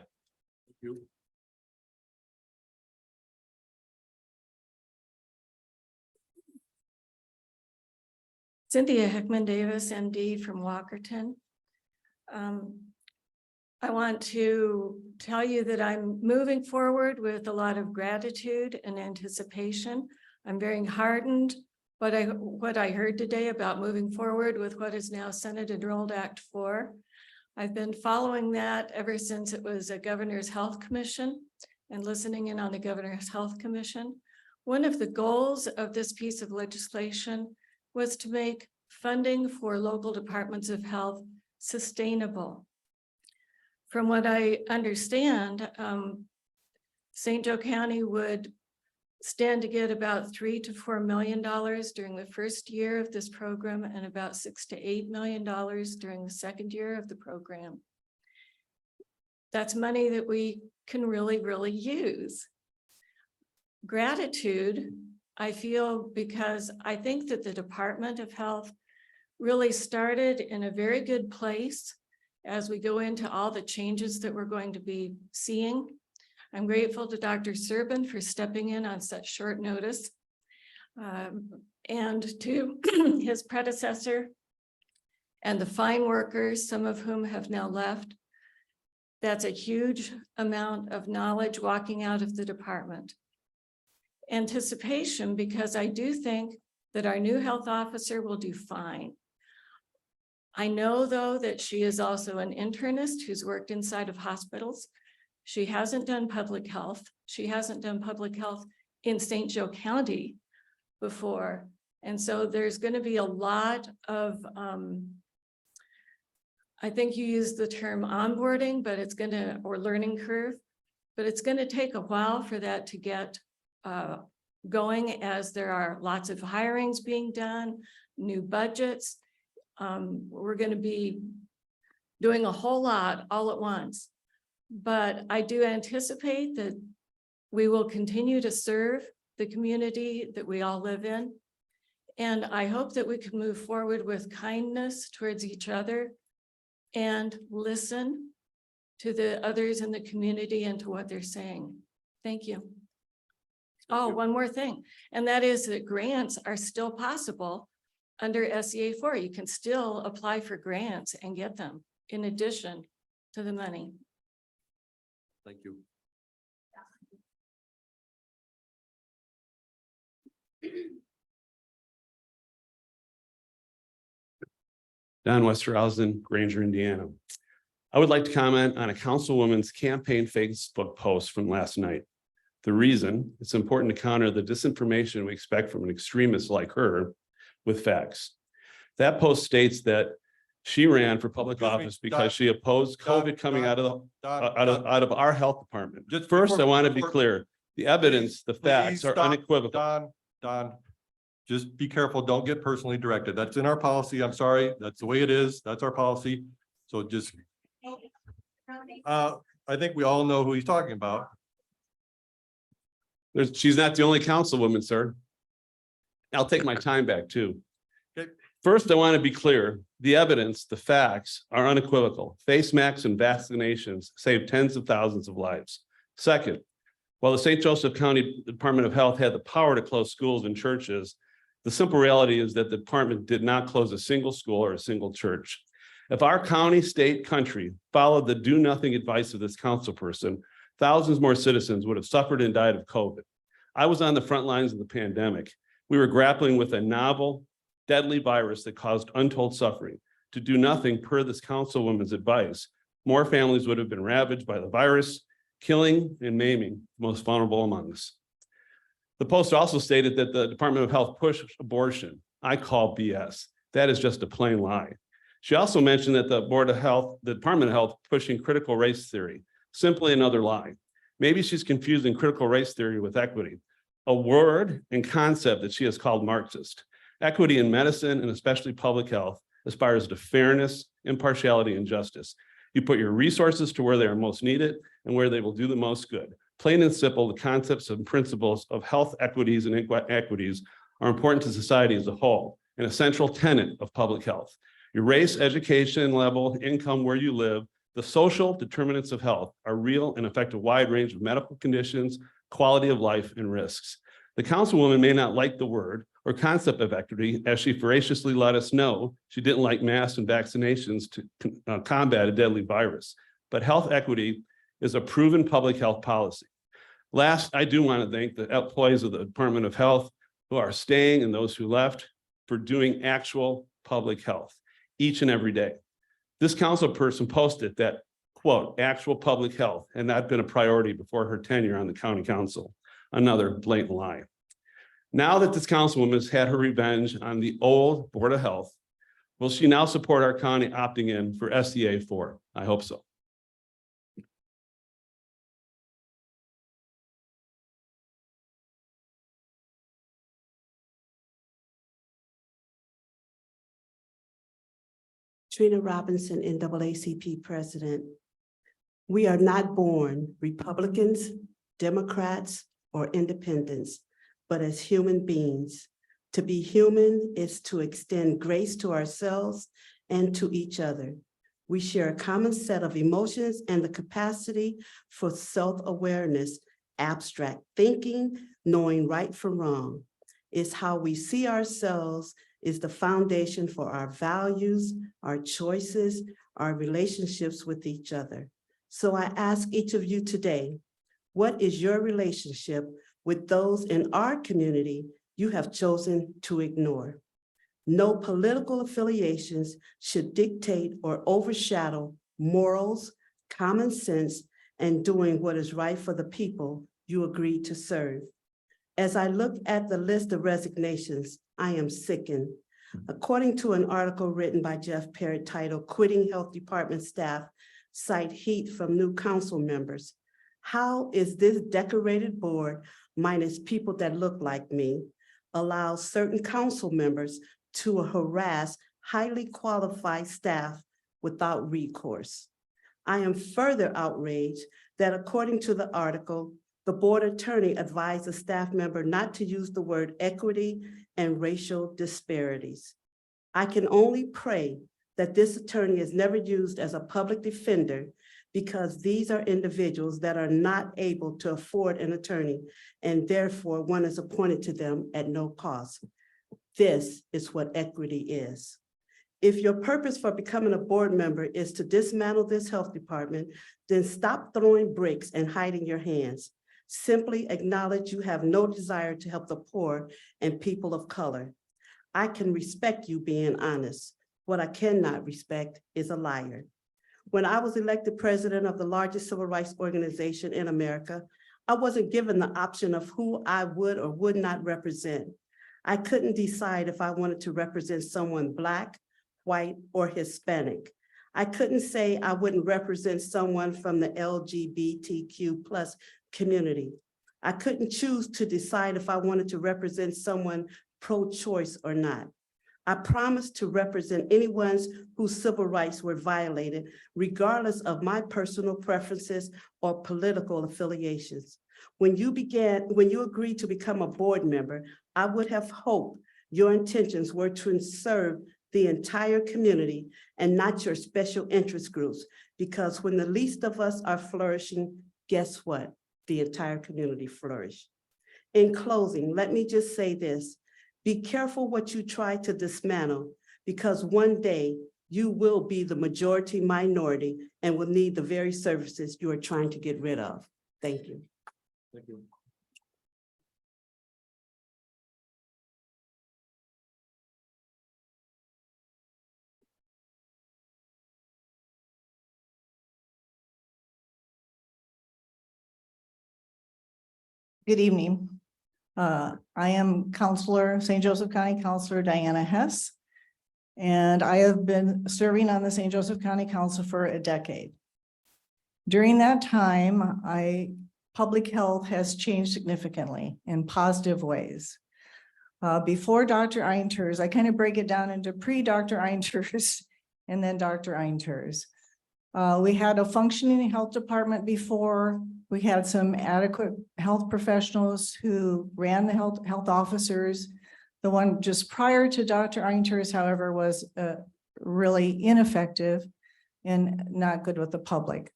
Speaker 8: Cynthia Hickman Davis, MD from Walkerton. I want to tell you that I'm moving forward with a lot of gratitude and anticipation. I'm very heartened by what I heard today about moving forward with what is now Senate Enrolled Act 4. I've been following that ever since it was a Governor's Health Commission and listening in on the Governor's Health Commission. One of the goals of this piece of legislation was to make funding for local departments of health sustainable. From what I understand, St. Joe County would stand to get about $3 to $4 million during the first year of this program and about $6 to $8 million during the second year of the program. That's money that we can really use. Gratitude, I feel, because I think that the Department of Health really started in a very good place as we go into all the changes that we're going to be seeing. I'm grateful to Dr. Serban for stepping in on such short notice, and to his predecessor and the fine workers, some of whom have now left. That's a huge amount of knowledge walking out of the department. Anticipation, because I do think that our new health officer will do fine. I know, though, that she is also an internist who's worked inside of hospitals. She hasn't done public health. She hasn't done public health in St. Joe County before. And so there's going to be a lot of, I think you used the term onboarding, but it's going to, or learning curve, but it's going to take a while for that to get going, as there are lots of hirings being done, new budgets. We're going to be doing a whole lot all at once. But I do anticipate that we will continue to serve the community that we all live in. And I hope that we can move forward with kindness towards each other and listen to the others in the community and to what they're saying. Thank you. Oh, one more thing, and that is that grants are still possible under SEA 4. You can still apply for grants and get them in addition to the money.
Speaker 1: Thank you.
Speaker 15: Don Westerhausen, Granger, Indiana. I would like to comment on a councilwoman's campaign Facebook post from last night. The reason it's important to counter the disinformation we expect from an extremist like her with facts. That post states that she ran for public
Speaker 1: Excuse me,
Speaker 15: office because
Speaker 1: Don,
Speaker 15: she opposed
Speaker 1: Don,
Speaker 15: COVID coming
Speaker 1: Don,
Speaker 15: out of
Speaker 1: Don,
Speaker 15: out of our health department.
Speaker 1: Just
Speaker 15: First, I
Speaker 1: before-
Speaker 15: want to be
Speaker 1: before-
Speaker 15: clear. The evidence, the facts
Speaker 1: Please
Speaker 15: are
Speaker 1: stop.
Speaker 15: unequivocal.
Speaker 1: Don, just be careful. Don't get personally directed. That's in our policy. I'm sorry. That's the way it is. That's our policy. So just, I think we all know who he's talking about.
Speaker 15: She's not the only councilwoman, sir. I'll take my time back too.
Speaker 1: Okay.
Speaker 15: First, I want to be clear. The evidence, the facts are unequivocal. Face masks and vaccinations save tens of thousands of lives. Second, while the St. Joseph County Department of Health had the power to close schools and churches, the simple reality is that the department did not close a single school or a single church. If our county, state, country followed the do nothing advice of this council person, thousands more citizens would have suffered and died of COVID. I was on the front lines of the pandemic. We were grappling with a novel, deadly virus that caused untold suffering. To do nothing per this councilwoman's advice, more families would have been ravaged by the virus, killing and maiming the most vulnerable among us. The post also stated that the Department of Health pushed abortion. I call BS. That is just a plain lie. She also mentioned that the Department of Health pushing critical race theory. Simply another lie. Maybe she's confusing critical race theory with equity, a word and concept that she has called Marxist. Equity in medicine and especially public health aspires to fairness, impartiality, and justice. You put your resources to where they are most needed and where they will do the most good. Plain and simple, the concepts and principles of health equities and equities are important to society as a whole, and a central tenet of public health. Your race, education level, income, where you live, the social determinants of health are real and affect a wide range of medical conditions, quality of life, and risks. The councilwoman may not like the word or concept of equity, as she voraciously let us know she didn't like masks and vaccinations to combat a deadly virus. But health equity is a proven public health policy. Last, I do want to thank the employees of the Department of Health who are staying and those who left for doing actual public health each and every day. This council person posted that, quote, actual public health had not been a priority before her tenure on the county council. Another blatant lie. Now that this councilwoman has had her revenge on the old Board of Health, will she now support our county opting in for SDA 4? I hope so.
Speaker 16: Trina Robinson, NAACP President. We are not born Republicans, Democrats, or independents, but as human beings. To be human is to extend grace to ourselves and to each other. We share a common set of emotions and the capacity for self-awareness, abstract thinking, knowing right from wrong. It's how we see ourselves is the foundation for our values, our choices, our relationships with each other. So I ask each of you today, what is your relationship with those in our community you have chosen to ignore? No political affiliations should dictate or overshadow morals, common sense, and doing what is right for the people you agreed to serve. As I look at the list of resignations, I am sickened. According to an article written by Jeff Parrott titled "Quitting Health Department Staff Cite Heat from New Council Members." How is this decorated board, minus people that look like me, allow certain council members to harass highly qualified staff without recourse? I am further outraged that according to the article, the board attorney advised a staff member not to use the word equity and racial disparities. I can only pray that this attorney is never used as a public defender, because these are individuals that are not able to afford an attorney, and therefore one is appointed to them at no cost. This is what equity is. If your purpose for becoming a board member is to dismantle this health department, then stop throwing bricks and hiding your hands. Simply acknowledge you have no desire to help the poor and people of color. I can respect you being honest. What I cannot respect is a liar. When I was elected president of the largest civil rights organization in America, I wasn't given the option of who I would or would not represent. I couldn't decide if I wanted to represent someone Black, white, or Hispanic. I couldn't say I wouldn't represent someone from the LGBTQ+ community. I couldn't choose to decide if I wanted to represent someone pro-choice or not. I promised to represent anyone whose civil rights were violated, regardless of my personal preferences or political affiliations. When you agreed to become a board member, I would have hoped your intentions were to serve the entire community and not your special interest groups, because when the least of us are flourishing, guess what? The entire community flourished. In closing, let me just say this. Be careful what you try to dismantle, because one day you will be the majority minority and will need the very services you are trying to get rid of. Thank you.
Speaker 1: Thank you.
Speaker 12: Good evening. I am Counselor, St. Joseph County Counselor Diana Hess, and I have been serving on the St. Joseph County Council for a decade. During that time, public health has changed significantly in positive ways. Before Dr. Einters, I kind of break it down into pre-Dr. Einters and then Dr. Einters. We had a functioning health department before. We had some adequate health professionals who ran the health officers. The one just prior to Dr. Einters, however, was really ineffective and not good with the public.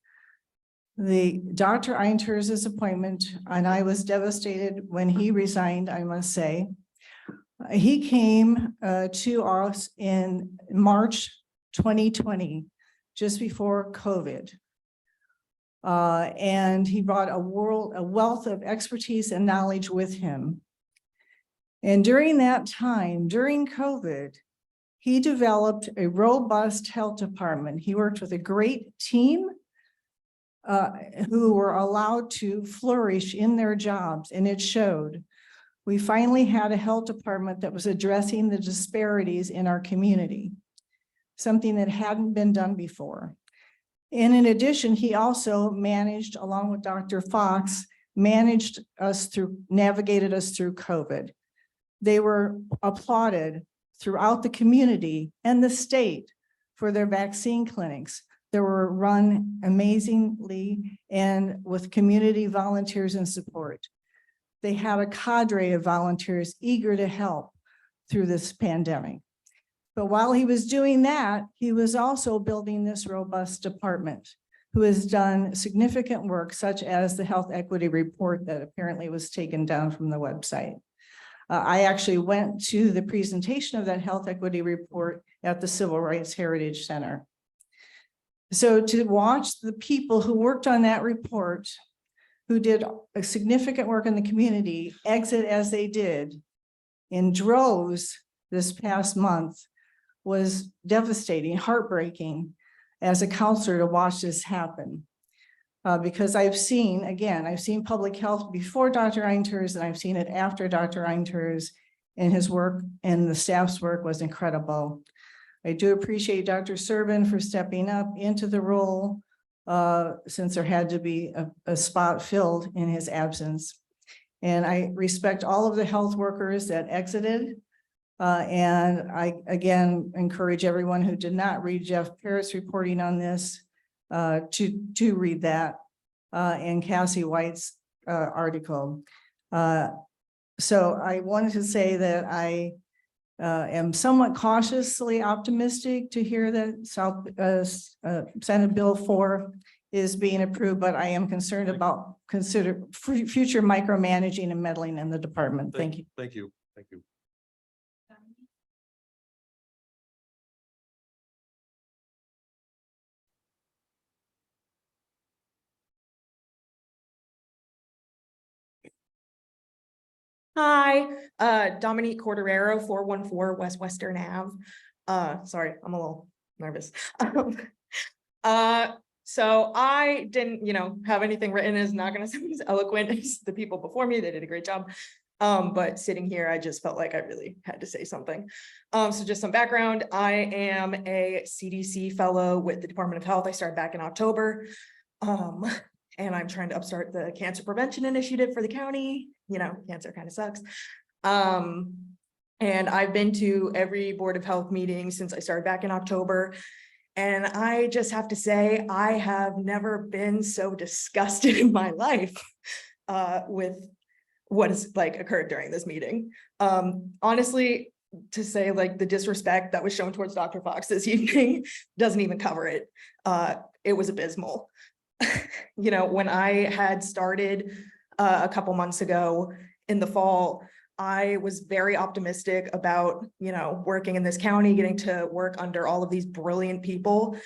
Speaker 12: The Dr. Einters' appointment, and I was devastated when he resigned, I must say. He came to us in March 2020, just before COVID. And he brought a wealth of expertise and knowledge with him. And during that time, during COVID, he developed a robust health department. He worked with a great team who were allowed to flourish in their jobs, and it showed. We finally had a health department that was addressing the disparities in our community, something that hadn't been done before. And in addition, he also managed, along with Dr. Fox, navigated us through COVID. They were applauded throughout the community and the state for their vaccine clinics that were run amazingly and with community volunteers and support. They had a cadre of volunteers eager to help through this pandemic. But while he was doing that, he was also building this robust department who has done significant work, such as the health equity report that apparently was taken down from the website. I actually went to the presentation of that health equity report at the Civil Rights Heritage Center. So to watch the people who worked on that report, who did a significant work in the community, exit as they did in droves this past month was devastating, heartbreaking as a counselor to watch this happen. Because I've seen public health before Dr. Einters, and I've seen it after Dr. Einters, and his work and the staff's work was incredible. I do appreciate Dr. Serban for stepping up into the role since there had to be a spot filled in his absence. And I respect all of the health workers that exited. And I, again, encourage everyone who did not read Jeff Parrott's reporting on this to read that and Cassie White's article. So I wanted to say that I am somewhat cautiously optimistic to hear that Senate Bill 4 is being approved, but I am concerned about future micromanaging and meddling in the department. Thank you.
Speaker 1: Thank you. Thank you.
Speaker 17: Hi, Dominique Cordero, 414 West Western Ave. Sorry, I'm a little nervous. So I didn't, have anything written. Is not going to sound as eloquent as the people before me. They did a great job. But sitting here, I just felt like I really had to say something. So just some background. I am a CDC fellow with the Department of Health. I started back in October. And I'm trying to upstart the cancer prevention initiative for the county. Cancer kind of sucks. And I've been to every Board of Health meeting since I started back in October. And I just have to say, I have never been so disgusted in my life with what has occurred during this meeting. Honestly, to say the disrespect that was shown towards Dr. Fox this evening doesn't even cover it. It was abysmal. When I had started a couple months ago in the fall, I was very optimistic about, working in this county, getting to work under all of these brilliant people.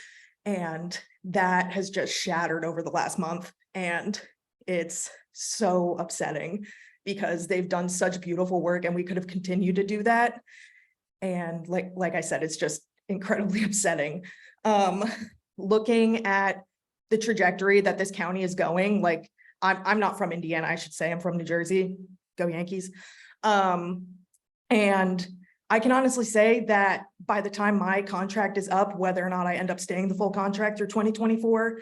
Speaker 17: And that has just shattered over the last month. And it's so upsetting because they've done such beautiful work and we could have continued to do that. And like I said, it's just incredibly upsetting. Looking at the trajectory that this county is going, I'm not from Indiana, I should say. I'm from New Jersey. Go Yankees. And I can honestly say that by the time my contract is up, whether or not I end up staying the full contract through 2024,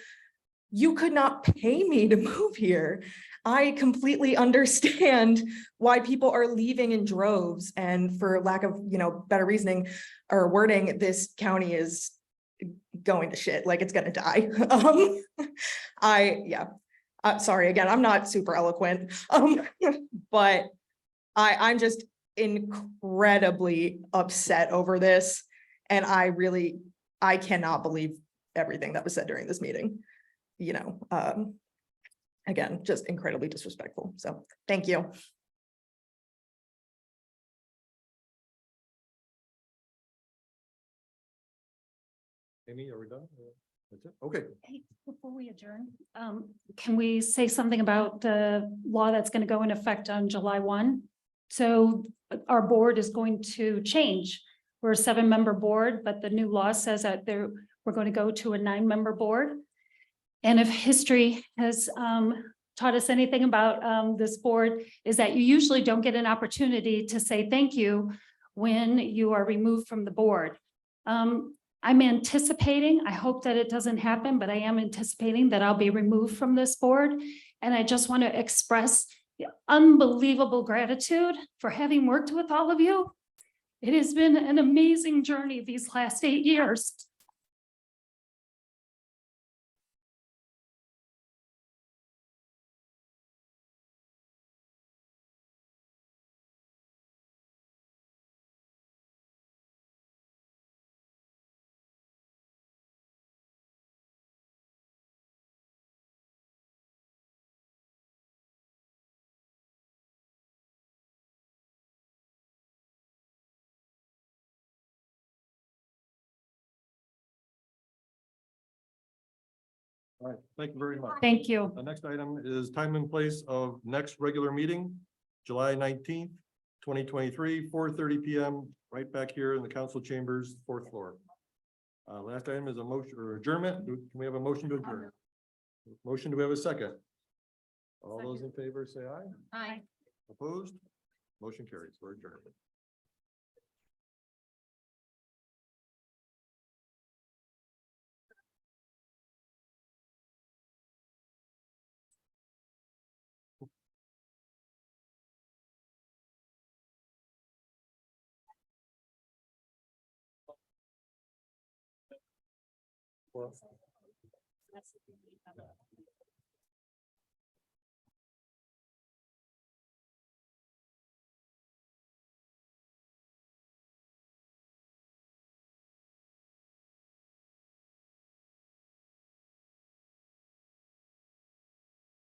Speaker 17: you could not pay me to move here. I completely understand why people are leaving in droves, and for lack of, better reasoning or wording, this county is going to shit, like it's gonna die. Sorry, again, I'm not super eloquent, but I'm just incredibly upset over this. And I cannot believe everything that was said during this meeting. Again, just incredibly disrespectful. So thank you.
Speaker 1: Amy, are we done? That's it? Okay.
Speaker 5: Hey, before we adjourn, can we say something about the law that's going to go in effect on July 1? So our board is going to change. We're a 7-member board, but the new law says that we're going to go to a 9-member board. And if history has taught us anything about this board, is that you usually don't get an opportunity to say thank you when you are removed from the board. I'm anticipating, I hope that it doesn't happen, but I am anticipating that I'll be removed from this board. And I just want to express unbelievable gratitude for having worked with all of you. It has been an amazing journey these last 8 years.
Speaker 1: All right, thank you very much.
Speaker 5: Thank you.
Speaker 1: The next item is time and place of next regular meeting, July 19th, 2023, 4:30 PM, right back here in the council chambers, 4th floor. Last item is a motion or adjournment. Can we have a motion to adjourn? Motion, do we have a second? All those in favor say aye.
Speaker 2: Aye.
Speaker 1: Opposed? Motion carries. We're adjourned. Well,